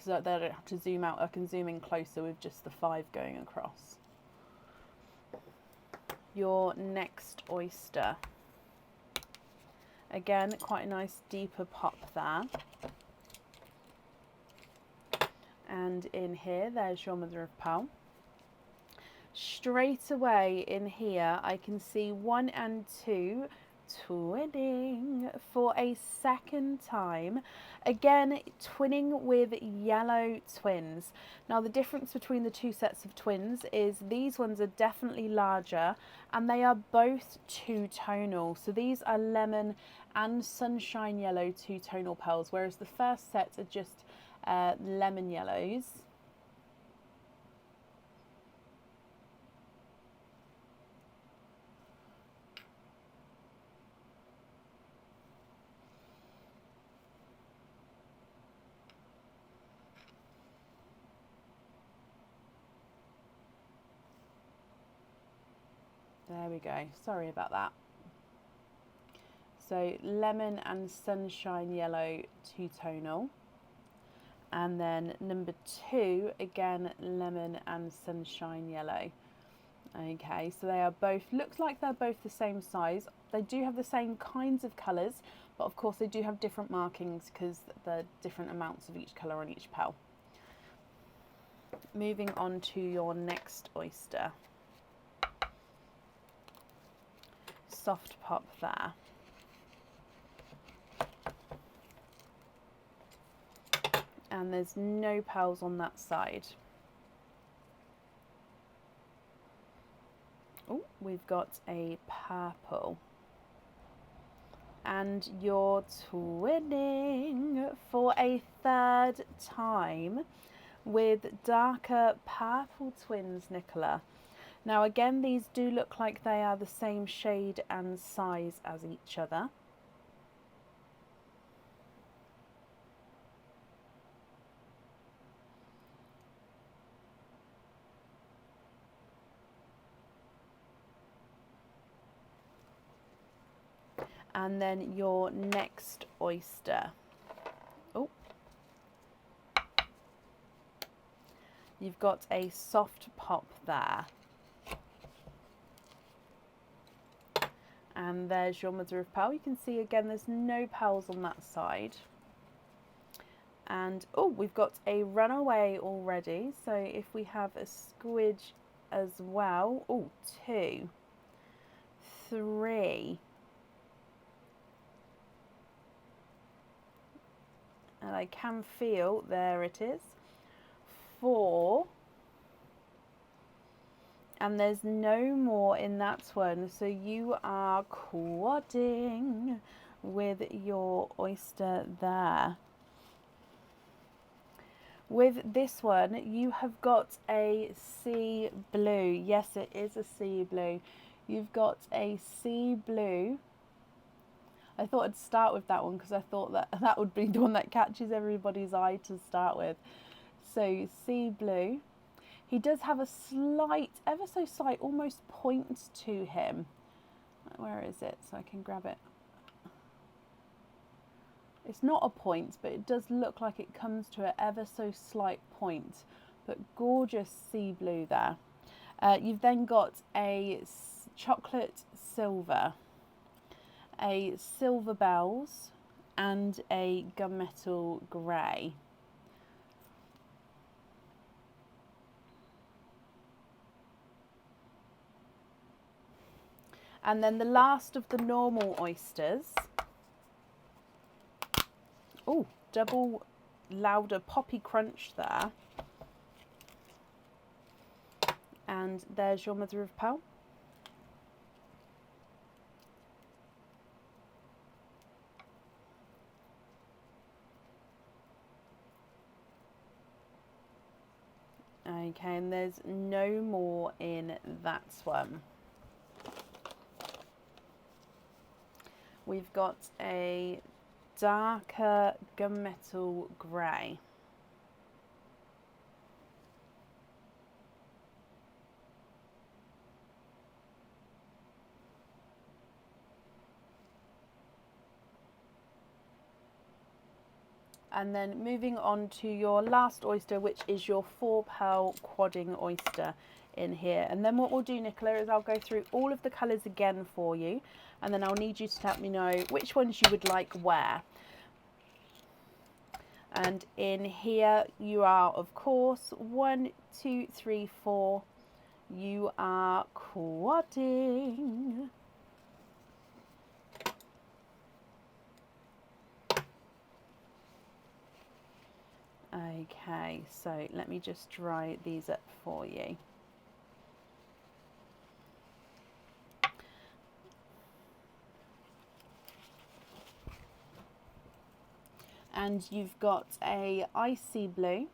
I don't have to zoom out. I can zoom in closer with just the 5 going across. Your next oyster. Again, quite a nice deeper pop there. And in here, there's your mother of pearl. Straight away in here, I can see 1 and 2 twinning for a second time. Again, twinning with yellow twins. Now the difference between the two sets of twins is these ones are definitely larger and they are both two-tonal. So these are lemon and sunshine yellow two-tonal pearls, whereas the first set are just lemon yellows. There we go, sorry about that. So lemon and sunshine yellow two-tonal. And then number 2, again, lemon and sunshine yellow. Okay, so they are both, looks like they're both the same size. They do have the same kinds of colours, but of course they do have different markings because there are different amounts of each colour on each pearl. Moving on to your next oyster. Soft pop there. And there's no pearls on that side. Oh, we've got a purple. And you're twinning for a third time with darker purple twins, Nicola. Now again, these do look like they are the same shade and size as each other. And then your next oyster. Oh, you've got a soft pop there. And there's your mother of pearl. You can see again there's no pearls on that side. And oh, we've got a runaway already. So if we have a squidge as well. Oh, 2, 3. And I can feel, there it is, 4. And there's no more in that one. So you are quadding with your oyster there. With this one, you have got a sea blue. Yes, it is a sea blue. You've got a sea blue. I thought I'd start with that one because I thought that would be the one that catches everybody's eye to start with. So sea blue. He does have a slight, ever so slight, almost point to him. Where is it? So I can grab it. It's not a point, but it does look like it comes to an ever so slight point. But gorgeous sea blue there. You've then got a chocolate silver, a silver bells, and a gunmetal grey. And then the last of the normal oysters. Oh, double louder poppy crunch there. And there's your mother of pearl. Okay, and there's no more in that one. We've got a darker gunmetal grey. And then moving on to your last oyster, which is your 4 pearl quadding oyster in here. And then what we'll do, Nicola, is I'll go through all of the colours again for you, and then I'll need you to let me know which ones you would like where. And in here you are, of course, 1, 2, 3, 4. You are quadding. Okay, so let me just dry these up for you. And you've got a icy blue,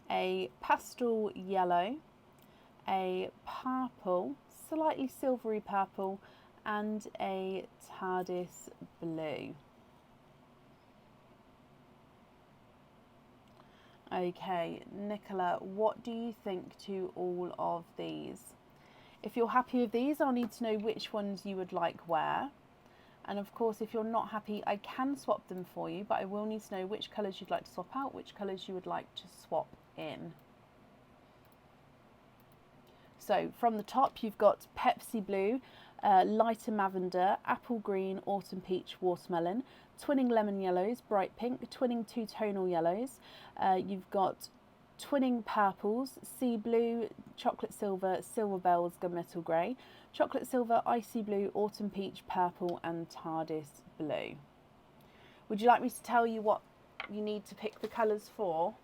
a pastel yellow, a purple, slightly silvery purple, and a TARDIS blue. Okay, Nicola, what do you think to all of these? If you're happy with these, I'll need to know which ones you would like where. And of course, if you're not happy, I can swap them for you, but I will need to know which colours you'd like to swap out, which colours you would like to swap in. So from the top, you've got Pepsi Blue, lighter Lavender, Apple Green, Autumn Peach, Watermelon, Twinning Lemon Yellows, Bright Pink, Twinning Two Tonal Yellows. You've got Twinning Purples, Sea Blue, Chocolate Silver, Silver Bells, Gunmetal Grey, Chocolate Silver, Icy Blue, Autumn Peach, Purple, and TARDIS Blue. Would you like me to tell you what you need to pick the colours for?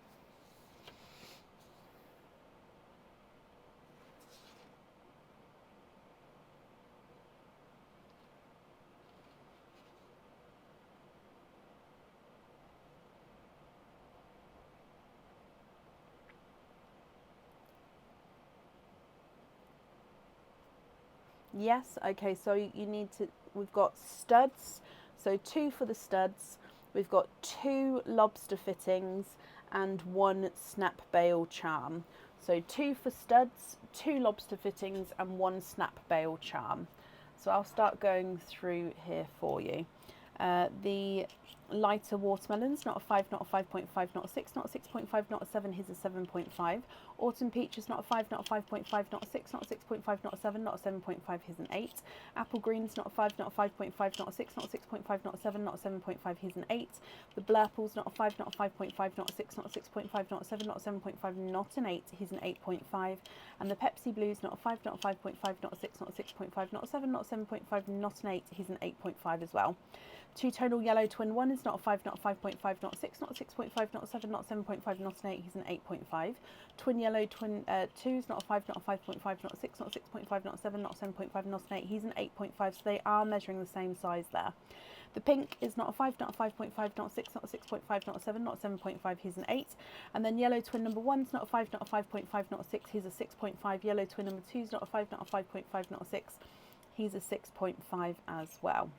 Yes, okay, so you need to, we've got studs, so 2 for the studs, we've got 2 lobster fittings and 1 snap bail charm. So 2 for studs, 2 lobster fittings and 1 snap bail charm. So I'll start going through here for you. The lighter watermelons, not a 5, not a 5.5, not a 6, not a 6.5, not a 7, here's a 7.5. Autumn peaches, not a 5, not a 5.5, not a 6, not a 6.5, not a 7, not a 7.5, here's an 8. Apple greens, not a 5, not a 5.5, not a 6, not a 6.5, not a 7, not a 7.5, here's an 8. The blurples, not a 5, not a 5.5, not a 6, not a 6.5, not a 7, not a 7.5, not an 8, here's an 8.5. And the Pepsi blues, not a 5, not a 5.5, not a 6, not a 6.5, not a 7, not a 7.5, not an 8, here's an 8.5 as well. Two-tonal yellow twin 1 is not a 5, not a 5.5, not a 6, not a 6.5, not a 7, not a 7.5, not an 8, he's an 8.5. Twin yellow twin 2 is not a 5, not a 5.5, not a 6, not a 6.5, not a 7, not a 7.5, not an 8, he's an 8.5, so they are measuring the same size there. The pink is not a 5, not a 5.5, not a 6, not a 6.5, not a 7, not a 7.5, he's an 8. And then yellow twin number 1 is not a 5, not a 5.5, not a 6, he's a 6.5. Yellow twin number 2 is not a 5, not a 5.5, not a 6, he's a 6.5 as well.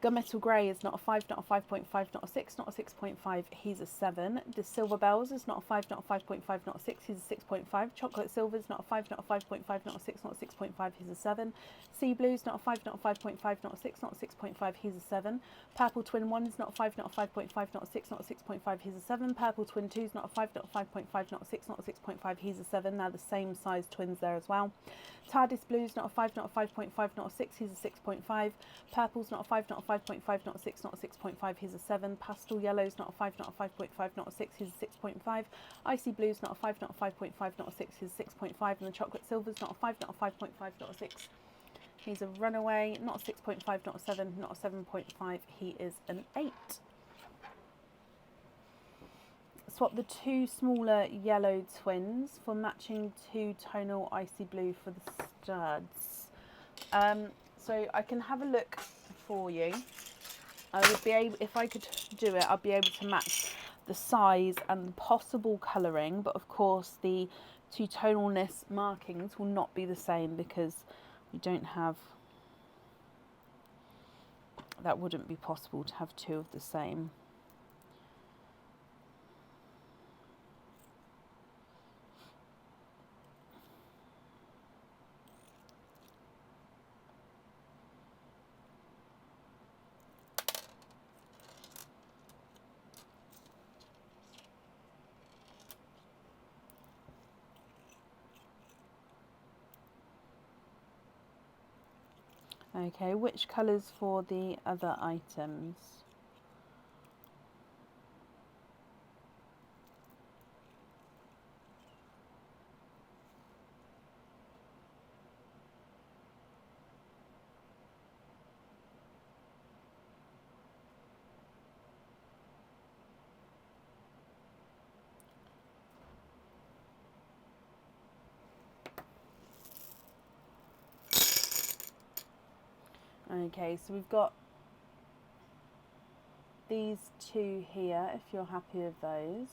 Gunmetal Grey is not a 5, not a 5.5, not a 6, not a 6.5, he's a 7. The Silver Bells is not a 5, not a 5.5, not a 6, he's a 6.5. Chocolate Silver is not a 5, not a 5.5, not a 6, not a 6.5, he's a 7. Sea Blues, not a 5, not a 5.5, not a 6, not a 6.5, he's a 7. Purple Twin 1 is not a 5, not a 5.5, not a 6, not a 6.5, he's a 7. Purple Twin 2 is not a 5, not a 5.5, not a 6, not a 6.5, he's a 7. Now the same size twins there as well. TARDIS Blues, not a 5, not a 5.5, not a 6, he's a 6.5. Purple's not a 5, not a 5.5, not a 6, not a 6.5, he's a 7. Pastel Yellow's not a 5, not a 5.5, not a 6, he's a 6.5. Icy Blue's not a 5, not a 5.5, not a 6, he's a 6.5. And the Chocolate Silver's not a 5, not a 5.5, not a 6, he's a runaway. Not a 6.5, not a 7, not a 7.5, he is an 8. Swap the 2 smaller yellow twins for matching 2-tonal icy blue for the studs. So I can have a look for you. I would be able, if I could do it, I'd be able to match the size and the possible colouring, but of course the 2-tonalness markings will not be the same because we don't have, that wouldn't be possible to have 2 of the same. Okay, which colours for the other items? Okay, so we've got these 2 here, if you're happy with those.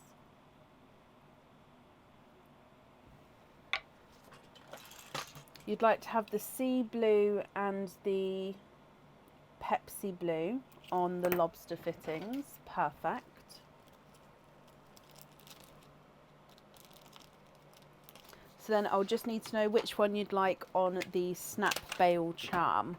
You'd like to have the sea blue and the Pepsi blue on the lobster fittings. Perfect. So then I'll just need to know which one you'd like on the snap bail charm.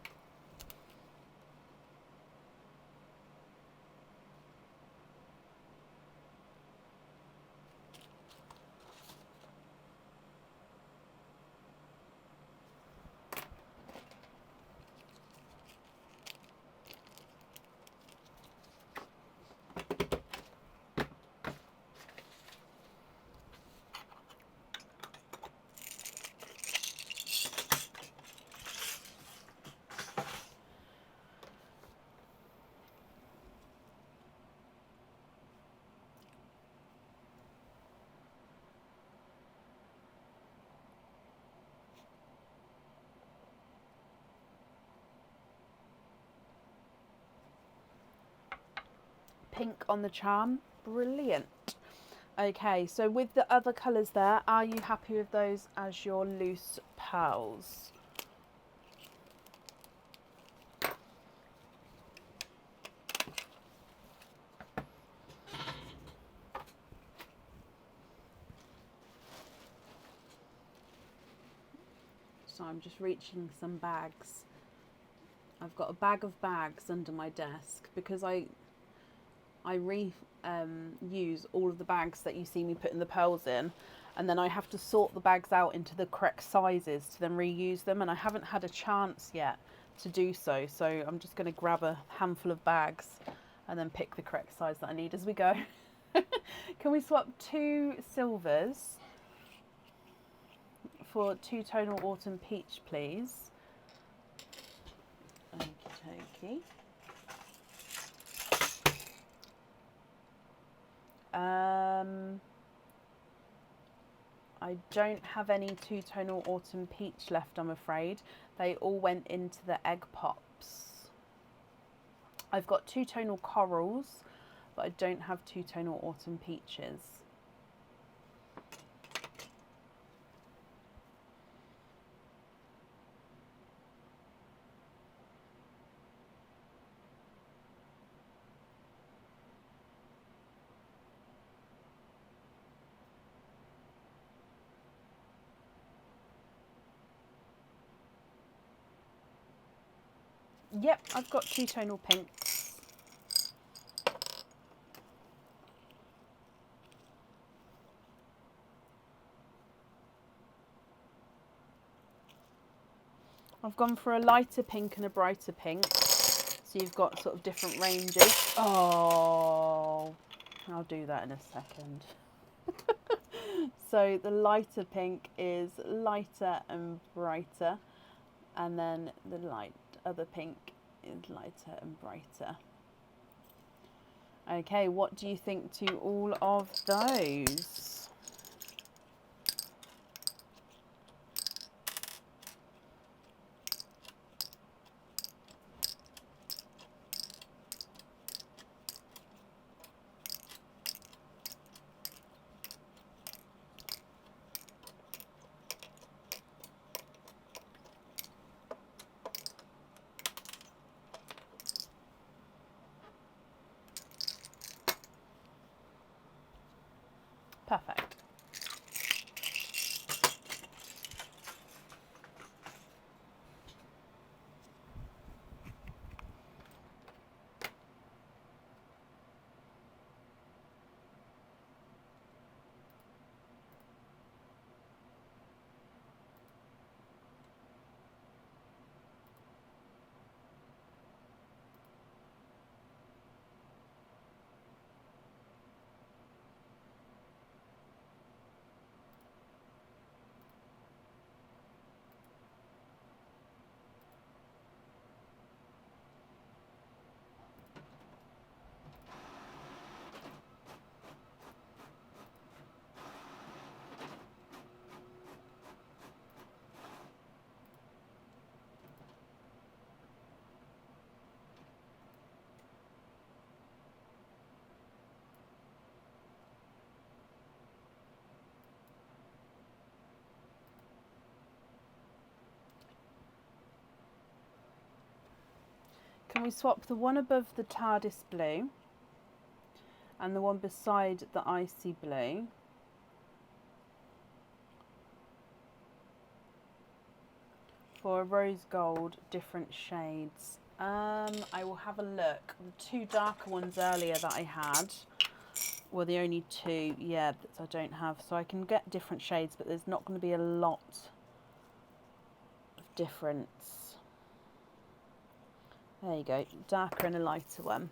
Pink on the charm, brilliant. Okay, so with the other colours there, are you happy with those as your loose pearls? So I'm just reaching some bags. I've got a bag of bags under my desk because I use all of the bags that you see me putting the pearls in, and then I have to sort the bags out into the correct sizes to then reuse them, and I haven't had a chance yet to do so. So I'm just going to grab a handful of bags and then pick the correct size that I need as we go. Can we swap 2 silvers for 2 tonal autumn peach, please? Okie dokie. I don't have any 2 tonal autumn peach left, I'm afraid. They all went into the egg pops. I've got 2 tonal corals, but I don't have 2 tonal autumn peaches. Yep, I've got 2 tonal pinks. I've gone for a lighter pink and a brighter pink. So you've got sort of different ranges. Oh, I'll do that in a second. So the lighter pink is lighter and brighter, and then the other pink is lighter and brighter. Okay, what do you think to all of those? Perfect. Can we swap the one above the TARDIS blue and the one beside the icy blue? For a rose gold, different shades. I will have a look. The 2 darker ones earlier that I had were the only 2, yeah, that I don't have. So I can get different shades, but there's not going to be a lot of difference. There you go, darker and a lighter one.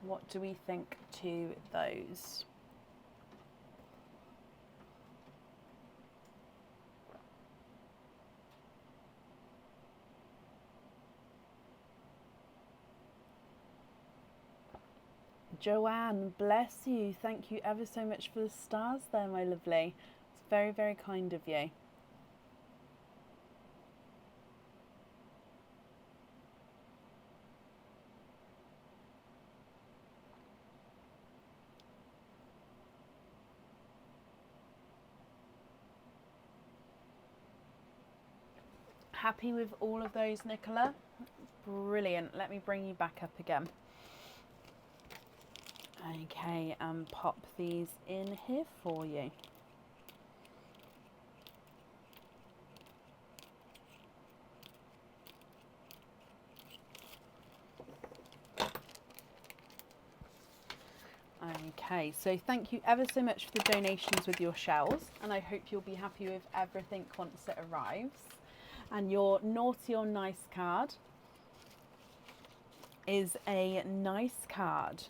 What do we think to those? Joanne, bless you. Thank you ever so much for the stars there, my lovely. It's very, very kind of you. happy with all of those, Nicola? Brilliant. Let me bring you back up again. Okay, and pop these in here for you. Okay, so thank you ever so much for the donations with your shells, and I hope you'll be happy with everything once it arrives. And your naughty or nice card is a nice card.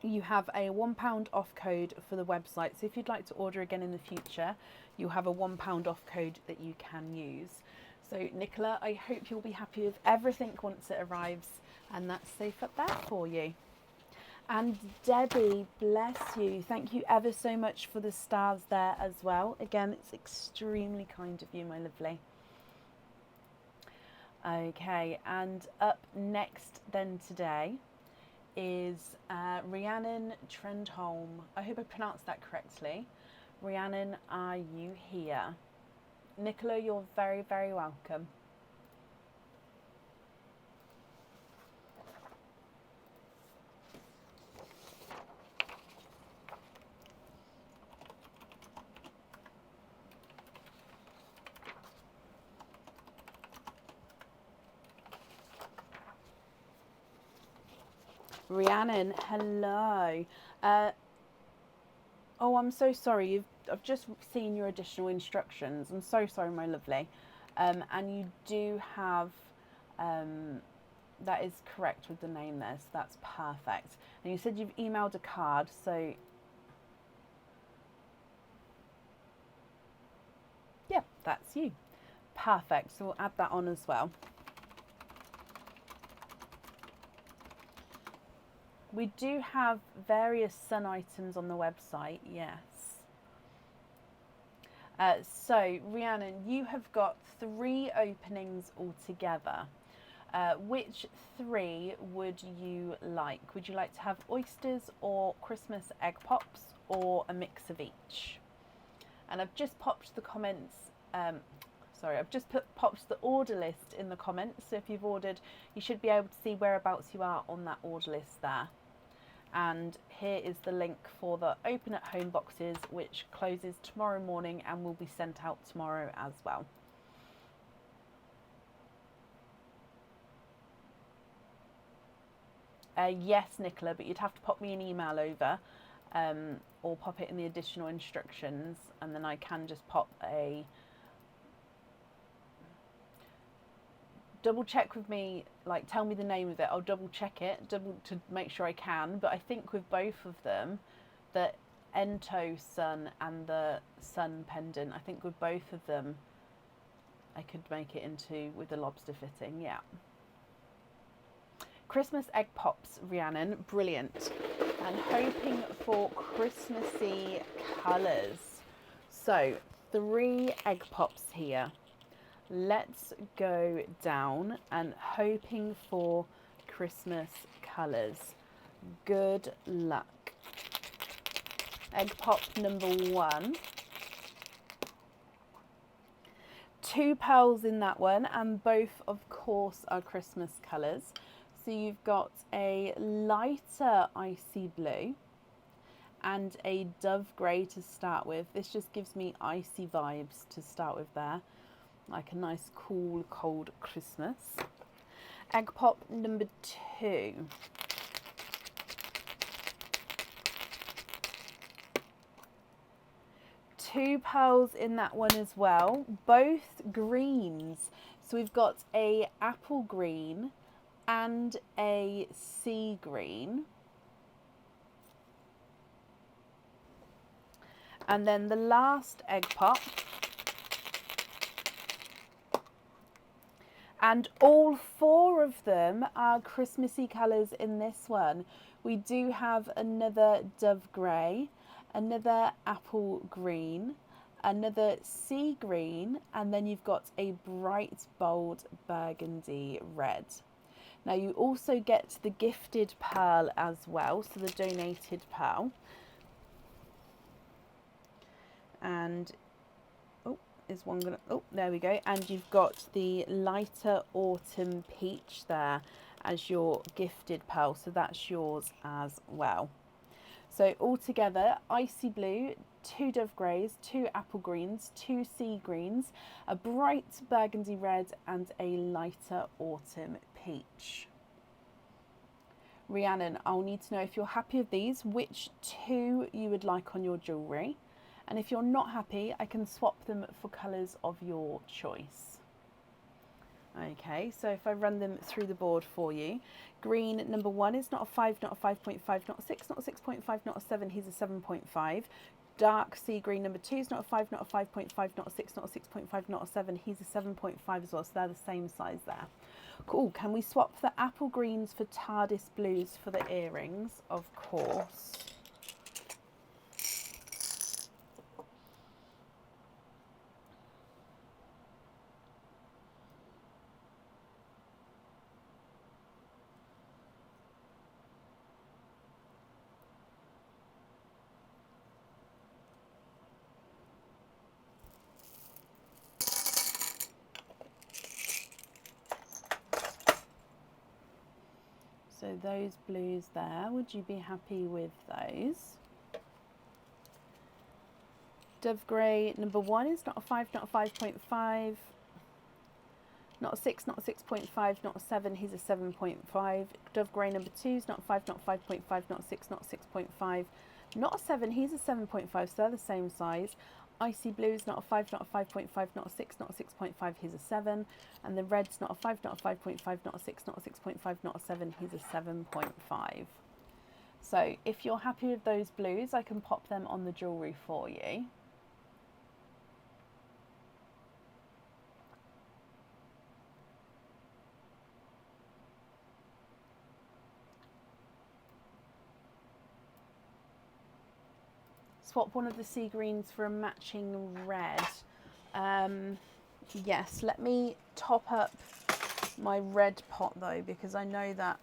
You have a £1 off code for the website, so if you'd like to order again in the future, you'll have a £1 off code that you can use. So Nicola, I hope you'll be happy with everything once it arrives, and that's safe up there for you. And Debbie, bless you. Thank you ever so much for the stars there as well. Again, it's extremely kind of you, my lovely. Okay, and up next then today is Rhiannon Trendholm. I hope I pronounced that correctly. Rhiannon, are you here? Nicola, you're very, very welcome. Rhiannon, hello. Oh, I'm so sorry. I've just seen your additional instructions. I'm so sorry, my lovely. And you do have, that is correct with the name there, so that's perfect. And you said you've emailed a card, so yeah, that's you. Perfect. So we'll add that on as well. We do have various sun items on the website, yes. So, Rhiannon, you have got 3 openings altogether. Which 3 would you like? Would you like to have oysters or Christmas egg pops, or a mix of each? And I've just popped the comments, I've just popped the order list in the comments. So if you've ordered, you should be able to see whereabouts you are on that order list there. And here is the link for the open at home boxes, which closes tomorrow morning and will be sent out tomorrow as well. Yes, Nicola, but you'd have to pop me an email over, or pop it in the additional instructions, and then I can just pop a double check with me, like tell me the name of it, I'll double check it, to make sure I can. But I think with both of them, the Ento sun and the sun pendant, I think with both of them I could make it into with the lobster fitting, yeah. Christmas egg pops, Rhiannon, brilliant. And hoping for Christmassy colours. So 3 egg pops here. Let's go down and hoping for Christmas colours. Good luck. Egg pop number 1. 2 pearls in that one, and both of course are Christmas colours. So you've got a lighter icy blue and a dove grey to start with. This just gives me icy vibes to start with there. Like a nice cool cold Christmas. Egg pop number 2. Two pearls in that one as well, both greens. So we've got a apple green and a sea green. And then the last egg pop. And all 4 of them are Christmassy colours in this one. We do have another dove grey, another apple green, another sea green, and then you've got a bright, bold burgundy red. Now you also get the gifted pearl as well, so the donated pearl. And, oh, is one gonna, oh, there we go. And you've got the lighter autumn peach there as your gifted pearl, so that's yours as well. So altogether, icy blue, 2 dove greys, 2 apple greens, 2 sea greens, a bright burgundy red, and a lighter autumn peach. Rhiannon, I'll need to know if you're happy with these, which 2 you would like on your jewellery. And if you're not happy, I can swap them for colours of your choice. Okay, so if I run them through the board for you. Green number 1 is not a 5, not a 5.5, not a 6, not a 6.5, not a 7, he's a 7.5. Dark sea green number 2 is not a 5, not a 5.5, not a 6, not a 6.5, not a 7, he's a 7.5 as well, so they're the same size there. Cool, can we swap the apple greens for TARDIS blues for the earrings? Of course. So those blues there, would you be happy with those? Dove grey number 1 is not a 5, not a 5.5, not a 6, not a 6.5, not a 7, he's a 7.5. Dove grey number 2 is not a 5, not a 5.5, not a 6, not a 6.5, not a 7, he's a 7.5, so they're the same size. Icy blue is not a 5, not a 5.5, not a 6, not a 6.5, he's a 7. And the red's not a 5, not a 5.5, not a 6, not a 6.5, not a 7, he's a 7.5. So if you're happy with those blues, I can pop them on the jewellery for you. Swap one of the sea greens for a matching red. Yes, let me top up my red pot though, because I know that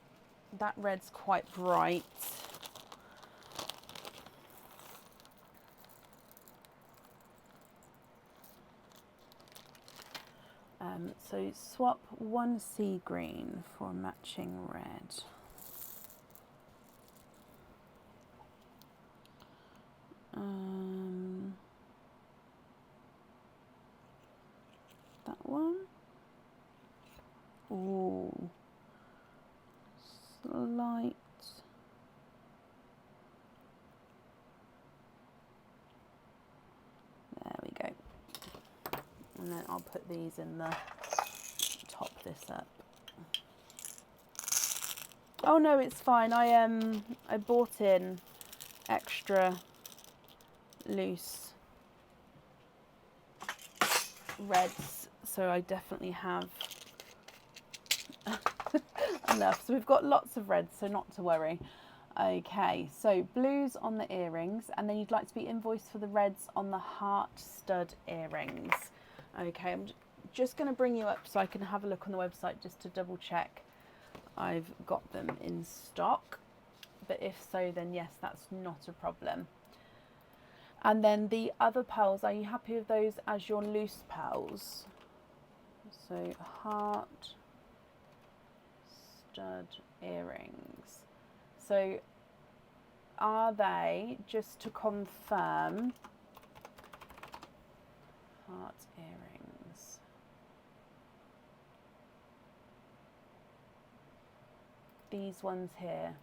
that red's quite bright. So swap one sea green for a matching red. That one. Ooh, slight. There we go. And then I'll put these in the, top this up. Oh no, it's fine. I bought in extra loose reds, so I definitely have enough. So we've got lots of reds, so not to worry. Okay, so blues on the earrings, and then you'd like to be invoiced for the reds on the heart stud earrings. Okay, I'm just going to bring you up so I can have a look on the website just to double check I've got them in stock. But if so, then yes, that's not a problem. And then the other pearls, are you happy with those as your loose pearls? So heart stud earrings. So are they, just to confirm, heart earrings? These ones here.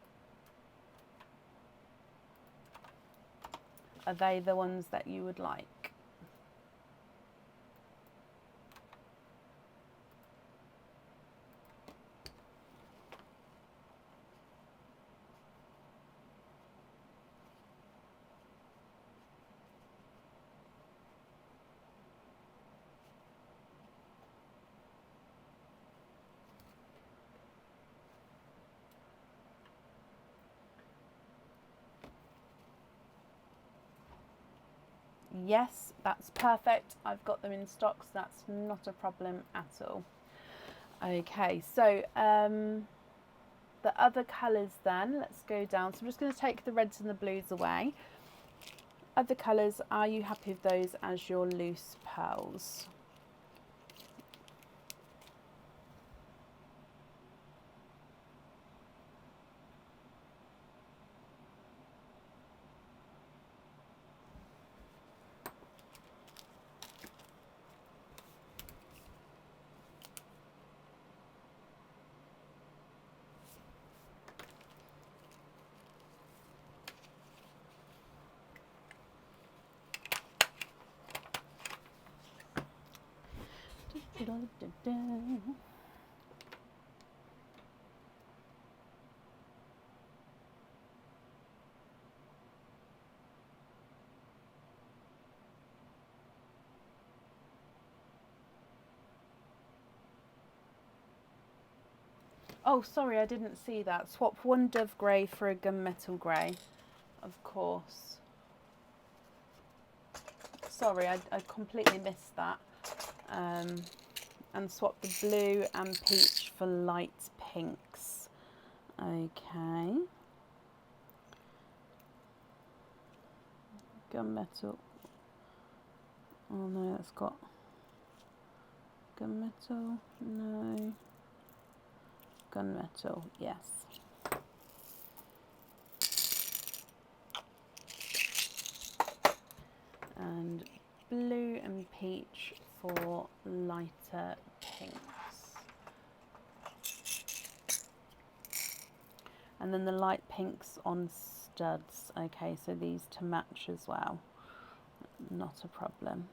Are they the ones that you would like? Yes, that's perfect. I've got them in stock, so that's not a problem at all. Okay, so the other colours then, let's go down. So I'm just going to take the reds and the blues away. Other colours, are you happy with those as your loose pearls? Oh, sorry, I didn't see that. Swap one dove grey for a gunmetal grey. Of course. Sorry, I completely missed that. And swap the blue and peach for light pinks. Okay. Gunmetal. Oh no, that's got gunmetal. No. Gunmetal, yes. And blue and peach for lighter pinks. And then the light pinks on studs. Okay, so these to match as well. Not a problem.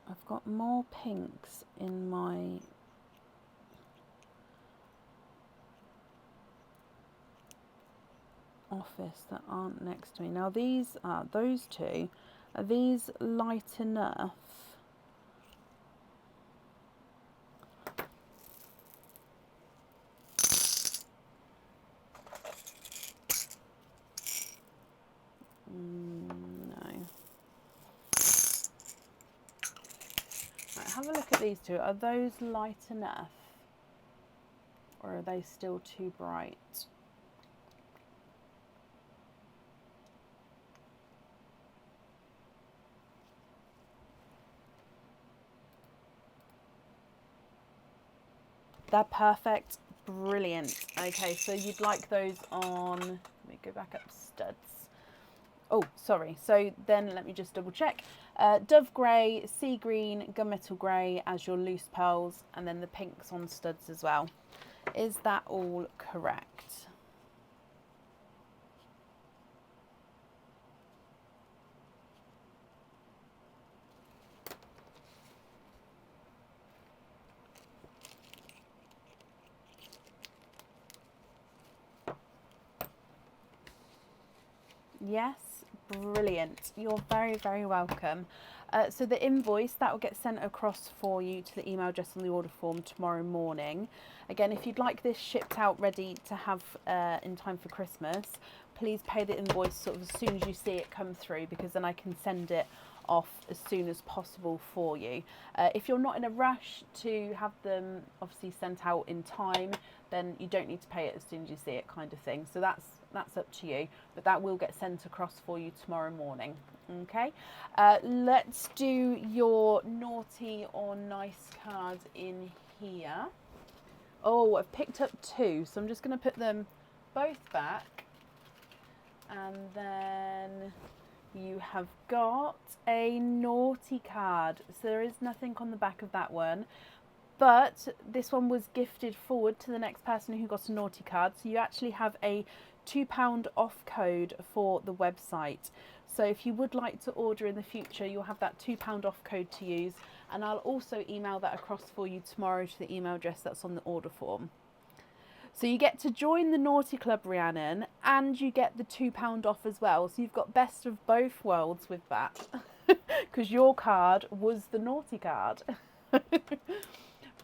I've got more pinks in my office that aren't next to me. Now these are, those two, are these light enough? No. Right, have a look at these two. Are those light enough? Or are they still too bright? They're perfect. Brilliant. Okay, so you'd like those on, let me go back up, studs. Oh, sorry. So then let me just double check. Dove grey, sea green, gunmetal grey as your loose pearls, and then the pinks on studs as well. Is that all correct? Yes, brilliant. You're very, very welcome. So the invoice, that will get sent across for you to the email address on the order form tomorrow morning. Again, if you'd like this shipped out ready to have in time for Christmas, please pay the invoice sort of as soon as you see it come through, because then I can send it off as soon as possible for you. If you're not in a rush to have them obviously sent out in time, then you don't need to pay it as soon as you see it, kind of thing. So that's up to you, but that will get sent across for you tomorrow morning. Okay, let's do your naughty or nice cards in here. Oh, I've picked up two, so I'm just going to put them both back, and then you have got a naughty card. So there is nothing on the back of that one, but this one was gifted forward to the next person who got a naughty card. So you actually have a £2 off code for the website. So if you would like to order in the future, you'll have that £2 off code to use, and I'll also email that across for you tomorrow to the email address that's on the order form. So you get to join the Naughty Club, Rhiannon, and you get the £2 off as well. So you've got best of both worlds with that, because your card was the naughty card.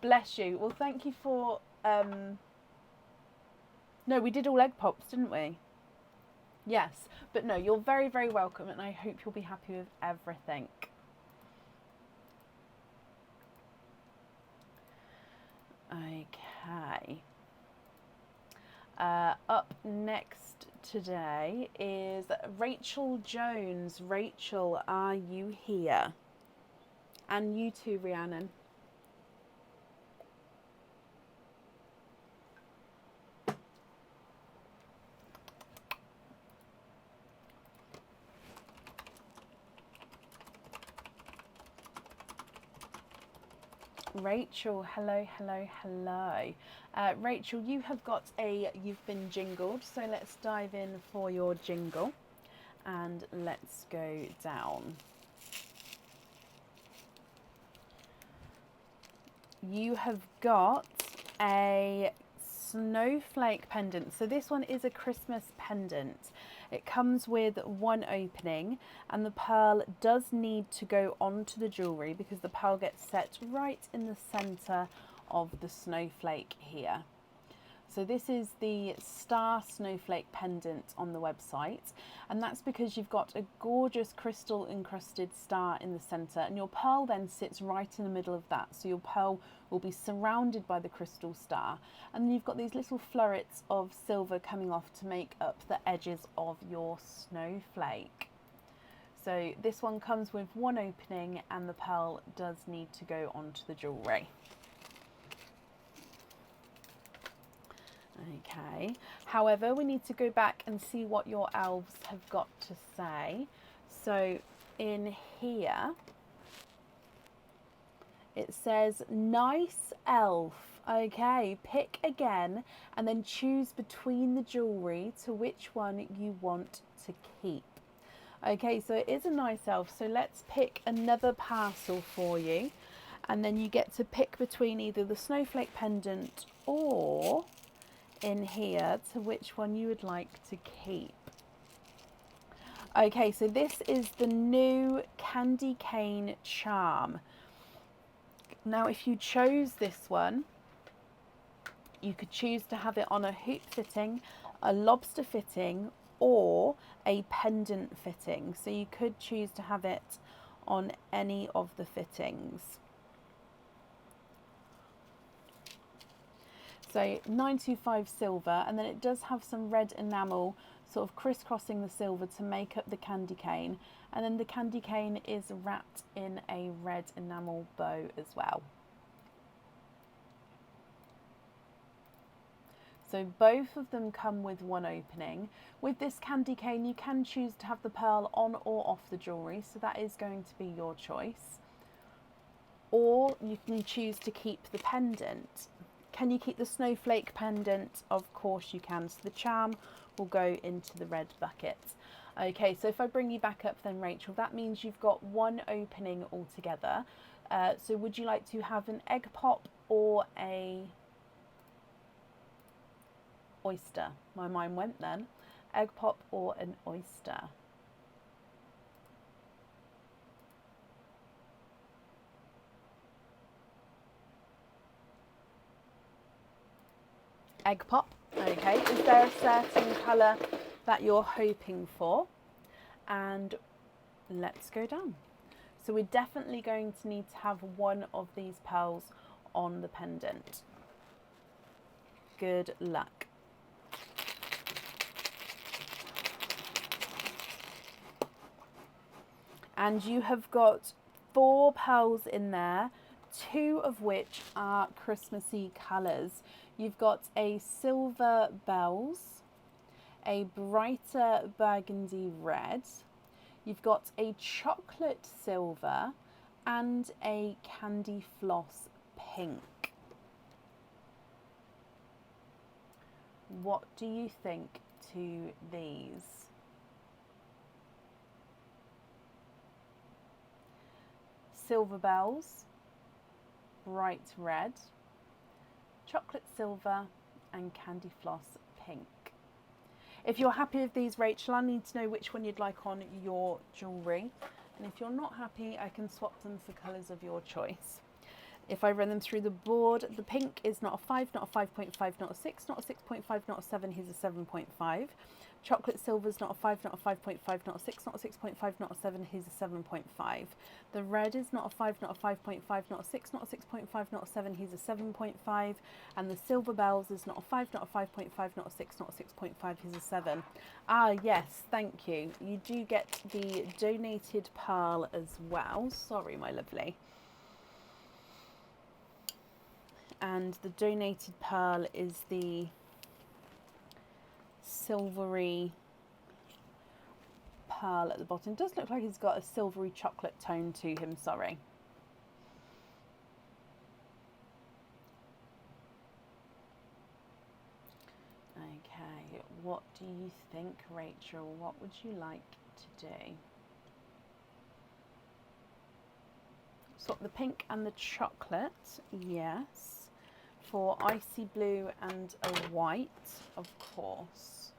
Bless you. Well, thank you for No, we did all egg pops, didn't we? Yes, but no, you're very, very welcome, and I hope you'll be happy with everything. Okay. Up next today is Rachel Jones. Rachel, are you here? And you too, Rhiannon. Rachel, hello, hello, hello. Rachel, you've been jingled, so let's dive in for your jingle and let's go down. You have got a snowflake pendant. So this one is a Christmas pendant. It comes with one opening, and the pearl does need to go onto the jewellery because the pearl gets set right in the centre of the snowflake here. So this is the star snowflake pendant on the website, and that's because you've got a gorgeous crystal encrusted star in the centre, and your pearl then sits right in the middle of that. So your pearl will be surrounded by the crystal star, and then you've got these little florets of silver coming off to make up the edges of your snowflake. So this one comes with one opening, and the pearl does need to go onto the jewellery. Okay, however, we need to go back and see what your elves have got to say. So in here, it says, nice elf. Okay, pick again and then choose between the jewellery to which one you want to keep. Okay, so it is a nice elf. So let's pick another parcel for you. And then you get to pick between either the snowflake pendant or in here to which one you would like to keep. Okay, so this is the new candy cane charm. Now if you chose this one, you could choose to have it on a hoop fitting, a lobster fitting, or a pendant fitting. So you could choose to have it on any of the fittings. So 925 silver, and then it does have some red enamel sort of crisscrossing the silver to make up the candy cane, and then the candy cane is wrapped in a red enamel bow as well. So both of them come with one opening. With this candy cane, you can choose to have the pearl on or off the jewellery, so that is going to be your choice. Or you can choose to keep the pendant. Can you keep the snowflake pendant? Of course you can. So the charm will go into the red bucket. Okay, so if I bring you back up then, Rachel, that means you've got one opening altogether. So would you like to have an egg pop or a oyster? My mind went then. Egg pop or an oyster? Egg pop. Okay, is there a certain colour that you're hoping for? And let's go down. So we're definitely going to need to have one of these pearls on the pendant. Good luck. And you have got 4 pearls in there, 2 of which are Christmassy colours. You've got a silver bells, a brighter burgundy red, you've got a chocolate silver, and a candy floss pink. What do you think to these? Silver bells, bright red, chocolate silver, and candy floss pink. If you're happy with these, Rachel, I need to know which one you'd like on your jewellery. And if you're not happy, I can swap them for colours of your choice. If I run them through the board, the pink is not a 5, not a 5.5, not a 6, not a 6.5, not a 7, here's a 7.5. Chocolate silver's not a 5, not a 5.5, not a 6, not a 6.5, not a 7, here's a 7.5. The red is not a 5, not a 5.5, not a 6, not a 6.5, not a 7, here's a 7.5. And the silver bells is not a 5, not a 5.5, not a 6, not a 6.5, here's a 7. Ah, yes, thank you. You do get the donated pearl as well. Sorry, my lovely. And the donated pearl is the silvery pearl at the bottom. It does look like he's got a silvery chocolate tone to him, sorry. Okay, what do you think, Rachel? What would you like to do? Swap the pink and the chocolate, yes. For icy blue and a white, of course.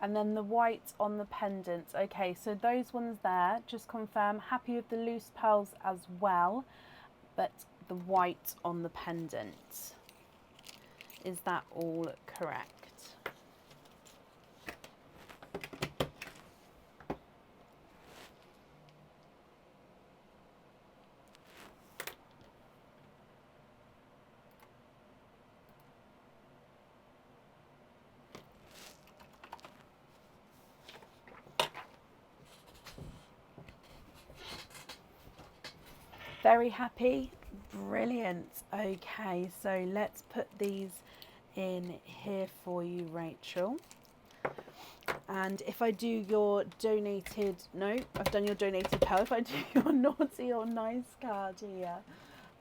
And then the white on the pendant. Okay, so those ones there, just confirm, happy with the loose pearls as well, but the white on the pendant. Is that all correct? Very happy. Brilliant. Okay, so let's put these in here for you, Rachel. And if I do your donated, no, I've done your donated pearl. If I do your naughty or nice card here,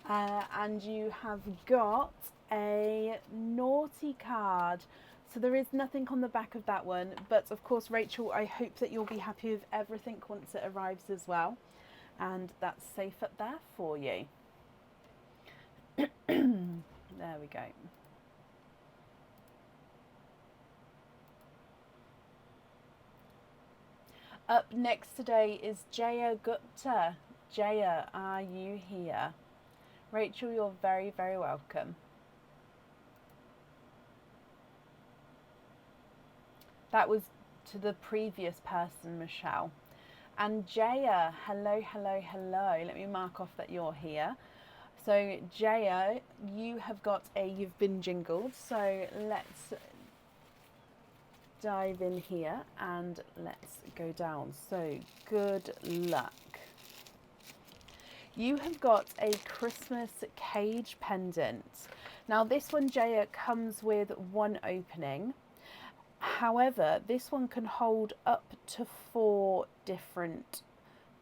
and you have got a naughty card. So there is nothing on the back of that one. But of course, Rachel, I hope that you'll be happy with everything once it arrives as well. And that's safe up there for you. There we go. Up next today is Jaya Gupta. Jaya, are you here? Rachel, you're very, very welcome. That was to the previous person, Michelle. And Jaya, hello, hello, hello. Let me mark off that you're here. So Jaya, you have got you've been jingled. So let's dive in here and let's go down. So good luck. You have got a Christmas cage pendant. Now this one, Jaya, comes with one opening. However, this one can hold up to 4 different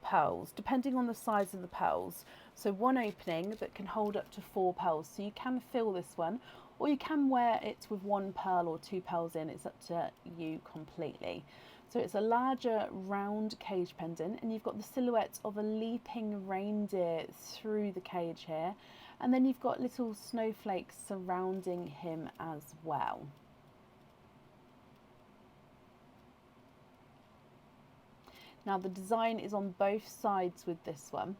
pearls, depending on the size of the pearls. So one opening that can hold up to 4 pearls. So you can fill this one, or you can wear it with 1 pearl or 2 pearls in. It's up to you completely. So it's a larger round cage pendant, and you've got the silhouette of a leaping reindeer through the cage here. And then you've got little snowflakes surrounding him as well. Now the design is on both sides with this one.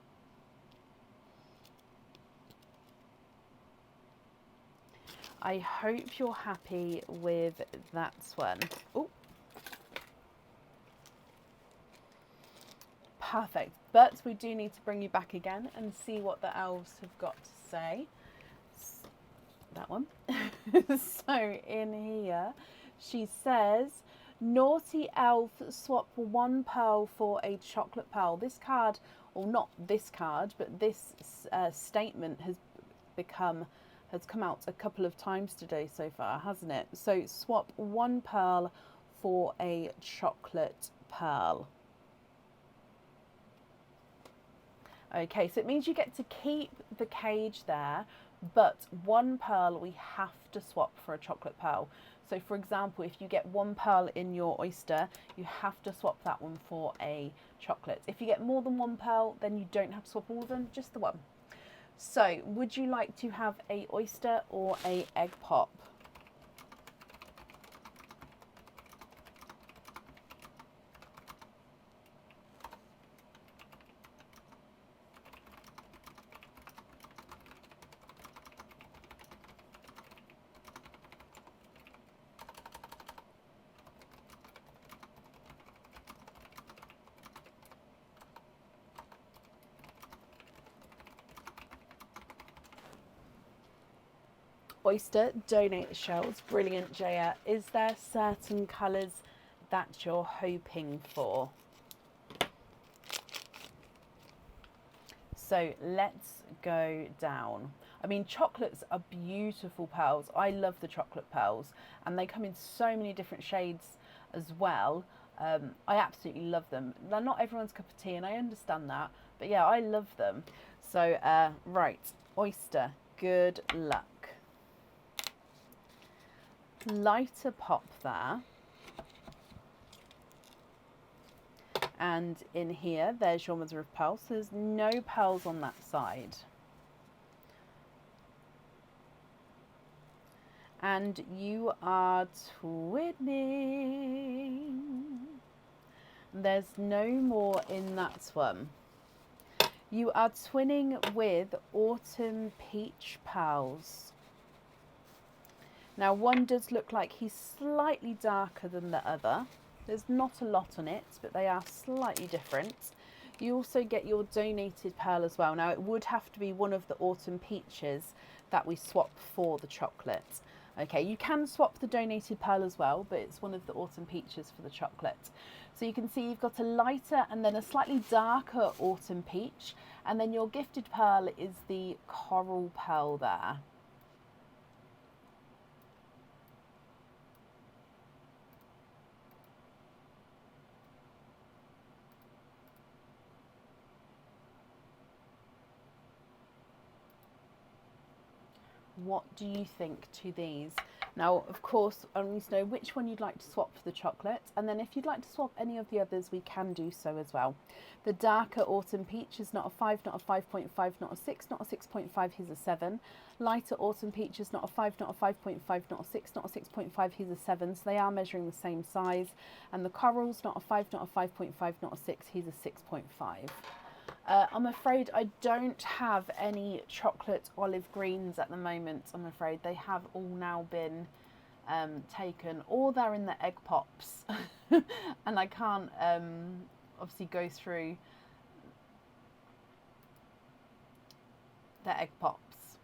I hope you're happy with that one. Oh, Perfect. But we do need to bring you back again and see what the elves have got to say. That one. So in here, she says, naughty elf, swap 1 pearl for a chocolate pearl. This card, or not this card, but this statement has come out a couple of times today so far, hasn't it? So swap 1 pearl for a chocolate pearl. Okay, so it means you get to keep the cage there, but 1 pearl we have to swap for a chocolate pearl. So for example, if you get 1 pearl in your oyster, you have to swap that one for a chocolate. If you get more than 1 pearl, then you don't have to swap all of them, just the one. So would you like to have a oyster or a egg pop? Oyster, donate the shells. Brilliant, Jaya. Is there certain colours that you're hoping for? So let's go down. I mean, chocolates are beautiful pearls. I love the chocolate pearls, and they come in so many different shades as well. I absolutely love them. They're not everyone's cup of tea, and I understand that, but yeah, I love them. So, right, oyster, good luck. Lighter pop there. And in here, there's your mother of pearls. So there's no pearls on that side. And you are twinning. There's no more in that one. You are twinning with autumn peach pearls. Now one does look like he's slightly darker than the other. There's not a lot on it, but they are slightly different. You also get your donated pearl as well. Now it would have to be one of the autumn peaches that we swap for the chocolate. Okay, you can swap the donated pearl as well, but it's one of the autumn peaches for the chocolate. So you can see you've got a lighter and then a slightly darker autumn peach, and then your gifted pearl is the coral pearl there. What do you think to these? Now, of course, I need to know which one you'd like to swap for the chocolate, and then if you'd like to swap any of the others, we can do so as well. The darker autumn peach is not a 5, not a 5.5, not a 6, not a 6.5, here's a 7. Lighter autumn peach is not a 5, not a 5.5, not a 6, not a 6.5, here's a 7. So they are measuring the same size. And the coral's not a 5, not a 5.5, not a 6, here's a 6.5. I'm afraid I don't have any chocolate olive greens at the moment. I'm afraid they have all now been taken, or they're in the egg pops. And I can't obviously go through the egg pops.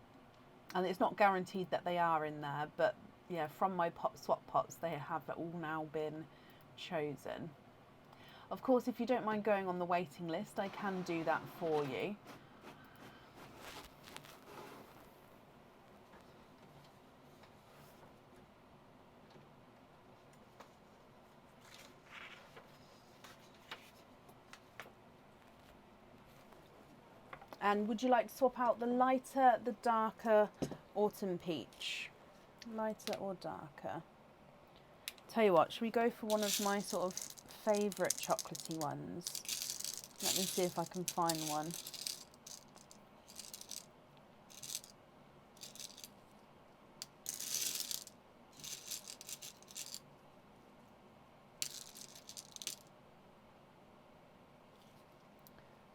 And it's not guaranteed that they are in there, but yeah, from my swap pots, they have all now been chosen. Of course, if you don't mind going on the waiting list, I can do that for you. And would you like to swap out the lighter, the darker autumn peach? Lighter or darker? Tell you what, should we go for one of my sort of favourite chocolatey ones? Let me see if I can find one.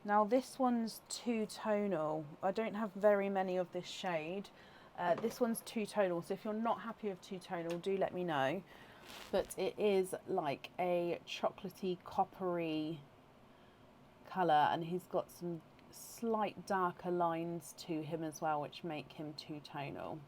Now this one's two-tonal. I don't have very many of this shade. This one's two-tonal, so if you're not happy with two-tonal, do let me know. But it is like a chocolatey, coppery colour, and he's got some slight darker lines to him as well, which make him two-tonal.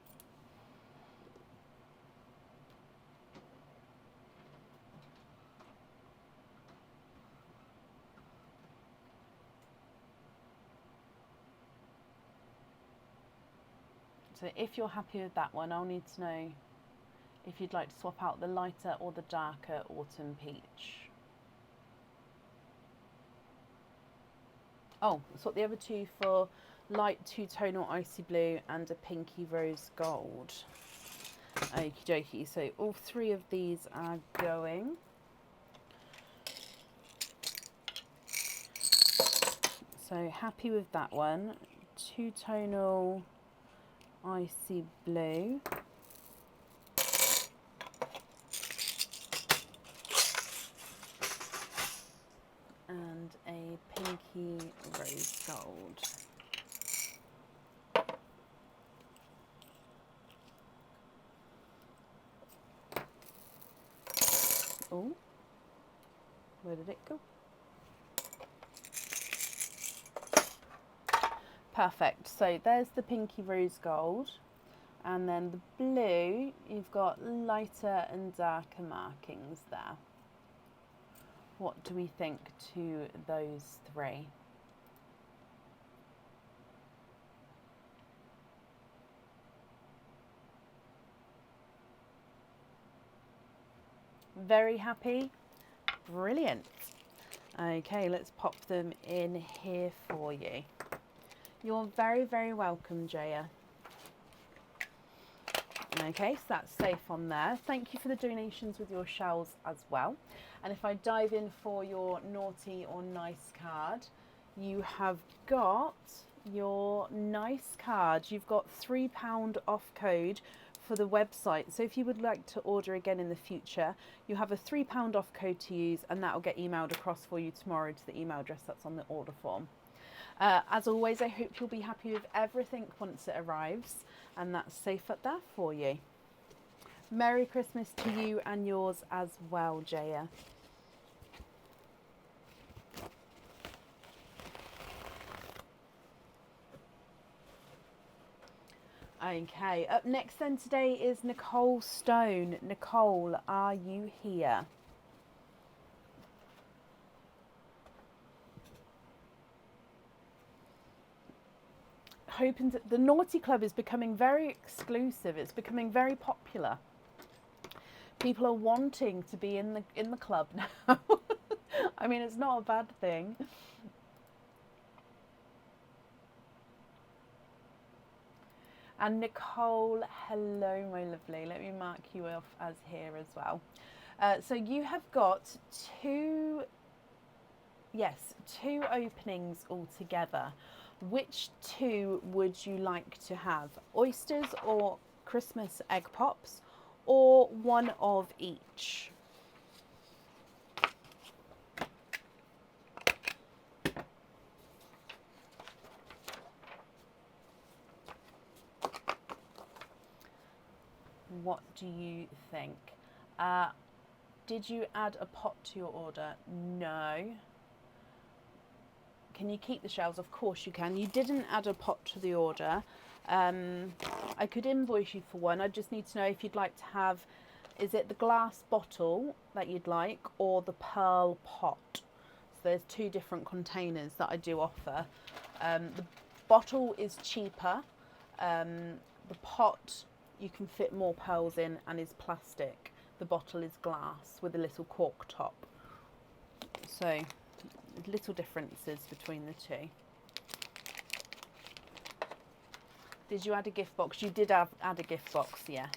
So if you're happy with that one, I'll need to know if you'd like to swap out the lighter or the darker autumn peach. Oh, swap the other two for light two-tonal icy blue and a pinky rose gold. Okie dokie, so all three of these are going. So happy with that one. Two-tonal icy blue. And a pinky rose gold. Oh, where did it go? Perfect. So there's the pinky rose gold, and then the blue, you've got lighter and darker markings there. What do we think to those three? Very happy? Brilliant. Okay, let's pop them in here for you. You're very, very welcome, Jaya. Okay, so that's safe on there. Thank you for the donations with your shells as well. And if I dive in for your naughty or nice card, you have got your nice card. You've got £3 off code for the website. So if you would like to order again in the future, you have a £3 off code to use, and that will get emailed across for you tomorrow to the email address that's on the order form. As always, I hope you'll be happy with everything once it arrives, and that's safe up there for you. Merry Christmas to you and yours as well, Jaya. Okay, up next then today is Nicole Stone. Nicole, are you here? Hoping that the Naughty Club is becoming very exclusive. It's becoming very popular. People are wanting to be in the club now. I mean, it's not a bad thing. And Nicole, hello, my lovely. Let me mark you off as here as well. So you have got two openings altogether. Which two would you like to have? Oysters or Christmas egg pops, or one of each? What do you think? Did you add a pot to your order? No. Can you keep the shells? Of course you can. You didn't add a pot to the order. I could invoice you for one. I just need to know if you'd like to have, is it the glass bottle that you'd like, or the pearl pot? So there's two different containers that I do offer. The bottle is cheaper. The pot, you can fit more pearls in and is plastic. The bottle is glass with a little cork top. So little differences between the two. Did you add a gift box? You did add a gift box, yes.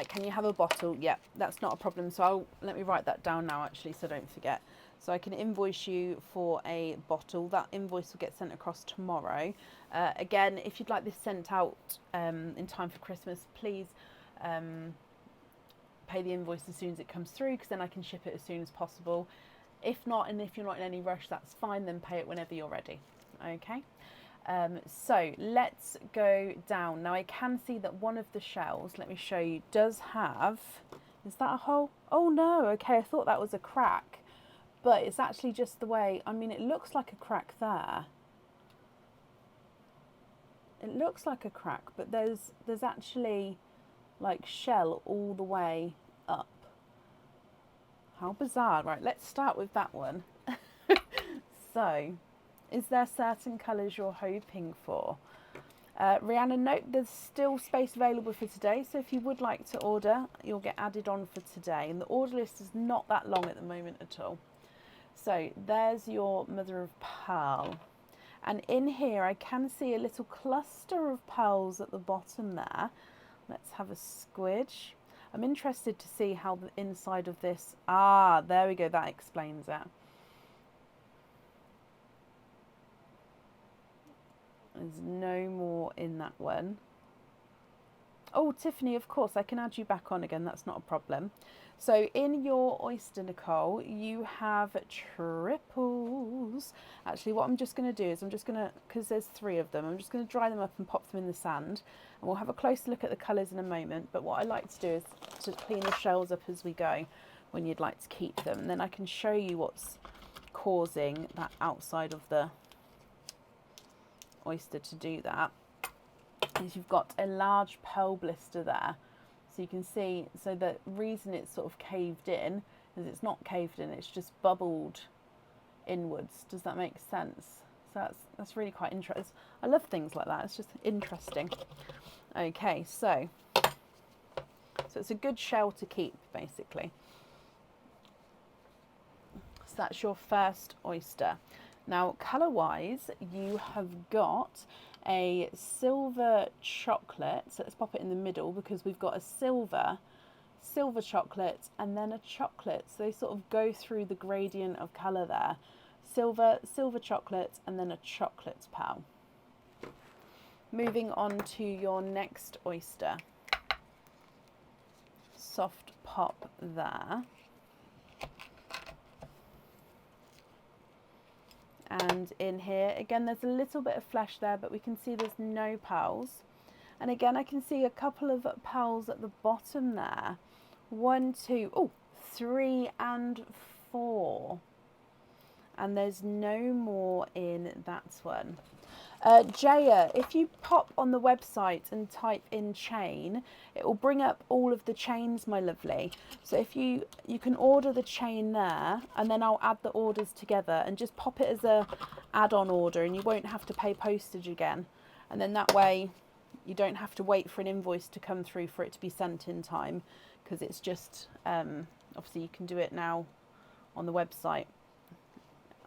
Can you have a bottle? Yeah, that's not a problem. So let me write that down now, actually, so I don't forget. So I can invoice you for a bottle. That invoice will get sent across tomorrow. Again, if you'd like this sent out in time for Christmas, please pay the invoice as soon as it comes through, because then I can ship it as soon as possible. If not, and if you're not in any rush, that's fine, then pay it whenever you're ready. Okay, so let's go down. Now I can see that one of the shells, let me show you, does have, is that a hole? Oh no, okay, I thought that was a crack. but it's actually just the way, I mean, it looks like a crack there. It looks like a crack, but there's actually like shell all the way up. How bizarre. Right, let's start with that one. So, is there certain colours you're hoping for? Rihanna, note there's still space available for today, so if you would like to order, you'll get added on for today. And the order list is not that long at the moment at all. So there's your mother of pearl. And in here I can see a little cluster of pearls at the bottom there. Let's have a squidge. I'm interested to see how the inside of this, there we go, that explains it. There's no more in that one. Oh, Tiffany, of course, I can add you back on again. That's not a problem. So in your oyster, Nicole, you have triples. Actually, what I'm just going to do is because there's 3 of them, I'm just going to dry them up and pop them in the sand. And we'll have a closer look at the colours in a moment. But what I like to do is to clean the shells up as we go when you'd like to keep them. And then I can show you what's causing that outside of the oyster to do that. Is you've got a large pearl blister there, so you can see, so the reason it's sort of caved in is it's not caved in, it's just bubbled inwards. Does that make sense? So that's really quite interesting. I love things like that, it's just interesting. Okay, so it's a good shell to keep basically. So that's your first oyster. Now colour wise, you have got a silver chocolate, so let's pop it in the middle because we've got a silver chocolate and then a chocolate, so they sort of go through the gradient of colour there. Silver chocolate and then a chocolate pearl. Moving on to your next oyster. Soft pop there. And in here, again, there's a little bit of flesh there, but we can see there's no pearls. And again, I can see a couple of pearls at the bottom there. 1, 2, 3 and 4. And there's no more in that one. Jaya, if you pop on the website and type in chain, it will bring up all of the chains, my lovely. So if you can order the chain there, and then I'll add the orders together and just pop it as a add-on order, and you won't have to pay postage again. And then that way you don't have to wait for an invoice to come through for it to be sent in time, because it's just obviously you can do it now on the website.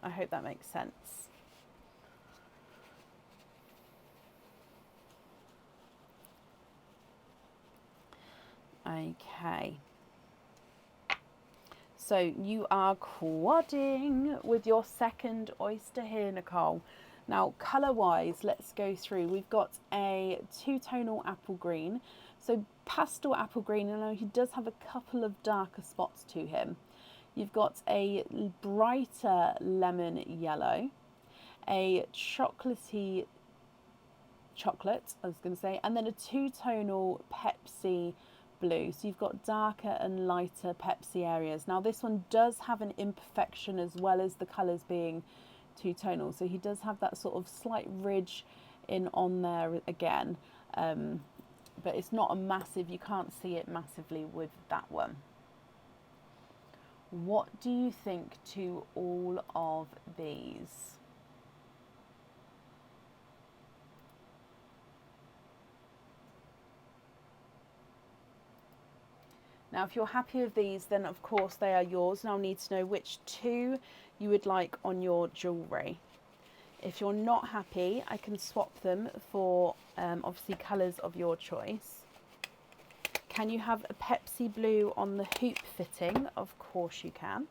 I hope that makes sense. Okay, so you are quadding with your second oyster here, Nicole. Now, colour-wise, let's go through. We've got a 2-tonal apple green, so pastel apple green, and I know he does have a couple of darker spots to him. You've got a brighter lemon yellow, a chocolatey chocolate, I was going to say, and then a 2-tonal Pepsi blue. So you've got darker and lighter Pepsi areas. Now this one does have an imperfection as well as the colours being 2-tonal. So he does have that sort of slight ridge in on there again. But it's not a massive, you can't see it massively with that one. What do you think to all of these? Now, if you're happy with these, then of course they are yours, and I'll need to know which 2 you would like on your jewellery. If you're not happy, I can swap them for obviously colours of your choice. Can you have a Pepsi blue on the hoop fitting? Of course you can.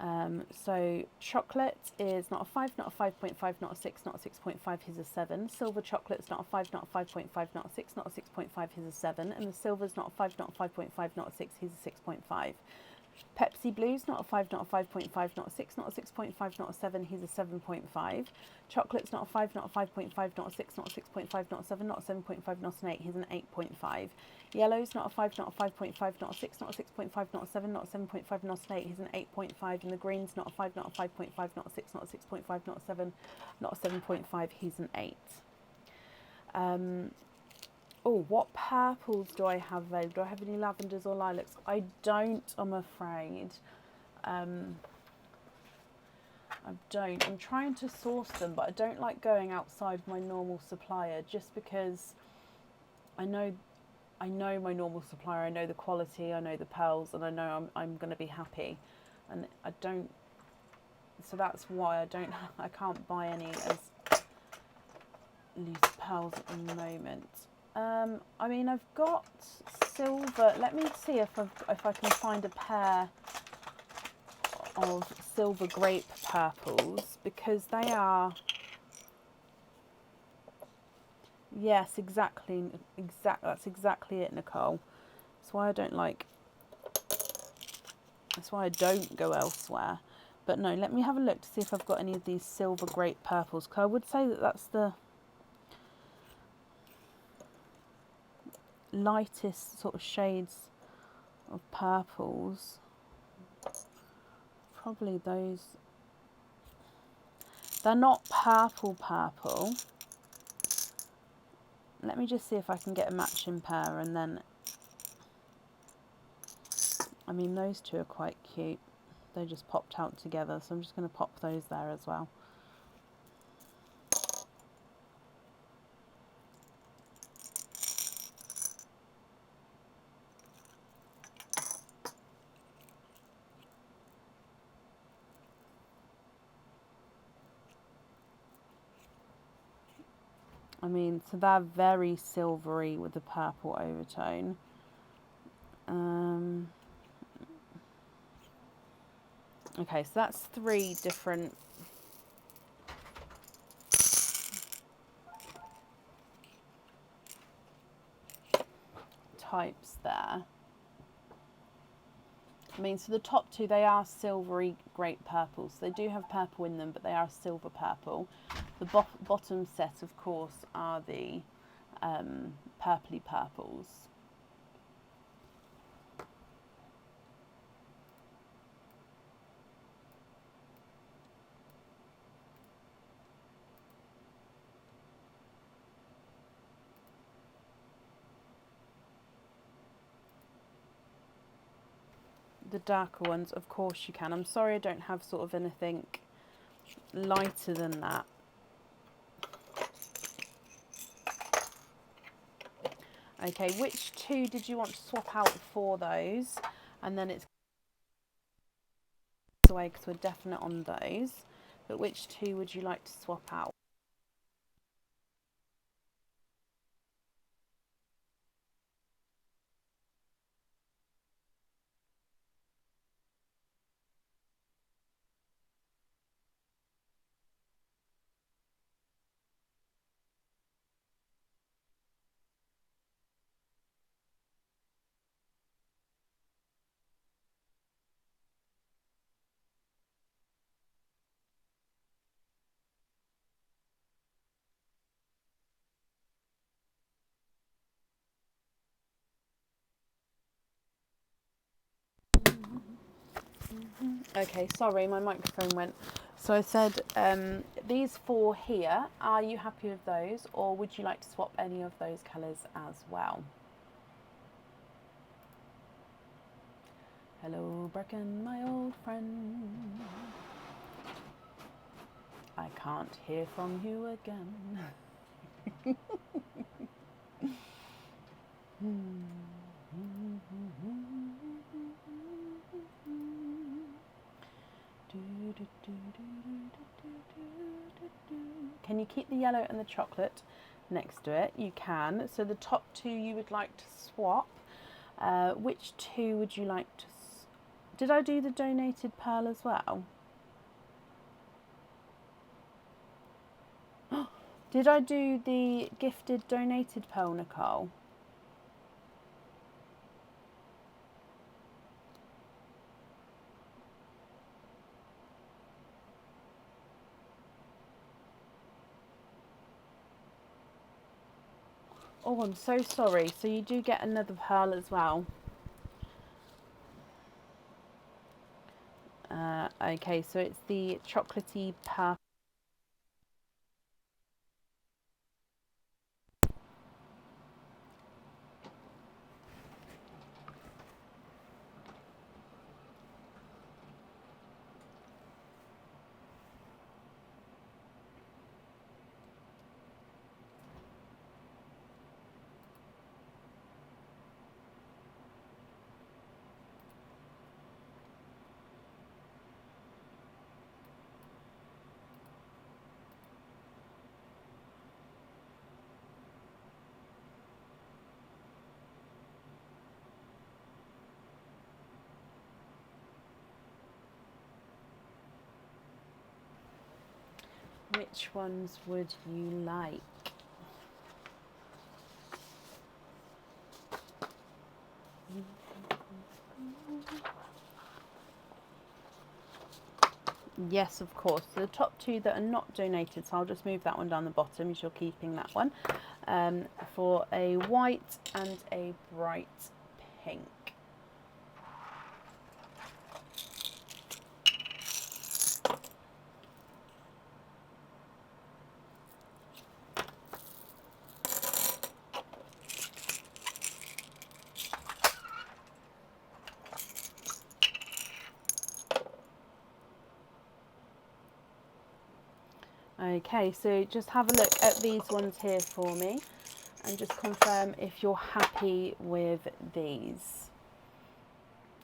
So chocolate is not a 5, not a 5.5, not a 6, not a 6.5, here's a 7. Silver chocolate's not a 5, not a 5.5, not a 6, not a 6.5, here's a 7. And the silver's not a 5, not a 5.5, not a 6, here's a 6.5. Pepsi Blue's not a 5, not a 5.5, not a 6, not a 6.5, not a 7, here's a 7.5. Chocolate's not a 5, not a 5.5, not a 6, not a 6.5, not a 7, not a 7.5, not an 8, here's an 8.5. Yellow's not a 5, not a 5.5, not a 6, not a 6.5, not a 7, not a 7.5, not an 8, here's an 8.5. And the green's not a 5, not a 5.5, not a 6, not a 6.5, not a 7, not a 7.5, here's an 8. Oh, what purples do I have available? Do I have any lavenders or lilacs? I don't, I'm afraid. I don't. I'm trying to source them, but I don't like going outside my normal supplier just because I know my normal supplier, I know the quality, I know the pearls, and I know I'm going to be happy. And I don't, so that's why I can't buy any as loose pearls at the moment. I mean, I've got silver. Let me see if I can find a pair of silver grape purples, because they are, yes, exactly, that's exactly it, Nicole. That's why I don't go elsewhere. But no, let me have a look to see if I've got any of these silver grape purples, because I would say that that's the lightest sort of shades of purples. Probably those. They're not purple. Let me just see if I can get a matching pair, and then, I mean, those two are quite cute. They just popped out together, so I'm just going to pop those there as well. I mean, so they're very silvery with the purple overtone. Okay, so that's 3 different types there. I mean, so the top 2, they are silvery grape purples. They do have purple in them, but they are silver purple. The bottom set, of course, are the purpley purples. The darker ones, of course you can. I'm sorry I don't have sort of anything lighter than that. Okay, which 2 did you want to swap out for those? And then it's away because we're definite on those. But which 2 would you like to swap out? Okay, sorry, my microphone went. So I said, these 4 here, are you happy with those, or would you like to swap any of those colours as well? Hello, Bracken, my old friend. I can't hear from you again. Can you keep the yellow and the chocolate next to it? You can. So the top 2 you would like to swap. Which 2 would you like Did I do the donated pearl as well? Did I do the gifted donated pearl, Nicole? Oh, I'm so sorry. So you do get another pearl as well. Okay, so it's the chocolatey pearl. Which ones would you like? Yes, of course. The top two that are not donated, so I'll just move that one down the bottom as you're keeping that one, for a white and a bright pink. Okay, so just have a look at these ones here for me and just confirm if you're happy with these.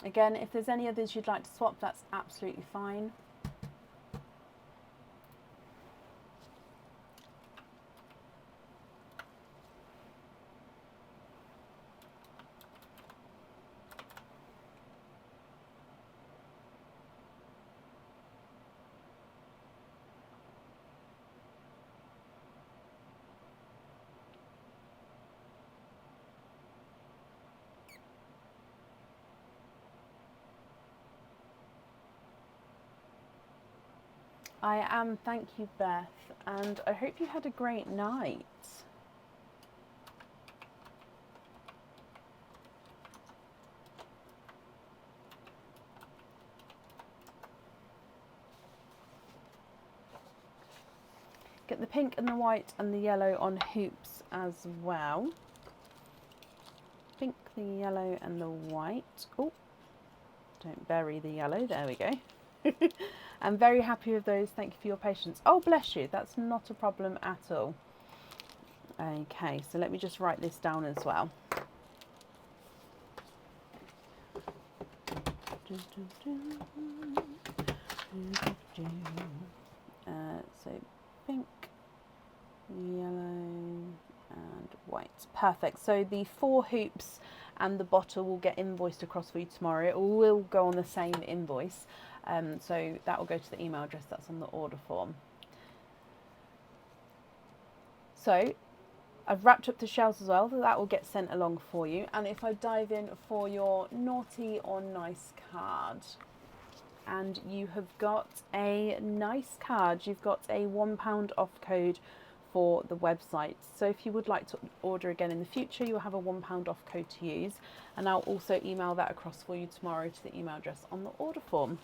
Again, if there's any others you'd like to swap, that's absolutely fine. I am, thank you, Beth, and I hope you had a great night. Get the pink and the white and the yellow on hoops as well. Pink, the yellow and the white. Oh, don't bury the yellow, there we go. I'm very happy with those, thank you for your patience. Oh, bless you, that's not a problem at all. Okay, so let me just write this down as well. So pink, yellow and white. Perfect. So the 4 hoops and the bottle will get invoiced across for you tomorrow. It will go on the same invoice. So that will go to the email address that's on the order form. So I've wrapped up the shells as well, so that will get sent along for you. And if I dive in for your naughty or nice card, and you have got a nice card, you've got a £1 off code for the website. So if you would like to order again in the future, you'll have a £1 off code to use, and I'll also email that across for you tomorrow to the email address on the order form.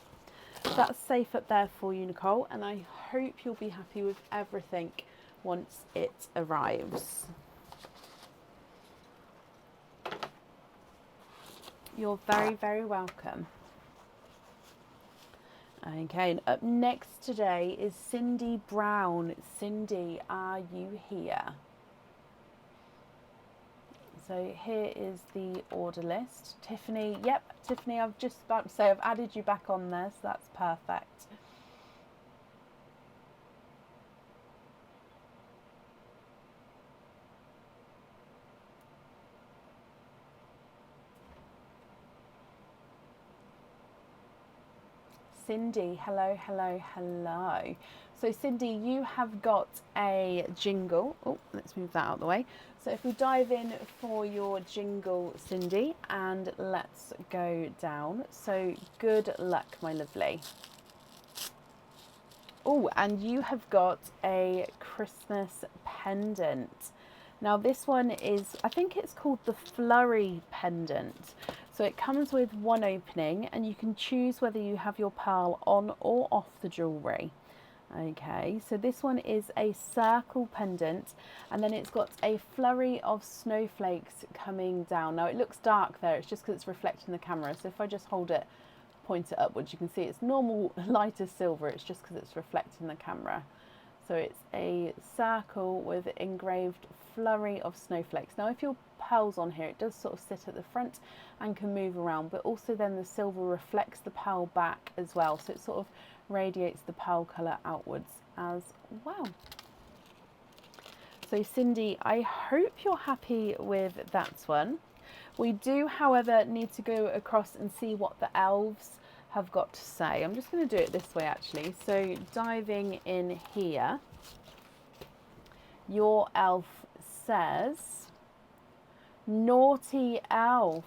So that's safe up there for you, Nicole, and I hope you'll be happy with everything once it arrives. You're very, very welcome. Okay, and up next today is Cindy Brown. Cindy, are you here? So here is the order list. Tiffany, yep, Tiffany, I've just about to say I've added you back on there, so that's perfect. Cindy. Hello, hello, hello. So Cindy, you have got a jingle. Oh, let's move that out of the way. So if we dive in for your jingle, Cindy, and let's go down. So good luck, my lovely. Oh, and you have got a Christmas pendant. Now this one is, I think it's called the Flurry pendant. So it comes with one opening and you can choose whether you have your pearl on or off the jewellery. Okay, so this one is a circle pendant and then it's got a flurry of snowflakes coming down. Now it looks dark there, it's just because it's reflecting the camera. So if I just hold it, point it upwards, you can see it's normal lighter silver, it's just because it's reflecting the camera. So it's a circle with engraved flurry of snowflakes. Now if your pearl's on here, it does sort of sit at the front and can move around, but also then the silver reflects the pearl back as well, so it sort of radiates the pearl colour outwards as well. So Cindy, I hope you're happy with that one. We do, however, need to go across and see what the elves have got to say. I'm just going to do it this way actually. So diving in here, your elf says, naughty elf,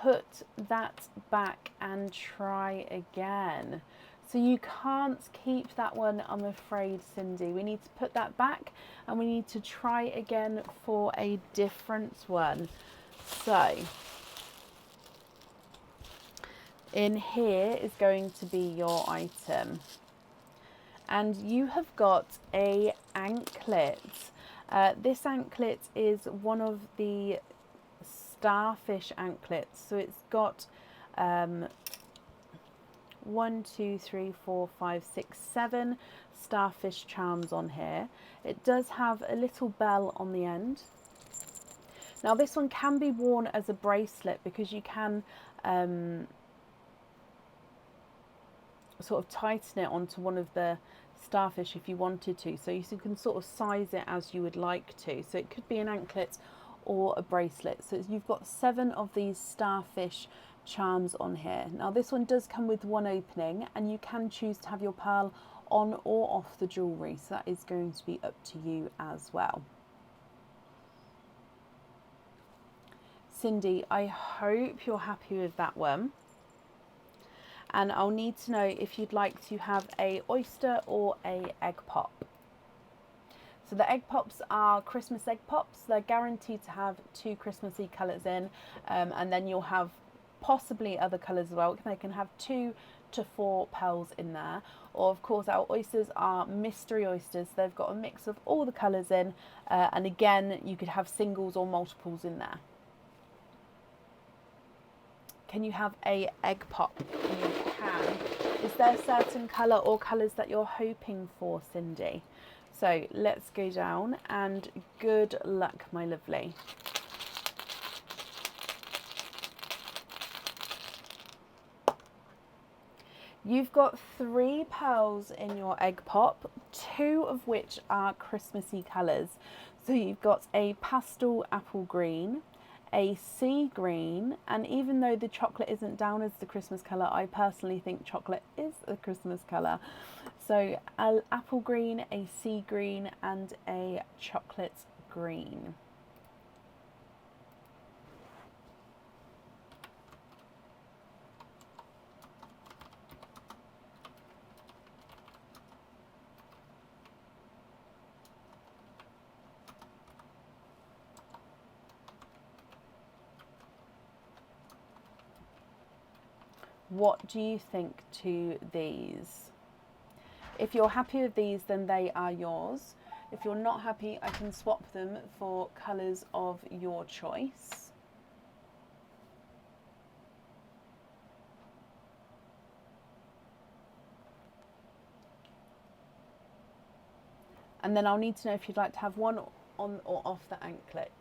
put that back and try again. So you can't keep that one, I'm afraid, Cindy. We need to put that back and we need to try again for a different one. So in here is going to be your item. And you have got a anklet. This anklet is one of the starfish anklets. So it's got 1, 2, 3, 4, 5, 6, 7 starfish charms on here. It does have a little bell on the end. Now this one can be worn as a bracelet because you can sort of tighten it onto one of the starfish if you wanted to, so you can sort of size it as you would like to. So it could be an anklet or a bracelet. So you've got 7 of these starfish charms on here. Now this one does come with one opening and you can choose to have your pearl on or off the jewellery, so that is going to be up to you as well. Cindy, I hope you're happy with that one. And I'll need to know if you'd like to have a oyster or a egg pop. So the egg pops are Christmas egg pops. They're guaranteed to have 2 Christmassy colours in, and then you'll have possibly other colours as well. They can have 2 to 4 pearls in there. Or of course our oysters are mystery oysters. They've got a mix of all the colours in, and again you could have singles or multiples in there. Can you have a egg pop? You can. Is there a certain colour or colours that you're hoping for, Cindy? So let's go down and good luck, my lovely. You've got 3 pearls in your egg pop, 2 of which are Christmassy colours. So you've got a pastel apple green, a sea green, and even though the chocolate isn't down as the Christmas colour, I personally think chocolate is a Christmas colour. So an apple green, a sea green, and a chocolate green. What do you think to these? If you're happy with these, then they are yours. If you're not happy, I can swap them for colours of your choice. And then I'll need to know if you'd like to have one on or off the anklet.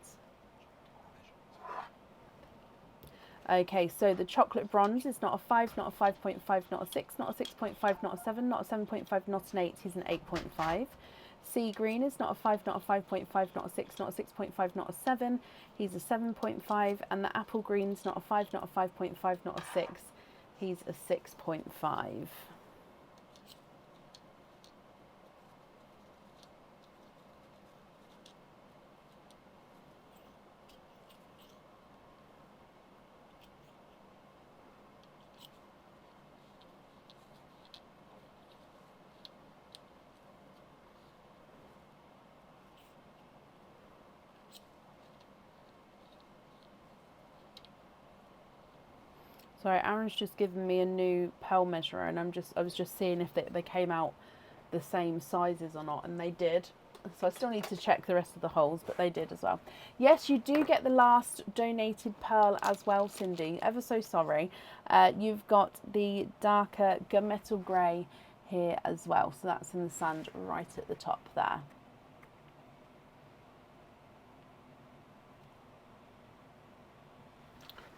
Okay, so the chocolate bronze is not a 5, not a 5.5, not a 6, not a 6.5, not a 7, not a 7.5, not an 8, he's an 8.5. Sea green is not a 5, not a 5.5, not a 6, not a 6.5, not a 7, he's a 7.5. And the apple green's not a 5, not a 5.5, not a 6, He's a 6.5. Sorry, Aaron's just given me a new pearl measurer, and I was just seeing if they came out the same sizes or not, and they did. So I still need to check the rest of the holes, but they did as well. Yes, you do get the last donated pearl as well, Cindy. Ever so sorry. You've got the darker gunmetal grey here as well. So that's in the sand right at the top there.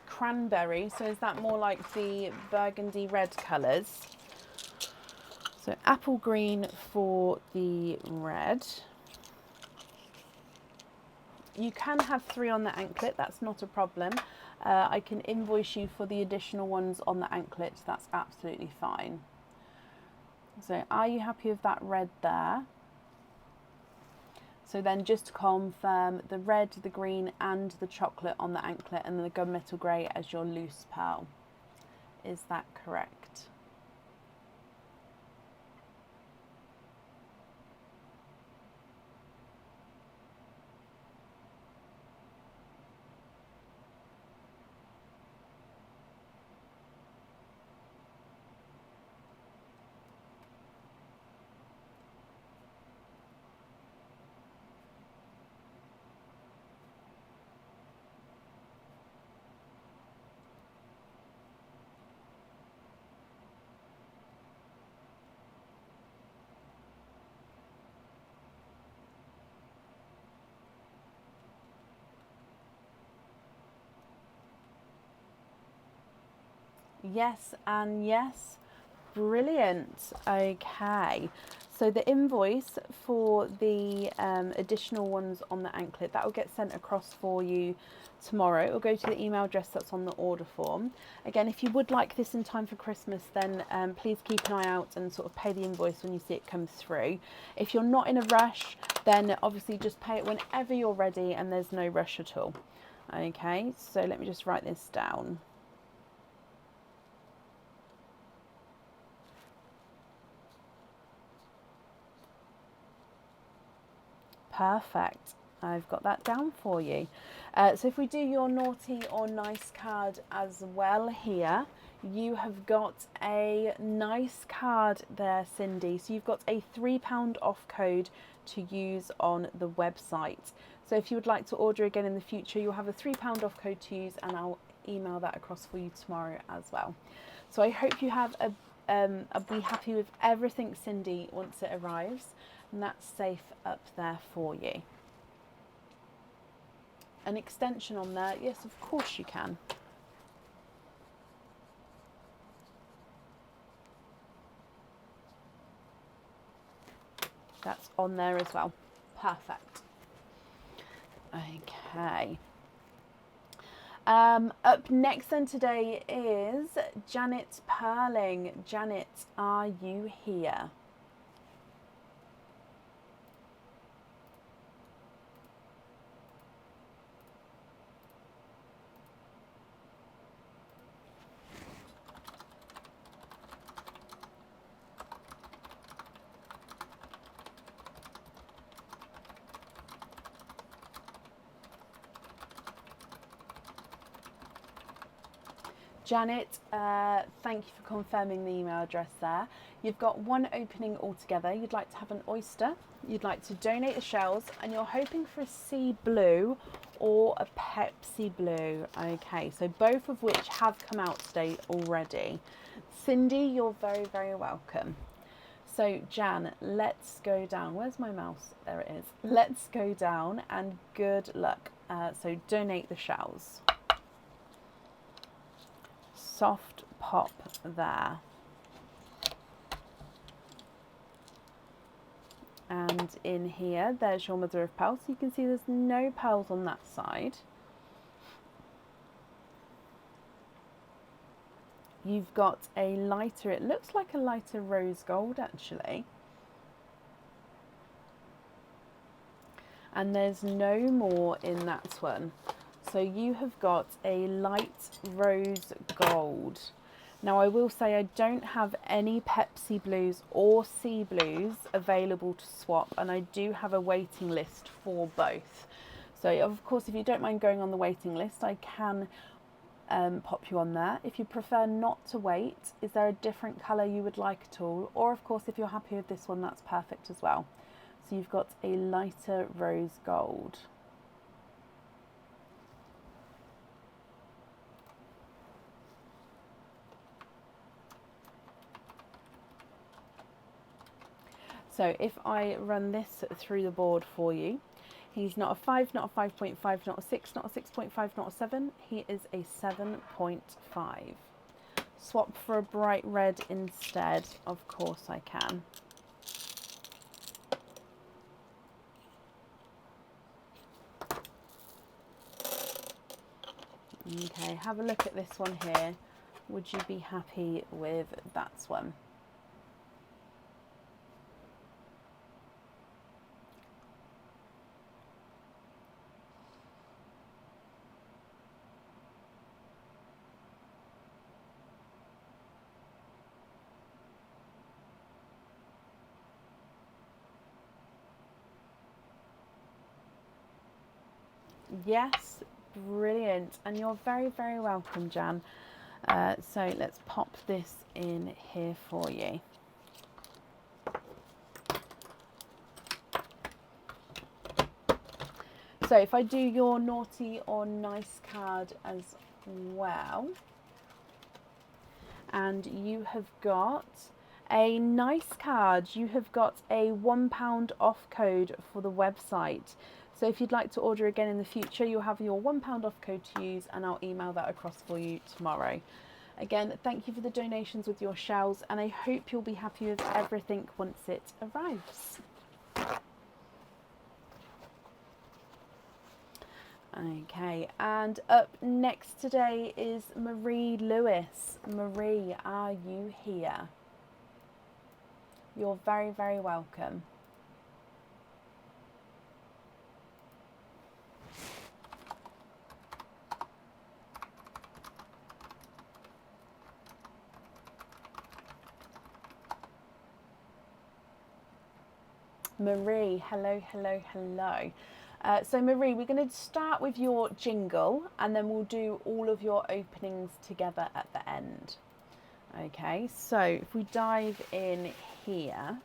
Cranberry, so is that more like the burgundy red colours? So apple green for the red. You can have 3 on the anklet, that's not a problem. I can invoice you for the additional ones on the anklet, that's absolutely fine. So are you happy with that red there? So then just to confirm, the red, the green and the chocolate on the anklet, and then the gunmetal grey as your loose pearl. Is that correct? Yes and yes. Brilliant. Okay. So the invoice for the additional ones on the anklet, that will get sent across for you tomorrow. It will go to the email address that's on the order form. Again, if you would like this in time for Christmas, then please keep an eye out and sort of pay the invoice when you see it come through. If you're not in a rush, then obviously just pay it whenever you're ready, and there's no rush at all. Okay, so let me just write this down. Perfect. I've got that down for you. So if we do your naughty or nice card as well here, you have got a nice card there, Cindy. So you've got a £3 off code to use on the website. So if you would like to order again in the future, you'll have a £3 off code to use, and I'll email that across for you tomorrow as well. So I hope you have I'll be happy with everything, Cindy, once it arrives, and that's safe up there for you. An extension on there, yes, of course you can. That's on there as well. Perfect. Okay. Up next then today is Janet Perling. Janet, are you here? Janet, thank you for confirming the email address there. You've got one opening altogether. You'd like to have an oyster, you'd like to donate the shells, and you're hoping for a sea blue or a Pepsi blue. Okay, so both of which have come out today already. Cindy, you're very, very welcome. So Jan, let's go down. Where's my mouse? There it is. Let's go down, and good luck. So donate the shells. Soft pop there. And in here, there's your mother of pearls. So you can see there's no pearls on that side. You've got a lighter, it looks like a lighter rose gold actually. And there's no more in that one. So you have got a light rose gold. Now I will say I don't have any Pepsi blues or sea blues available to swap, and I do have a waiting list for both. So of course, if you don't mind going on the waiting list, I can pop you on there. If you prefer not to wait, is there a different colour you would like at all? Or of course, if you're happy with this one, that's perfect as well. So you've got a lighter rose gold. So if I run this through the board for you, he's not a 5, not a 5.5, not a 6, not a 6.5, not a 7. He is a 7.5. Swap for a bright red instead. Of course I can. Okay, have a look at this one here. Would you be happy with that one? Yes, brilliant. And you're very, very welcome, Jan. So let's pop this in here for you. So if I do your naughty or nice card as well, and you have got a nice card, you have got a £1 off code for the website. So if you'd like to order again in the future, you'll have your £1 off code to use, and I'll email that across for you tomorrow. Again, thank you for the donations with your shells, and I hope you'll be happy with everything once it arrives. Okay, and up next today is Marie Lewis. Marie, are you here? You're very, very welcome. Marie, hello, hello, hello. So Marie, we're going to start with your jingle, and then we'll do all of your openings together at the end. Okay, so if we dive in here.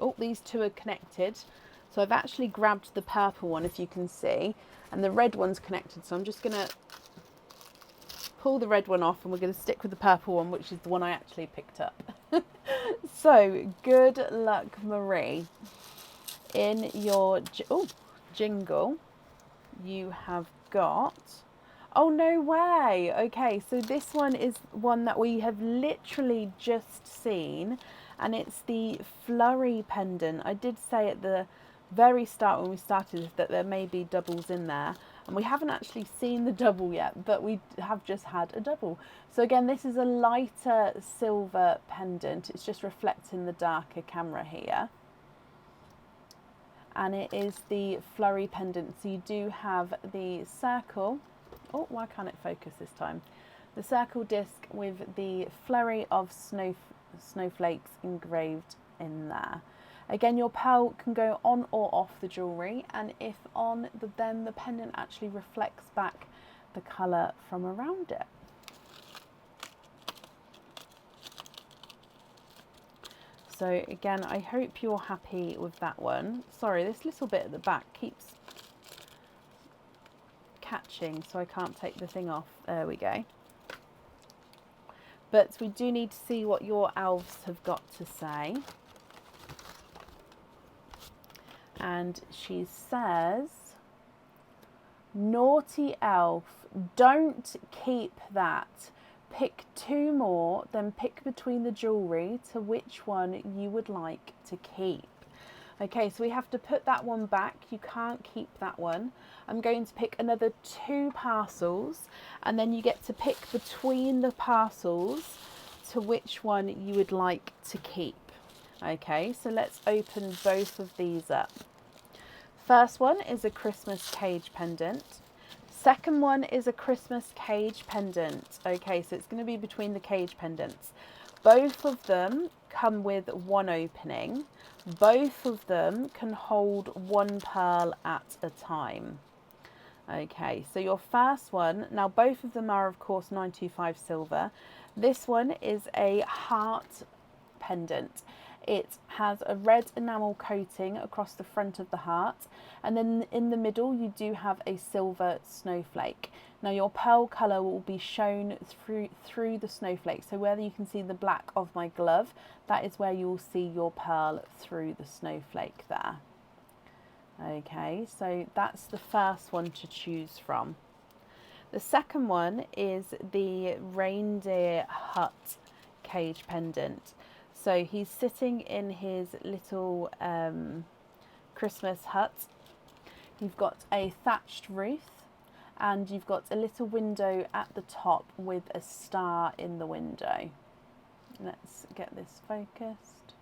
Oh, these two are connected. So I've actually grabbed the purple one, if you can see, and the red one's connected. So I'm just going to pull the red one off, and we're going to stick with the purple one, which is the one I actually picked up. So good luck, Marie. In your jingle, you have got, oh no way, okay, so this one is one that we have literally just seen, and it's the flurry pendant. I did say at the very start when we started that there may be doubles in there, and we haven't actually seen the double yet, but we have just had a double. So again, this is a lighter silver pendant. It's just reflecting the darker camera here. And it is the flurry pendant. So you do have the circle. Oh, why can't it focus this time? The circle disc with the flurry of snowflakes engraved in there. Again, your pearl can go on or off the jewellery, and if on, then the pendant actually reflects back the colour from around it. So again, I hope you're happy with that one. Sorry, this little bit at the back keeps catching, so I can't take the thing off. There we go. But we do need to see what your elves have got to say. And she says, naughty elf, don't keep that. Pick 2 more, then pick between the jewellery to which one you would like to keep. Okay, so we have to put that one back. You can't keep that one. I'm going to pick another 2 parcels, and then you get to pick between the parcels to which one you would like to keep. Okay, so let's open both of these up. First one is a Christmas cage pendant. Second one is a Christmas cage pendant. Okay, so it's going to be between the cage pendants. Both of them come with one opening. Both of them can hold 1 pearl at a time. Okay, so your first one, now both of them are of course 925 silver. This one is a heart pendant. It has a red enamel coating across the front of the heart, and then in the middle you do have a silver snowflake. Now your pearl colour will be shown through the snowflake, so whether you can see the black of my glove, that is where you will see your pearl through the snowflake there. Okay, so that's the first one to choose from. The second one is the reindeer hut cage pendant. So he's sitting in his little Christmas hut. You've got a thatched roof, and you've got a little window at the top with a star in the window. Let's get this focused.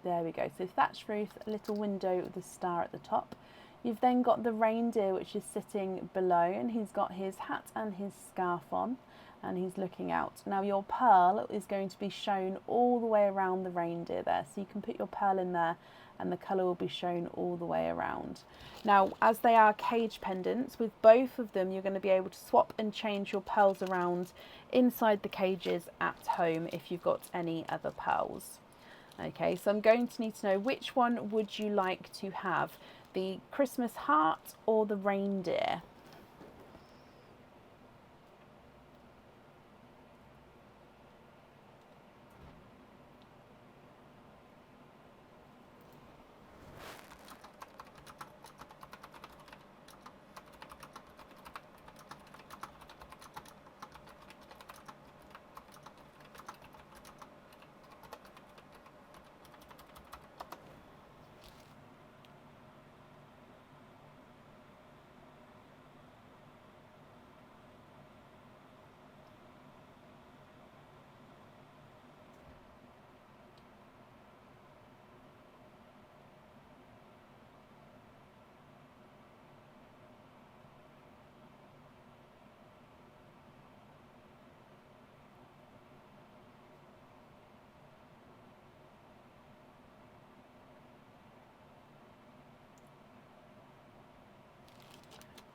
There we go. So thatched roof, a little window with a star at the top. You've then got the reindeer, which is sitting below, and he's got his hat and his scarf on, and he's looking out. Now your pearl is going to be shown all the way around the reindeer there. So you can put your pearl in there and the colour will be shown all the way around. Now, as they are cage pendants, with both of them, you're going to be able to swap and change your pearls around inside the cages at home if you've got any other pearls. Okay, so I'm going to need to know, which one would you like to have? The Christmas heart or the reindeer?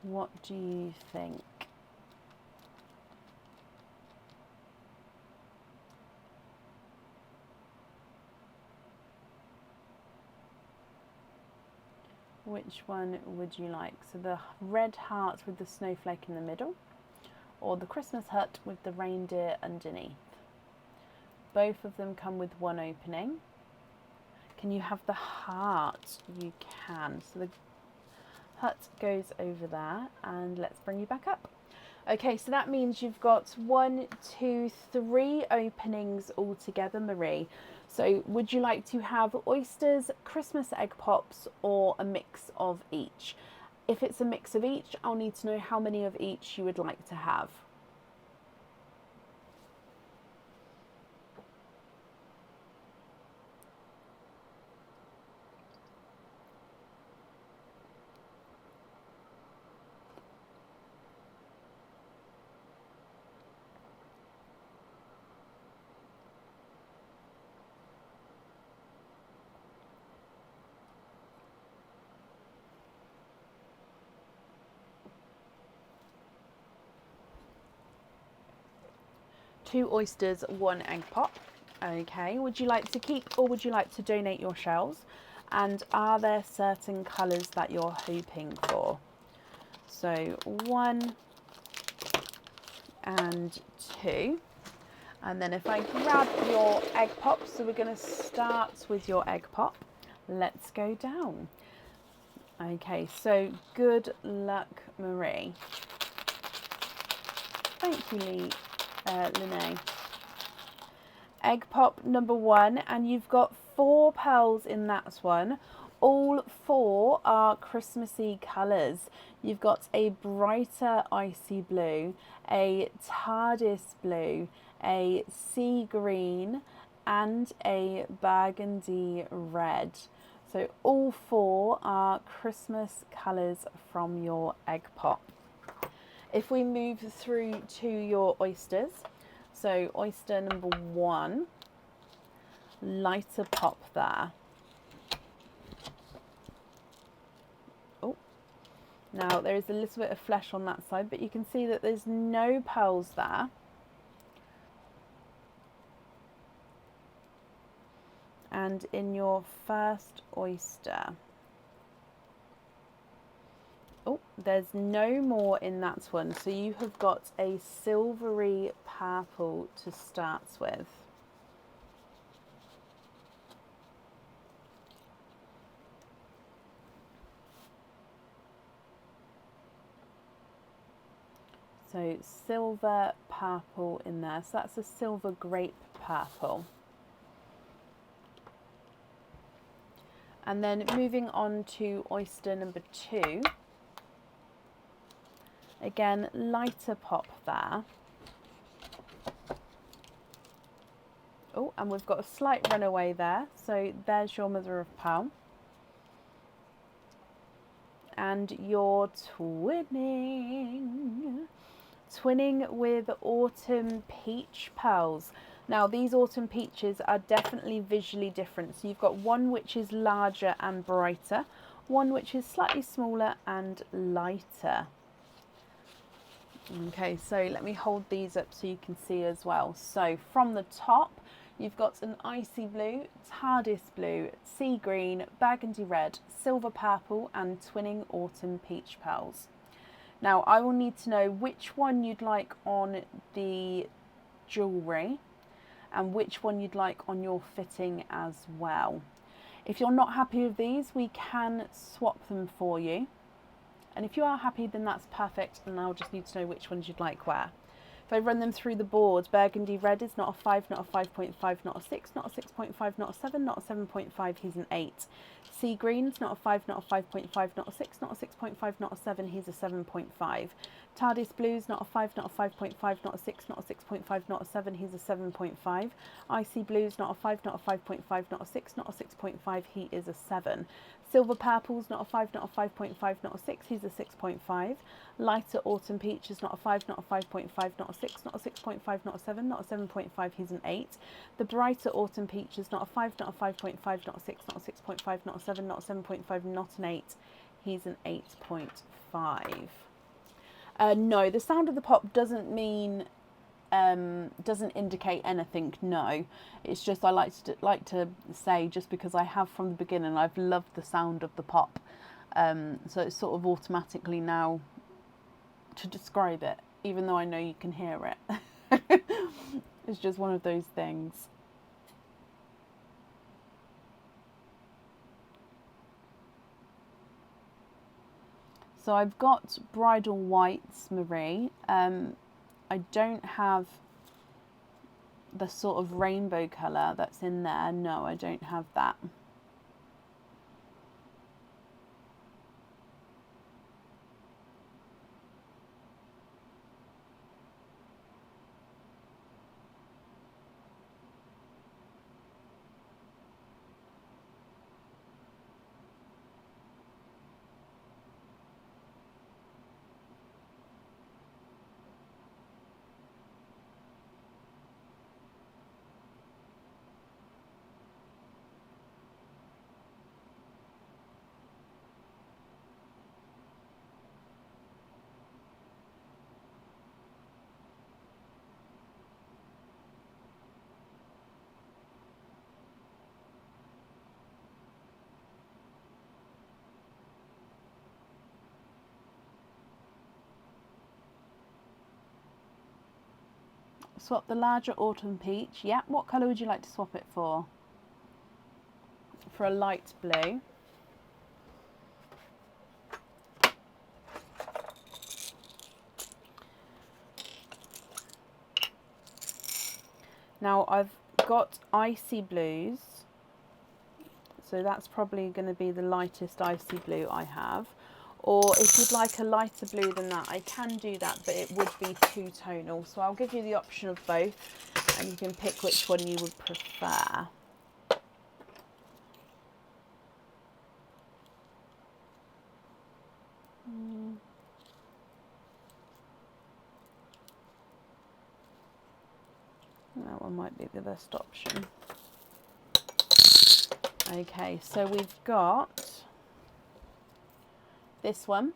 What do you think? Which one would you like? So the red heart with the snowflake in the middle, or the Christmas hut with the reindeer underneath? Both of them come with one opening. Can you have the heart? You can. So the hut goes over there, and let's bring you back up. Okay, so that means you've got 1, 2, 3 openings altogether, Marie. So would you like to have oysters, Christmas egg pops, or a mix of each? If it's a mix of each, I'll need to know how many of each you would like to have. Two oysters, 1 egg pop. Okay, would you like to keep or would you like to donate your shells? And are there certain colours that you're hoping for? So 1 and 2. And then if I grab your egg pops, so we're going to start with your egg pop. Let's go down. Okay, so good luck, Marie. Thank you, Lene. Egg pop number 1, and you've got 4 pearls in that one. All 4 are Christmassy colours. You've got a brighter icy blue, a TARDIS blue, a sea green, and a burgundy red. So all 4 are Christmas colours from your egg pop. If we move through to your oysters, so oyster number 1, lighter pop there. Oh, now there is a little bit of flesh on that side, but you can see that there's no pearls there. And in your first oyster, oh, there's no more in that one. So you have got a silvery purple to start with. So silver purple in there. So that's a silver grape purple. And then moving on to oyster number 2. Again, lighter pop there. Oh, and we've got a slight runaway there. So there's your mother of pearl. And you're twinning with autumn peach pearls. Now these autumn peaches are definitely visually different. So you've got one which is larger and brighter, one which is slightly smaller and lighter. Okay, so let me hold these up so you can see as well. So from the top, you've got an icy blue, TARDIS blue, sea green, burgundy red, silver purple, and twinning autumn peach pearls. Now I will need to know which one you'd like on the jewellery and which one you'd like on your fitting as well. If you're not happy with these, we can swap them for you. And if you are happy, then that's perfect, and I'll just need to know which ones you'd like where. If I run them through the board, burgundy red is not a 5, not a 5.5, not a 6, not a 6.5, not a 7, not a 7.5, he's an 8. Sea green's not a 5, not a 5.5, not a 6, not a 6.5, not a 7, he's a 7.5. TARDIS blue's not a 5, not a 5.5, not a 6, not a 6.5, not a 7, he's a 7.5. Icy blue's not a 5, not a 5.5, not a 6, not a 6.5, he is a 7. Silver purple's not a 5, not a 5.5, not a 6, he's a 6.5. Lighter autumn peach is not a 5, not a 5.5, not a 6, not a 6.5, not a 7, not a 7.5, he's an 8. The brighter autumn peach is not a 5, not a 5.5, not a 6, not a 6.5, not a 7, not a 7.5, not an 8, he's an 8.5. No, the sound of the pop doesn't mean, doesn't indicate anything, no. It's just I like to say, just because I have from the beginning, I've loved the sound of the pop. So it's sort of automatically now to describe it, even though I know you can hear it. It's just one of those things. So I've got bridal whites, Marie. I don't have the sort of rainbow colour that's in there. No, I don't have that. Swap the larger autumn peach. Yeah, what colour would you like to swap it for? For a light blue. Now I've got icy blues, so that's probably going to be the lightest icy blue I have. Or if you'd like a lighter blue than that, I can do that, but it would be two tonal. So I'll give you the option of both, and you can pick which one you would prefer. That one might be the best option. Okay, so we've got this one.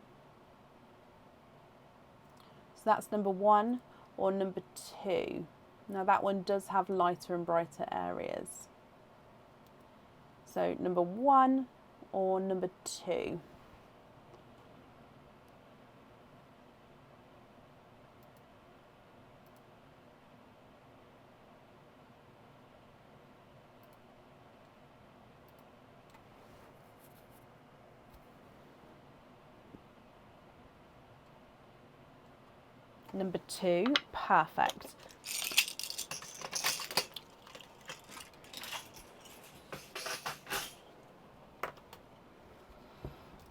So that's number 1 or number 2. Now that one does have lighter and brighter areas. So number 1 or number 2. Number 2, perfect.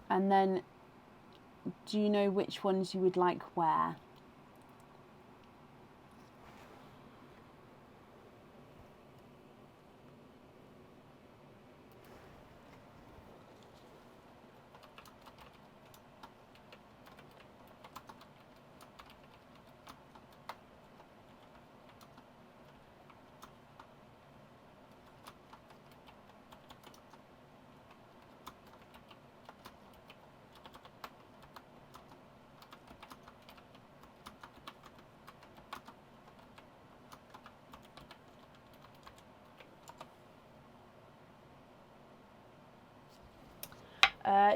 And then, do you know which ones you would like where?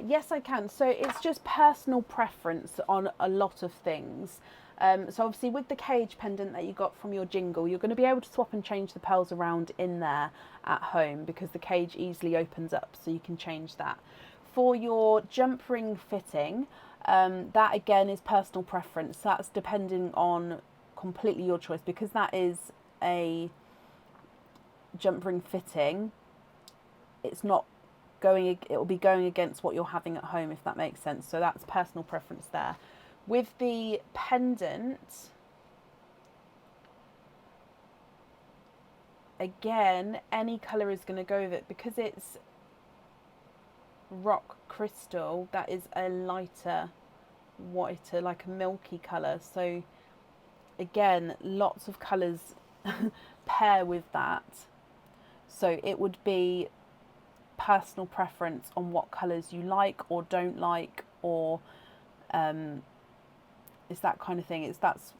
Yes, I can. So it's just personal preference on a lot of things. So obviously with the cage pendant that you got from your jingle, you're going to be able to swap and change the pearls around in there at home because the cage easily opens up, so you can change that. For your jump ring fitting, that again is personal preference. That's depending on completely your choice because that is a jump ring fitting. It's not going, it will be going against what you're having at home, if that makes sense. So that's personal preference there. With the pendant, again, any colour is going to go with it because it's rock crystal. That is a lighter, whiter, like a milky colour. So again, lots of colours pair with that. So it would be personal preference on what colours you like or don't like, or it's that kind of thing. That's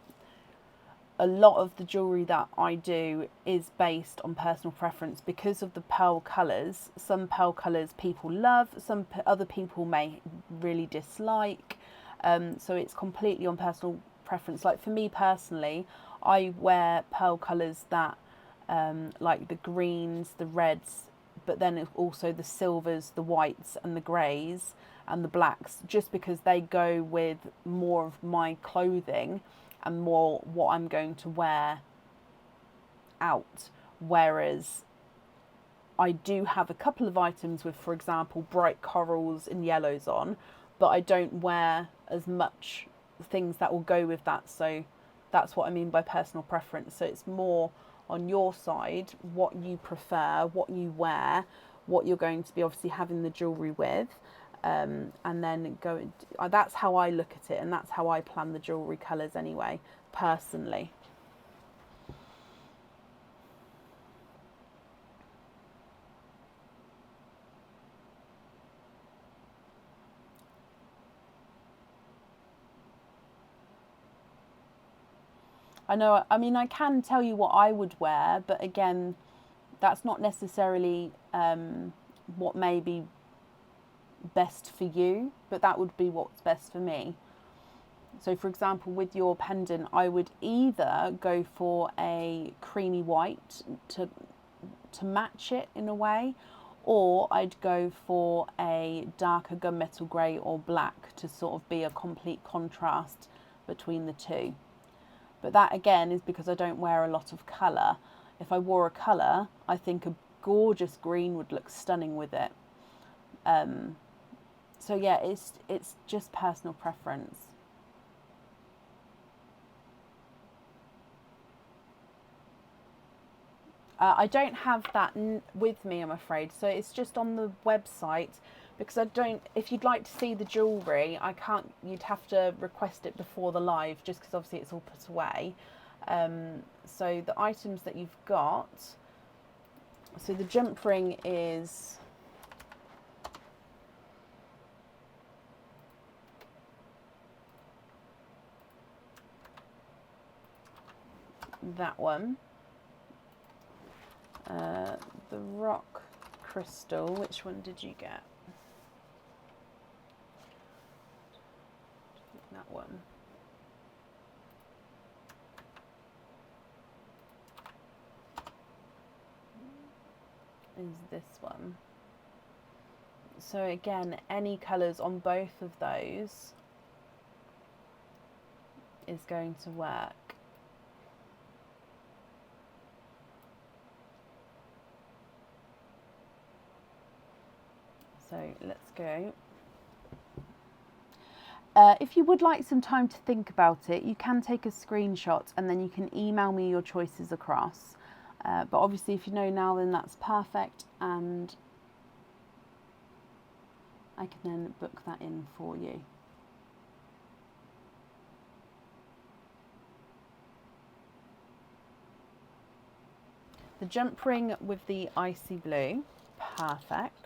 a lot of the jewellery that I do is based on personal preference because of the pearl colours. Some pearl colours people love, some other people may really dislike. So it's completely on personal preference. Like for me personally, I wear pearl colours that like the greens, the reds, but then also the silvers, the whites and the greys and the blacks, just because they go with more of my clothing and more what I'm going to wear out. Whereas I do have a couple of items with, for example, bright corals and yellows on, but I don't wear as much things that will go with that. So that's what I mean by personal preference. So it's more on your side, what you prefer, what you wear, what you're going to be obviously having the jewellery with, and then go. That's how I look at it, and that's how I plan the jewellery colours anyway, personally. I know, I mean, I can tell you what I would wear, but again, that's not necessarily what may be best for you, but that would be what's best for me. So for example, with your pendant, I would either go for a creamy white to match it in a way, or I'd go for a darker gunmetal grey or black to sort of be a complete contrast between the two. But that again is because I don't wear a lot of colour. if I wore a colour, I think a gorgeous green would look stunning with it. So yeah, it's just personal preference. I don't have that with me, I'm afraid. So it's just on the website, because I don't. If you'd like to see the jewellery, I can't. You'd have to request it before the live, just because obviously it's all put away. So the items that you've got. So the jump ring is that one. The rock crystal, which one did you get? That one. Is this one. So again, any colours on both of those is going to work. So let's go. If you would like some time to think about it, you can take a screenshot and then you can email me your choices across. But obviously if you know now, then that's perfect, and I can then book that in for you. The jump ring with the icy blue, perfect.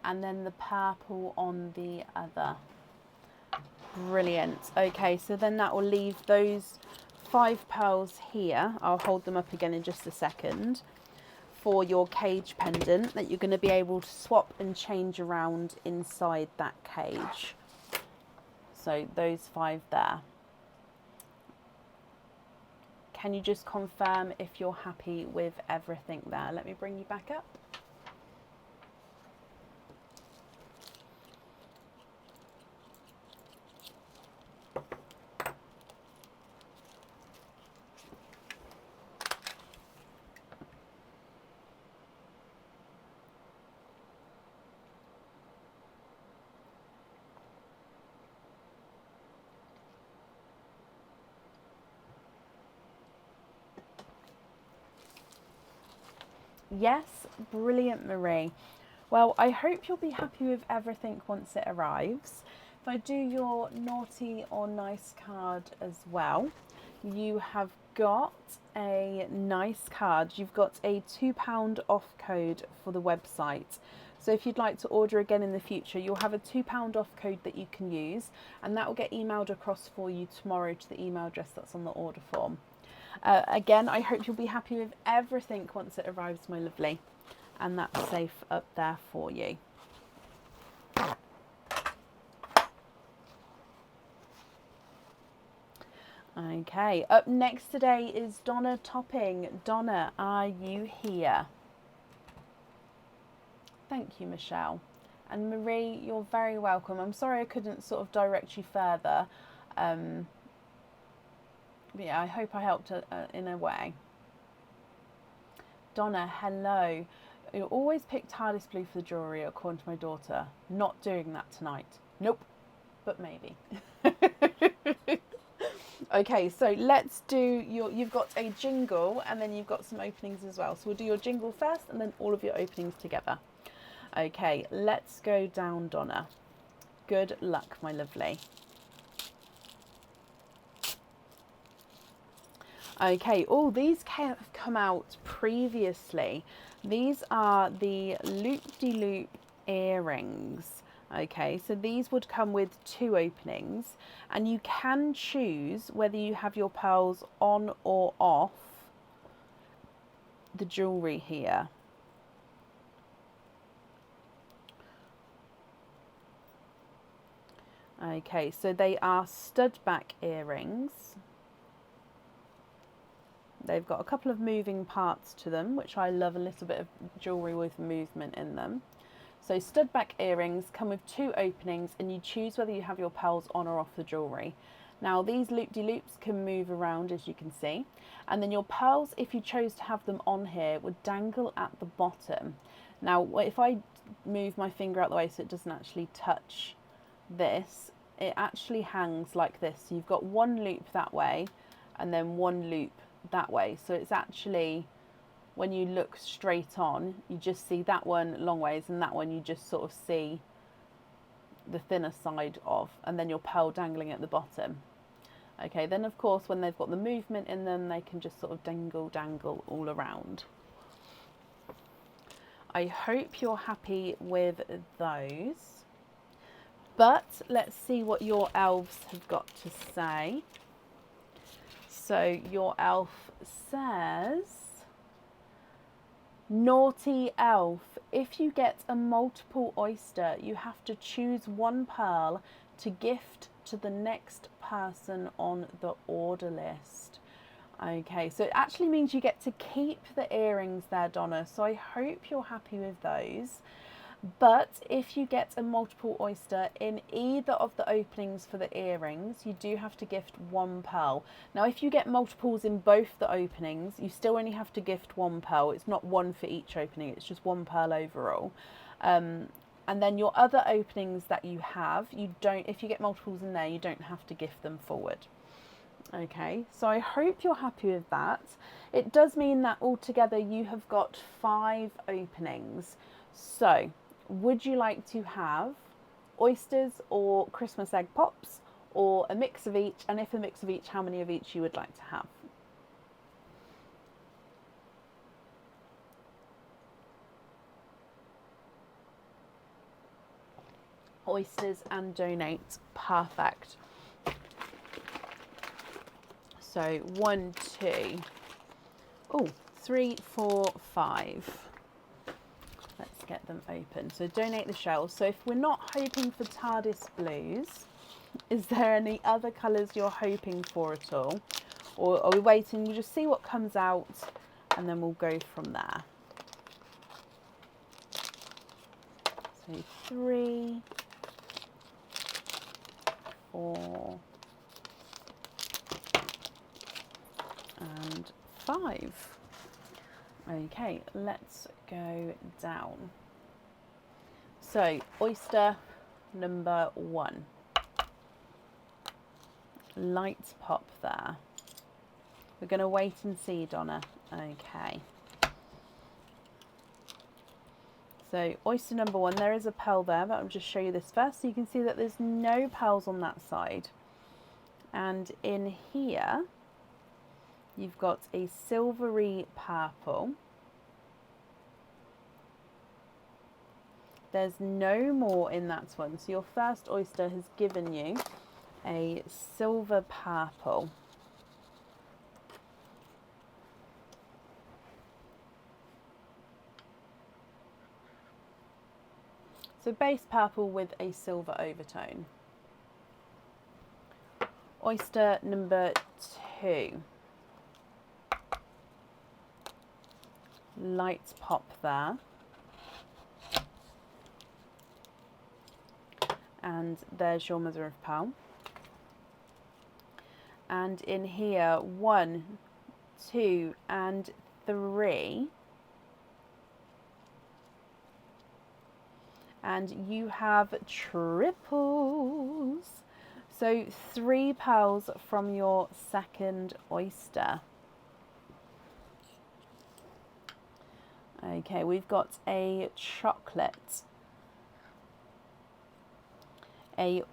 And then the purple on the other. Brilliant. Okay, so then that will leave those 5 pearls here. I'll hold them up again in just a second, for your cage pendant that you're going to be able to swap and change around inside that cage. So those 5 there. Can you just confirm if you're happy with everything there? Let me bring you back up. Yes, brilliant, Marie. Well, I hope you'll be happy with everything once it arrives. If I do your naughty or nice card as well, you have got a nice card. You've got a £2 off code for the website. So if you'd like to order again in the future, you'll have a £2 off code that you can use, and that will get emailed across for you tomorrow to the email address that's on the order form. Again, I hope you'll be happy with everything once it arrives, my lovely, and that's safe up there for you. Okay, up next today is Donna Topping. Donna, are you here? Thank you, Michelle. And Marie, you're very welcome. I'm sorry I couldn't sort of direct you further. But yeah, I hope I helped in a way. Donna, hello. You always pick TARDIS blue for the jewellery, according to my daughter. Not doing that tonight. Nope, but maybe. Okay, so let's do you've got a jingle and then you've got some openings as well. So we'll do your jingle first and then all of your openings together. Okay, let's go down, Donna. Good luck, my lovely. Okay, oh, these have come out previously. These are the loop-de-loop earrings. Okay, so these would come with 2 openings, and you can choose whether you have your pearls on or off the jewellery here. Okay, so they are stud back earrings. They've got a couple of moving parts to them, which I love, a little bit of jewellery with movement in them. So stud back earrings come with 2 openings, and you choose whether you have your pearls on or off the jewellery. Now these loop-de-loops can move around, as you can see, and then your pearls, if you chose to have them on here, would dangle at the bottom. Now if I move my finger out the way so it doesn't actually touch this, it actually hangs like this. So you've got 1 loop that way and then 1 loop that way. So it's actually, when you look straight on, you just see that one long ways, and that one you just sort of see the thinner side of, and then your pearl dangling at the bottom. Okay, then of course when they've got the movement in them, they can just sort of dangle all around. I hope you're happy with those. But let's see what your elves have got to say. So your elf says, naughty elf, if you get a multiple oyster, you have to choose 1 pearl to gift to the next person on the order list. Okay, so it actually means you get to keep the earrings there, Donna. So I hope you're happy with those. But if you get a multiple oyster in either of the openings for the earrings, you do have to gift 1 pearl. Now, if you get multiples in both the openings, you still only have to gift 1 pearl. It's not 1 for each opening, it's just 1 pearl overall. And then your other openings that you have, if you get multiples in there, you don't have to gift them forward. Okay, so I hope you're happy with that. It does mean that altogether you have got 5 openings. So would you like to have oysters or Christmas egg pops, or a mix of each? And if a mix of each, how many of each you would like to have? Oysters and donate. Perfect. So 1, 2, 3, 4, 5. Let's get them open. So donate the shells. So if we're not hoping for TARDIS blues, is there any other colours you're hoping for at all? Or are we waiting? We'll just see what comes out and then we'll go from there. So 3, 4, and 5. Okay, let's go down. So oyster number 1. Light pop there. We're going to wait and see, Donna. Okay. So oyster number 1, there is a pearl there, but I'll just show you this first. So you can see that there's no pearls on that side. And in here, you've got a silvery purple. There's no more in that one. So your first oyster has given you a silver purple. So base purple with a silver overtone. Oyster number 2. Light pop there. And there's your mother of pearl. And in here, 1, 2, and 3. And you have triples. So 3 pearls from your second oyster. Okay, we've got a chocolate, a a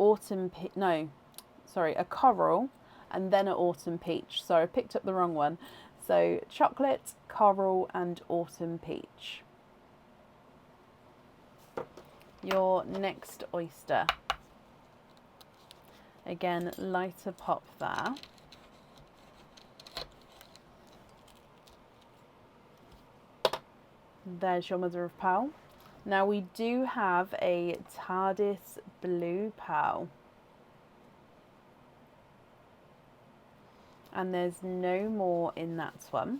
coral, and then an autumn peach. Sorry, I picked up the wrong one. So chocolate, coral and autumn peach. Your next oyster. Again, lighter pop there. There's your mother of pearl. Now we do have a TARDIS blue pearl. And there's no more in that one.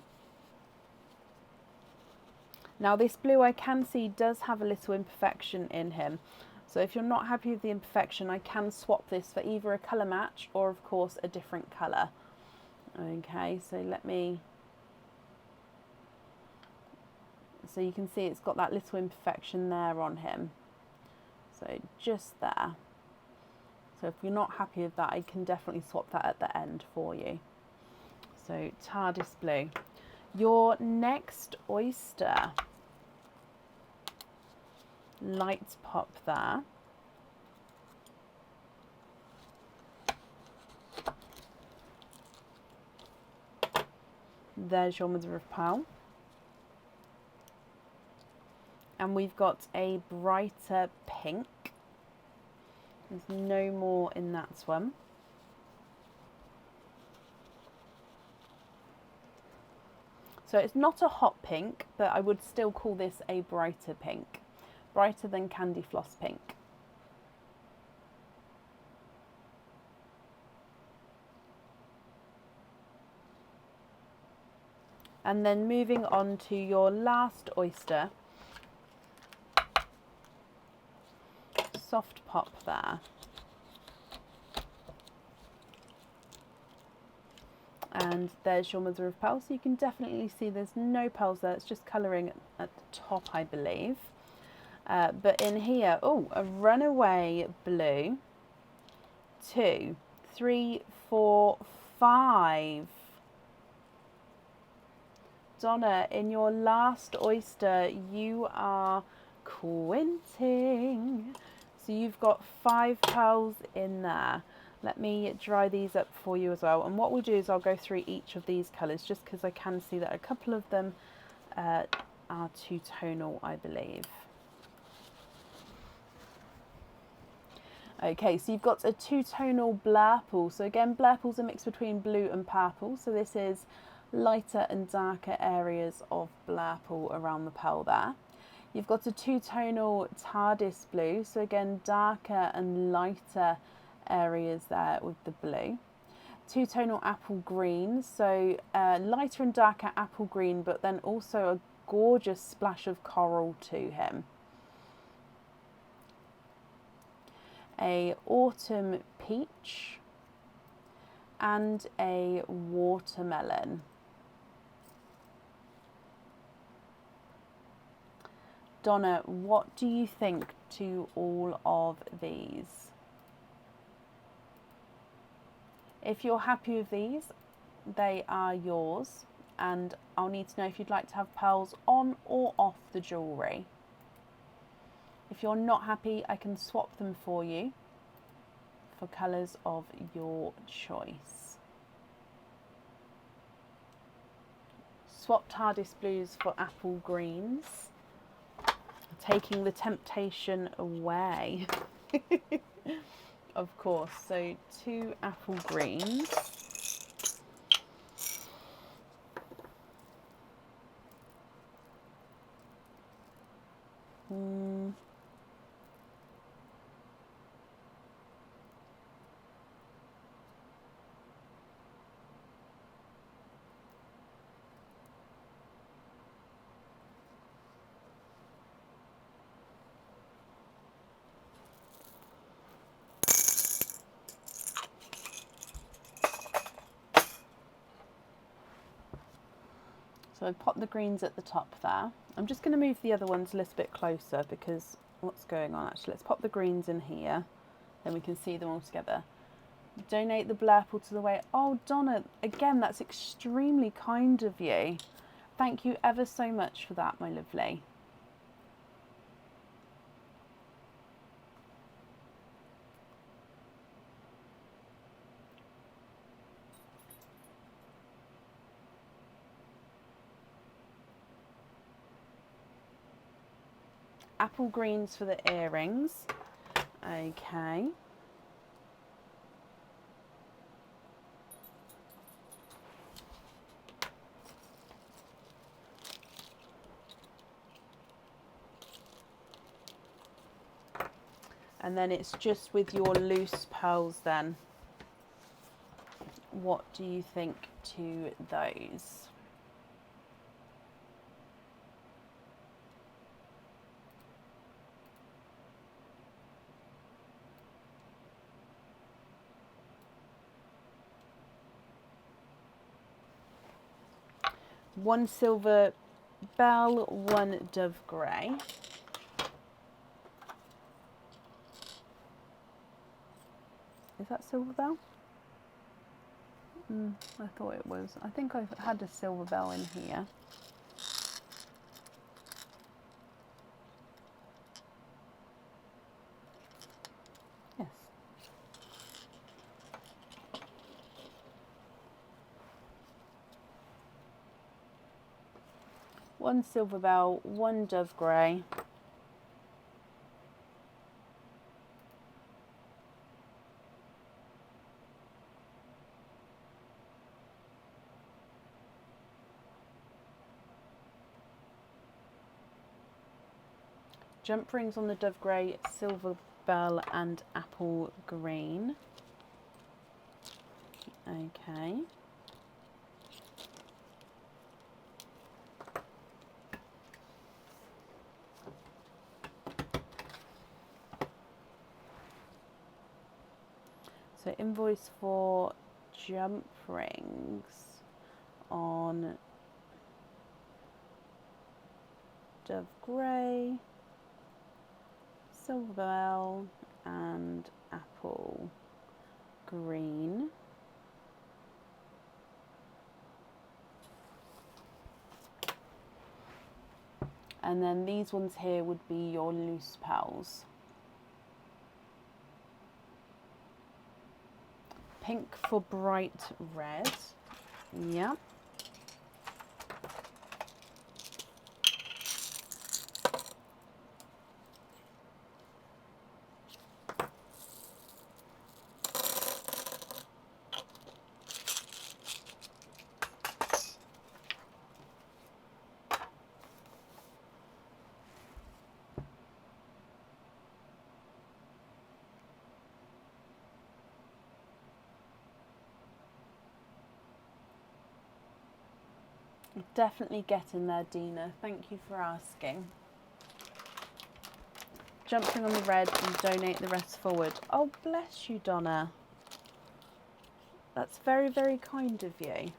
Now this blue I can see does have a little imperfection in him. So if you're not happy with the imperfection, I can swap this for either a colour match or of course a different colour. Okay, so so you can see it's got that little imperfection there on him. So just there. So if you're not happy with that, I can definitely swap that at the end for you. So TARDIS blue. Your next oyster. Light pop there. There's your mother of pearl. And we've got a brighter pink. There's no more in that one. So it's not a hot pink, but I would still call this a brighter pink. Brighter than candy floss pink. And then moving on to your last oyster. Soft pop there. And there's your mother of pearl. So you can definitely see there's no pearls there. It's just colouring at the top, I believe. But in here, oh, a runaway blue. 2, 3, 4, 5. Donna, in your last oyster, you are quinting. So you've got 5 pearls in there. Let me dry these up for you as well. And what we'll do is I'll go through each of these colours just because I can see that a couple of them are two-tonal, I believe. Okay, so you've got a two-tonal blurple. So again, blurple's a mix between blue and purple. So this is lighter and darker areas of blurple around the pearl there. You've got a two-tonal TARDIS blue. So again, darker and lighter areas there with the blue. Two-tonal apple green. So lighter and darker apple green, but then also a gorgeous splash of coral to him. A autumn peach and a watermelon. Donna, what do you think to all of these? If you're happy with these, they are yours, and I'll need to know if you'd like to have pearls on or off the jewellery. If you're not happy, I can swap them for you for colours of your choice. Swap TARDIS blues for apple greens, taking the temptation away. Of course, so 2 apple greens. So I've popped the greens at the top there. I'm just going to move the other ones a little bit closer because what's going on actually. Let's pop the greens in here, then we can see them all together. Donate the blurple to the way. Oh, Donna, again, that's extremely kind of you. Thank you ever so much for that, my lovely. apple greens for the earrings. Okay. And then it's just with your loose pearls then. What do you think to those? One silver bell, one dove grey. Is that silver bell? I thought it was. I think I've had a silver bell in here. Yes. One silver bell, one dove grey. Jump rings on the dove grey, silver bell and apple green. Okay. So invoice for jump rings on dove grey, silver bell and apple green. And then these ones here would be your loose pearls. Pink for bright red. Yep. Definitely getting there, Dina. Thank you for asking. Jumping on the red and donate the rest forward. Oh, bless you, Donna. That's very, very kind of you.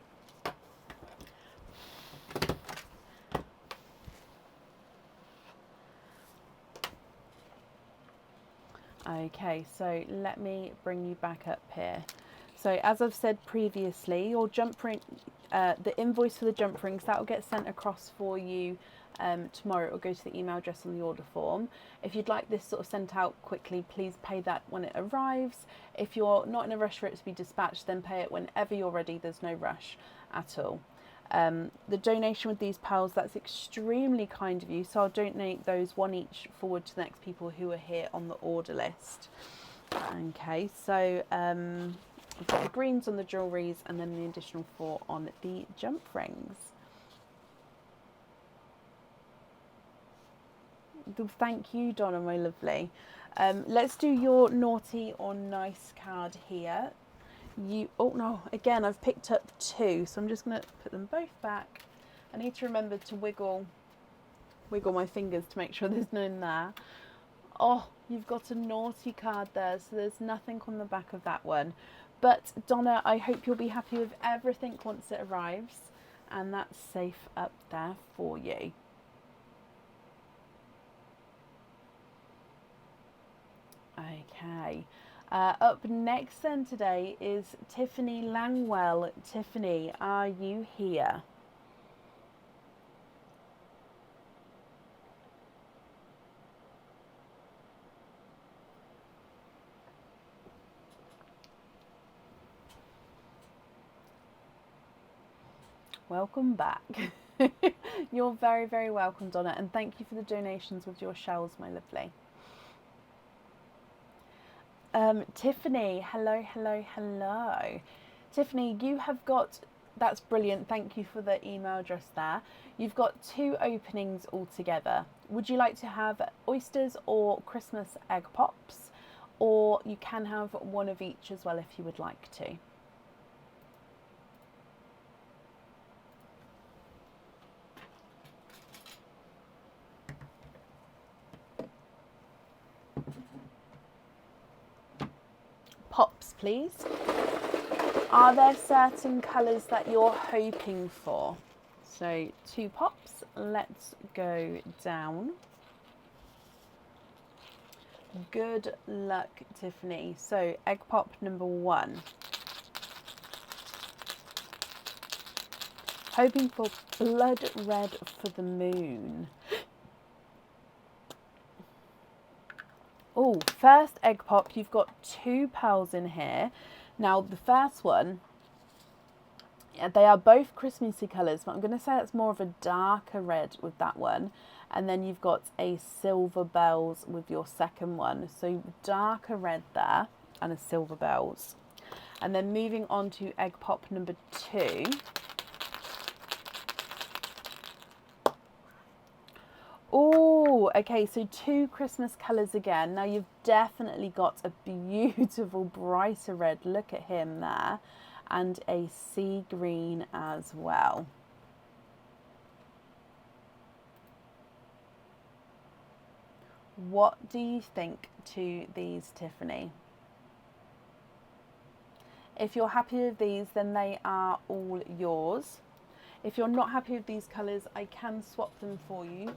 Okay, so let me bring you back up here. So as I've said previously, your jump ring, the invoice for the jump rings, that will get sent across for you tomorrow. It will go to the email address on the order form. If you'd like this sort of sent out quickly, please pay that when it arrives. If you're not in a rush for it to be dispatched, then pay it whenever you're ready. There's no rush at all. The donation with these pearls, that's extremely kind of you. So I'll donate those one each forward to the next people who are here on the order list. Okay, so I've got the greens on the jewelleries and then the additional 4 on the jump rings. Thank you, Donna, my lovely. Let's do your naughty or nice card here. Oh no, again, I've picked up 2, so I'm just going to put them both back. I need to remember to wiggle my fingers to make sure there's none there. Oh, you've got a naughty card there, so there's nothing on the back of that one. But Donna, I hope you'll be happy with everything once it arrives, and that's safe up there for you. Okay. Up next then today is Tiffany Langwell. Tiffany, are you here? Welcome back. You're very, very welcome, Donna, and thank you for the donations with your shells, my lovely. Tiffany, hello, hello, hello. Tiffany, you have got, that's brilliant. Thank you for the email address there. You've got 2 openings altogether. Would you like to have oysters or Christmas egg pops? Or you can have one of each as well if you would like to. Pops, please. Are there certain colours that you're hoping for? So 2 pops. Let's go down. Good luck, Tiffany. So egg pop number 1. Hoping for blood red for the moon. Oh, first egg pop, you've got 2 pearls in here. Now the first one, they are both Christmassy colours, but I'm going to say it's more of a darker red with that one. And then you've got a silver bells with your second one. So darker red there and a silver bells. And then moving on to egg pop number 2. Oh, okay, so 2 Christmas colours again. Now you've definitely got a beautiful brighter red. Look at him there. And a sea green as well. What do you think to these, Tiffany? If you're happy with these, then they are all yours. If you're not happy with these colours, I can swap them for you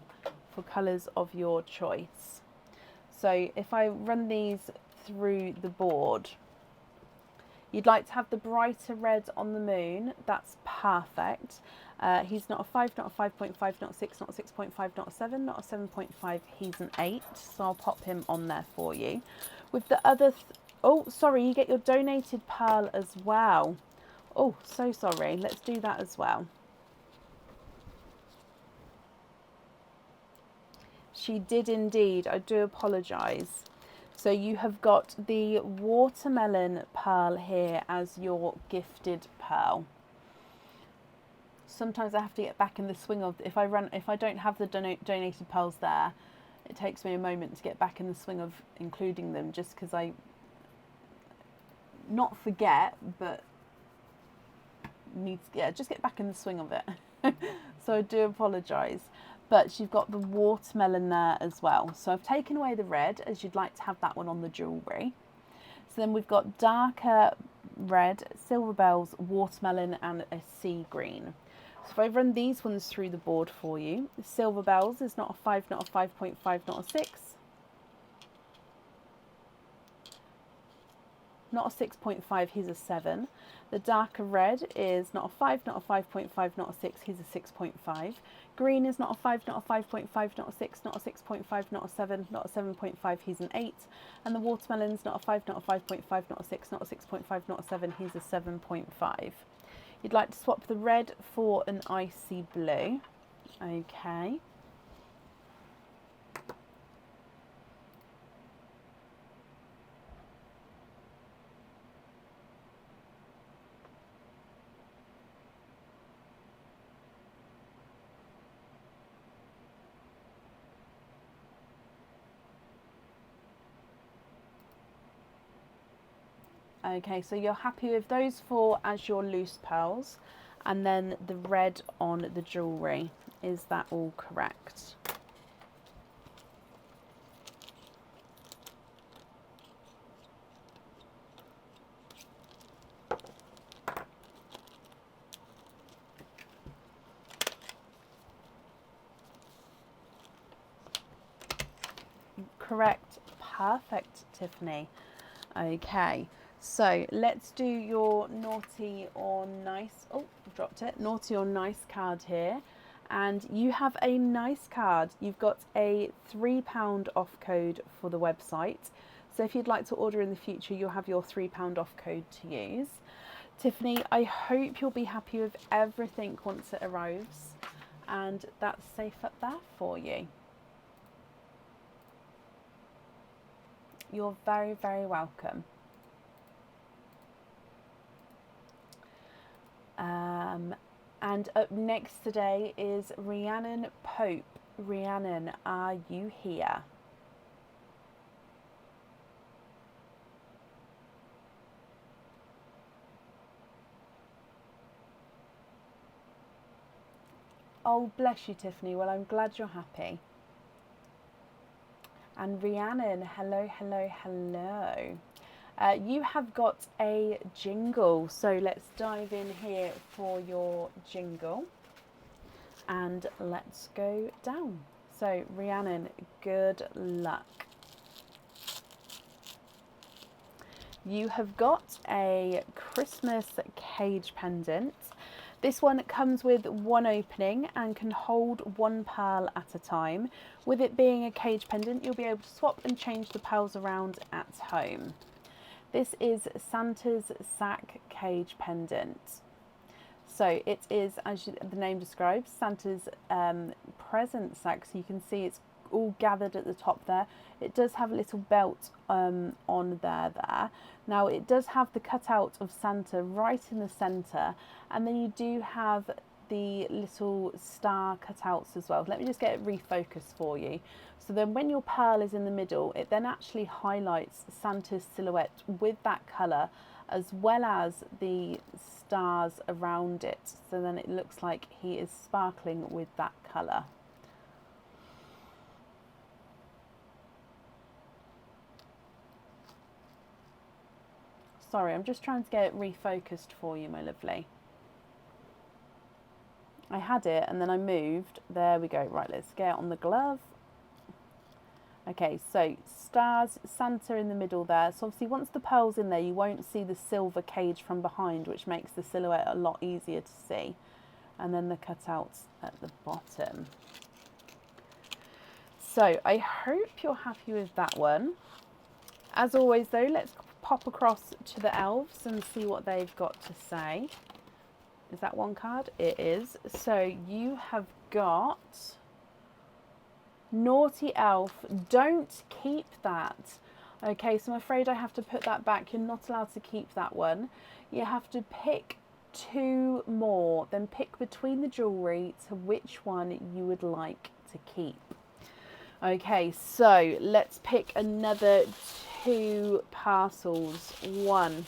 for colours of your choice. So if I run these through the board, you'd like to have the brighter red on the moon. That's perfect. He's not a 5, not a 5.5, not a 6, not a 6.5, not a 7, not a 7.5. He's an 8. So I'll pop him on there for you. With the other... oh, sorry, you get your donated pearl as well. Oh, so sorry. Let's do that as well. She did indeed. I do apologise. So you have got the watermelon pearl here as your gifted pearl. Sometimes I have to get back in the swing of, if I don't have the donated pearls there, it takes me a moment to get back in the swing of including them, just because I not forget, but need to, just get back in the swing of it. So I do apologise. But you've got the watermelon there as well. So I've taken away the red, as you'd like to have that one on the jewellery. So then we've got darker red, silver bells, watermelon and a sea green. So if I run these ones through the board for you, silver bells is not a 5, not a 5.5, not a 6. Not a 6.5, he's a 7. The darker red is not a 5, not a 5.5, not a 6, he's a 6.5. Green is not a 5, not a 5.5, not a 6, not a 6.5, not a 7, not a 7.5, he's an 8. And the watermelon's not a 5, not a 5.5, not a 6, not a 6.5, not a 7, he's a 7.5. You'd like to swap the red for an icy blue. Okay. Okay, so you're happy with those 4 as your loose pearls, and then the red on the jewellery. Is that all correct? Correct. Perfect, Tiffany. Okay. So let's do your naughty or nice, oh, dropped it, naughty or nice card here. And you have a nice card. You've got a £3 off code for the website. So if you'd like to order in the future, you'll have your £3 off code to use. Tiffany, I hope you'll be happy with everything once it arrives. and that's safe up there for you. You're very, very welcome. And up next today is Rhiannon Pope. Rhiannon, are you here? Oh, bless you, Tiffany. Well, I'm glad you're happy. And Rhiannon, hello, hello, hello. You have got a jingle, so let's dive in here for your jingle and let's go down. So Rhiannon, good luck. You have got a Christmas cage pendant. This one comes with one opening and can hold one pearl at a time. With it being a cage pendant, you'll be able to swap and change the pearls around at home. This is Santa's sack cage pendant. So it is, as the name describes, Santa's present sack. So you can see it's all gathered at the top there. It does have a little belt on there. Now it does have the cutout of Santa right in the centre, and then you do have the little star cutouts as well. Let me just get it refocused for you. So then when your pearl is in the middle, it then actually highlights Santa's silhouette with that colour, as well as the stars around it. So then it looks like he is sparkling with that colour. Sorry, I'm just trying to get it refocused for you, my lovely. I had it and then I moved. There we go. Right, let's get it on the glove. Okay, so stars, Santa in the middle there. So obviously once the pearl's in there, you won't see the silver cage from behind, which makes the silhouette a lot easier to see. And then the cutouts at the bottom. So I hope you're happy with that one. As always though, let's pop across to the elves and see what they've got to say. Is that one card? It is. So you have got Naughty Elf. Don't keep that. Okay, so I'm afraid I have to put that back. You're not allowed to keep that one. You have to pick two more, then pick between the jewellery to which one you would like to keep. Okay, so let's pick another two parcels, 1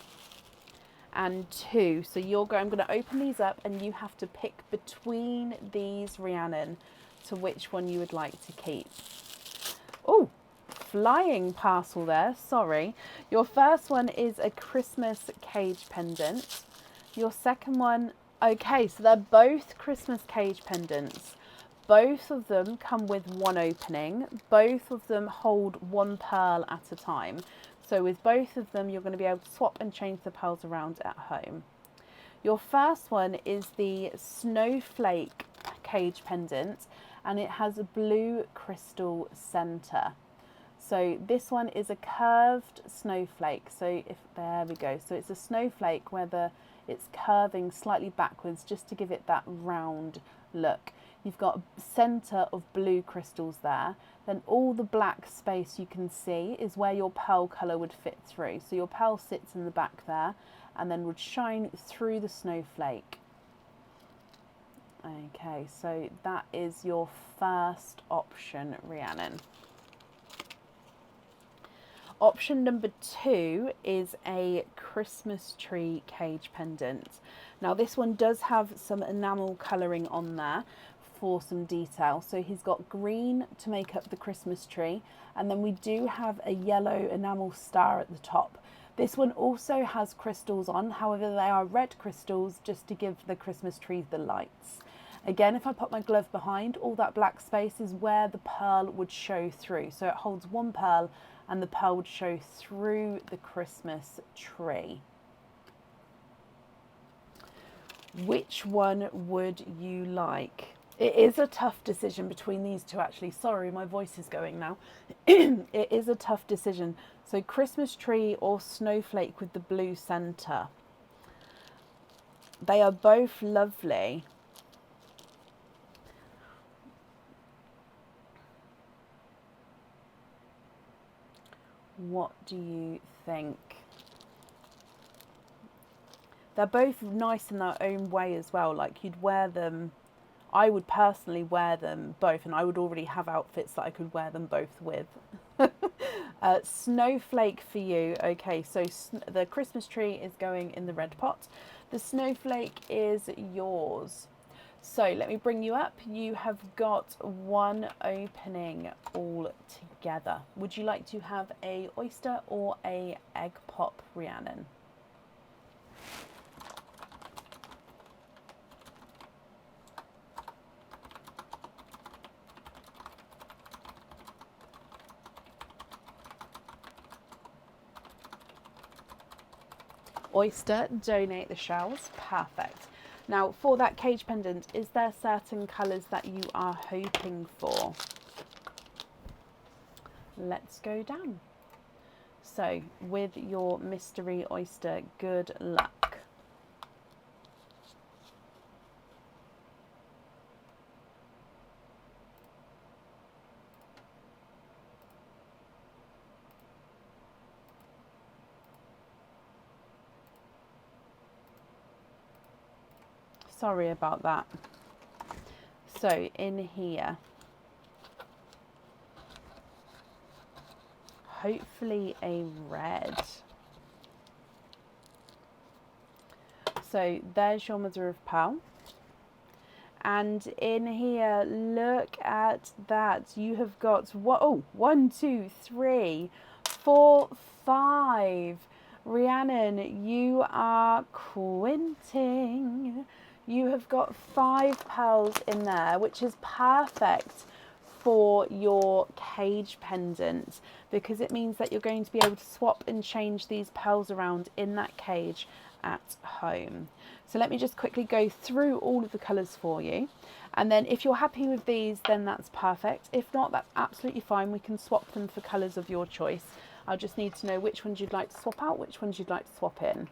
and 2. So I'm going to open these up and you have to pick between these, Rhiannon, to which one you would like to keep. Oh, flying parcel there, sorry. Your first one is a Christmas cage pendant. Your second one, okay, so they're both Christmas cage pendants. Both of them come with one opening. Both of them hold one pearl at a time. So with both of them, you're going to be able to swap and change the pearls around at home. Your first one is the Snowflake cage pendant, and it has a blue crystal center. So this one is a curved snowflake. So there we go. So it's a snowflake where it's curving slightly backwards just to give it that round look. You've got a centre of blue crystals there. Then all the black space you can see is where your pearl colour would fit through. So your pearl sits in the back there and then would shine through the snowflake. Okay, so that is your first option, Rhiannon. Option number 2 is a Christmas tree cage pendant. Now this one does have some enamel colouring on there for some detail. So he's got green to make up the Christmas tree, and then we do have a yellow enamel star at the top. This one also has crystals on, however they are red crystals just to give the Christmas tree the lights. Again, if I put my glove behind, all that black space is where the pearl would show through. So it holds one pearl and the pearl would show through the Christmas tree. Which one would you like? It is a tough decision between these two, actually. Sorry, my voice is going now. It is a tough decision. So Christmas tree or snowflake with the blue centre. They are both lovely. What do you think? They're both nice in their own way as well. Like, you'd wear them, I would personally wear them both, and I would already have outfits that I could wear them both with. Snowflake for you. Okay, so the Christmas tree is going in the red pot. The snowflake is yours. So let me bring you up. You have got one opening all together. Would you like to have a oyster or a egg pop, Rhiannon? Oyster, donate the shells. Perfect. Now, for that cage pendant, is there certain colours that you are hoping for? Let's go down. So, with your mystery oyster, good luck. Sorry about that. So, in here, hopefully a red. So there's your mother of pearl. And in here, look at that. You have got, whoa, 1, 2, 3, 4, 5. Rhiannon, you are quinting. You have got 5 pearls in there, which is perfect for your cage pendant, because it means that you're going to be able to swap and change these pearls around in that cage at home. So let me just quickly go through all of the colours for you, and then if you're happy with these, then that's perfect. If not, that's absolutely fine. We can swap them for colours of your choice. I just need to know which ones you'd like to swap out, which ones you'd like to swap in.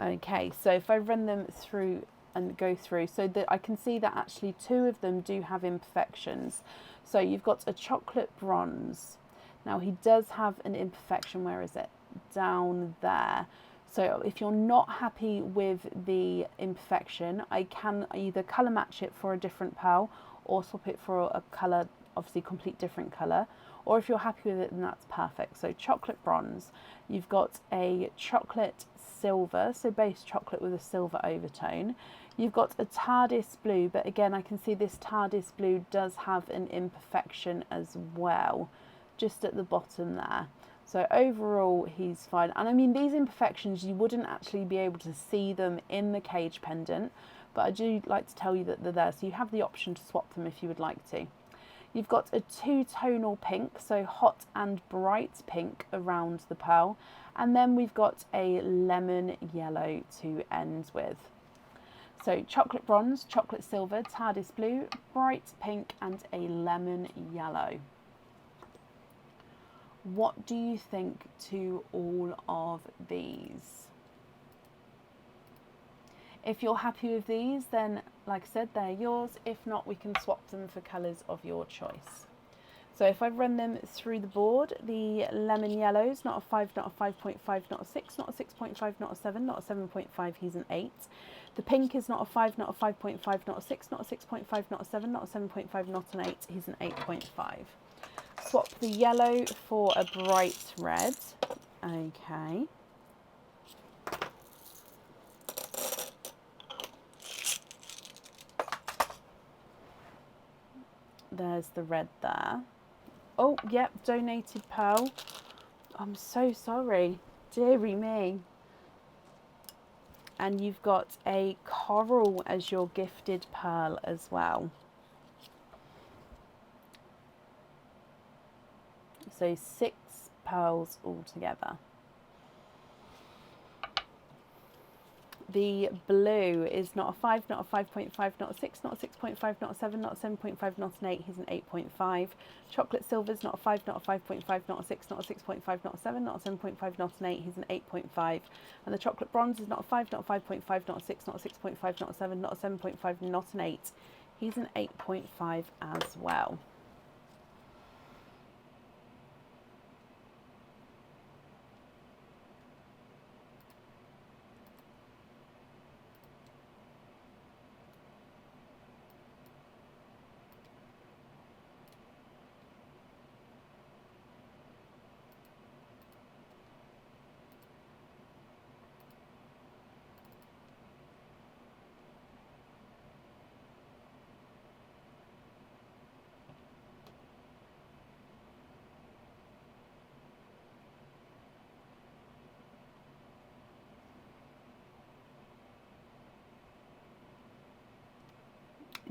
Okay, so if I run them through and go through, so that I can see that actually 2 of them do have imperfections. So you've got a chocolate bronze. Now he does have an imperfection. Where is it? Down there. So if you're not happy with the imperfection, I can either colour match it for a different pearl or swap it for a colour, obviously complete different colour. Or if you're happy with it, then that's perfect. So chocolate bronze, you've got a chocolate silver, so base chocolate with a silver overtone. You've got a TARDIS blue, but again, I can see this TARDIS blue does have an imperfection as well, just at the bottom there. So overall, he's fine. And I mean, these imperfections, you wouldn't actually be able to see them in the cage pendant, but I do like to tell you that they're there. So you have the option to swap them if you would like to. You've got a 2-tonal pink, so hot and bright pink around the pearl. And then we've got a lemon yellow to end with. So chocolate bronze, chocolate silver, TARDIS blue, bright pink and a lemon yellow. What do you think to all of these? If you're happy with these, then like I said, they're yours. If not, we can swap them for colours of your choice. So if I run them through the board, the lemon yellows, not a 5, not a 5.5, not a 6, not a 6.5, not a 7, not a 7.5, he's an 8. The pink is not a 5, not a 5.5, not a 6, not a 6.5, not a 7, not a 7.5, not an 8, he's an 8.5. Swap the yellow for a bright red. Okay. There's the red there. Oh, yep, donated pearl. I'm so sorry. Dearie me. And you've got a coral as your gifted pearl as well. So 6 pearls altogether. The blue is not a 5, not a 5.5, not a 6, not a 6.5, not a 7, not a 7.5, not an 8. He's an 8.5. Chocolate silver is not a 5, not a 5.5, not a 6, not a 6.5, not a 7, not a 7.5, not an 8. He's an 8.5. And the chocolate bronze is not a 5, not a 5.5, not a 6, not a 6.5, not a 7, not a 7.5, not an 8. He's an 8.5 as well.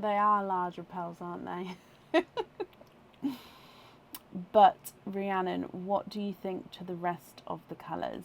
They are larger pearls, aren't they? But Rhiannon, what do you think to the rest of the colours?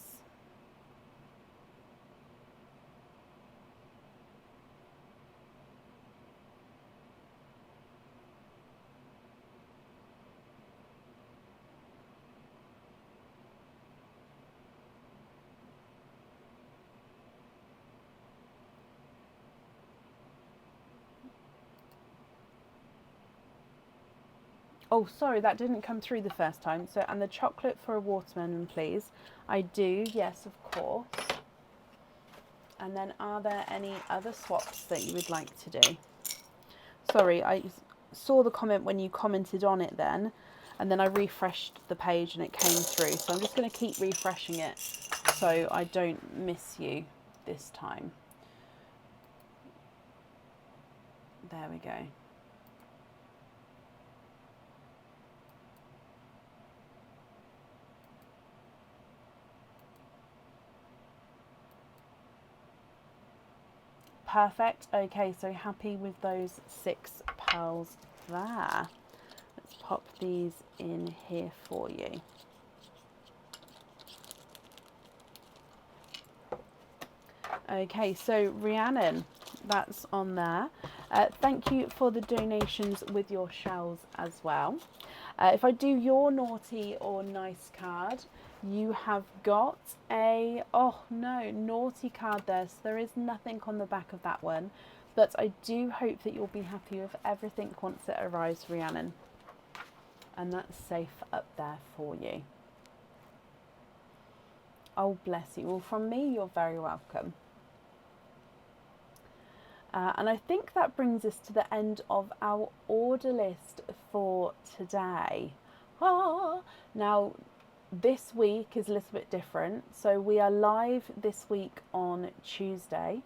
Oh, sorry, that didn't come through the first time. So, and the chocolate for a watermelon, please. I do, yes, of course. And then are there any other swaps that you would like to do? Sorry, I saw the comment when you commented on it then, and then I refreshed the page and it came through. So I'm just going to keep refreshing it so I don't miss you this time. There we go. Perfect. Okay, so happy with those 6 pearls there. Let's pop these in here for you. Okay, so Rhiannon, that's on there. Thank you for the donations with your shells as well. If I do your naughty or nice card, you have got a, oh no, naughty card there. So there is nothing on the back of that one. But I do hope that you'll be happy with everything once it arrives, Rhiannon. And that's safe up there for you. Oh, bless you. Well, from me, you're very welcome. And I think that brings us to the end of our order list for today. Now, this week is a little bit different. So we are live this week on Tuesday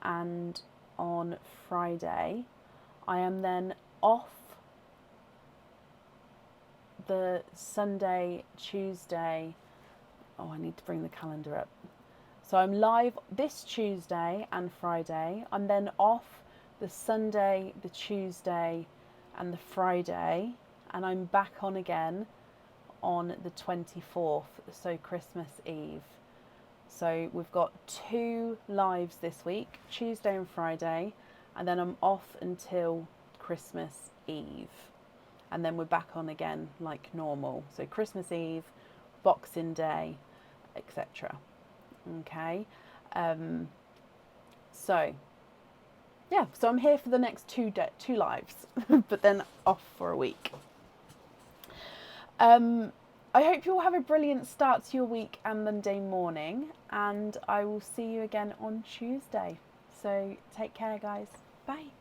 and on Friday. I am then off the Sunday, Tuesday. Oh, I need to bring the calendar up. So I'm live this Tuesday and Friday. I'm then off the Sunday, the Tuesday and the Friday. And I'm back on again on the 24th, so Christmas Eve. So we've got 2 lives this week, Tuesday and Friday. And then I'm off until Christmas Eve. And then we're back on again like normal. So Christmas Eve, Boxing Day, etc. Okay, so yeah, so I'm here for the next 2 lives, but then off for a week. I hope you all have a brilliant start to your week and Monday morning, and I will see you again on Tuesday. So take care, guys. Bye.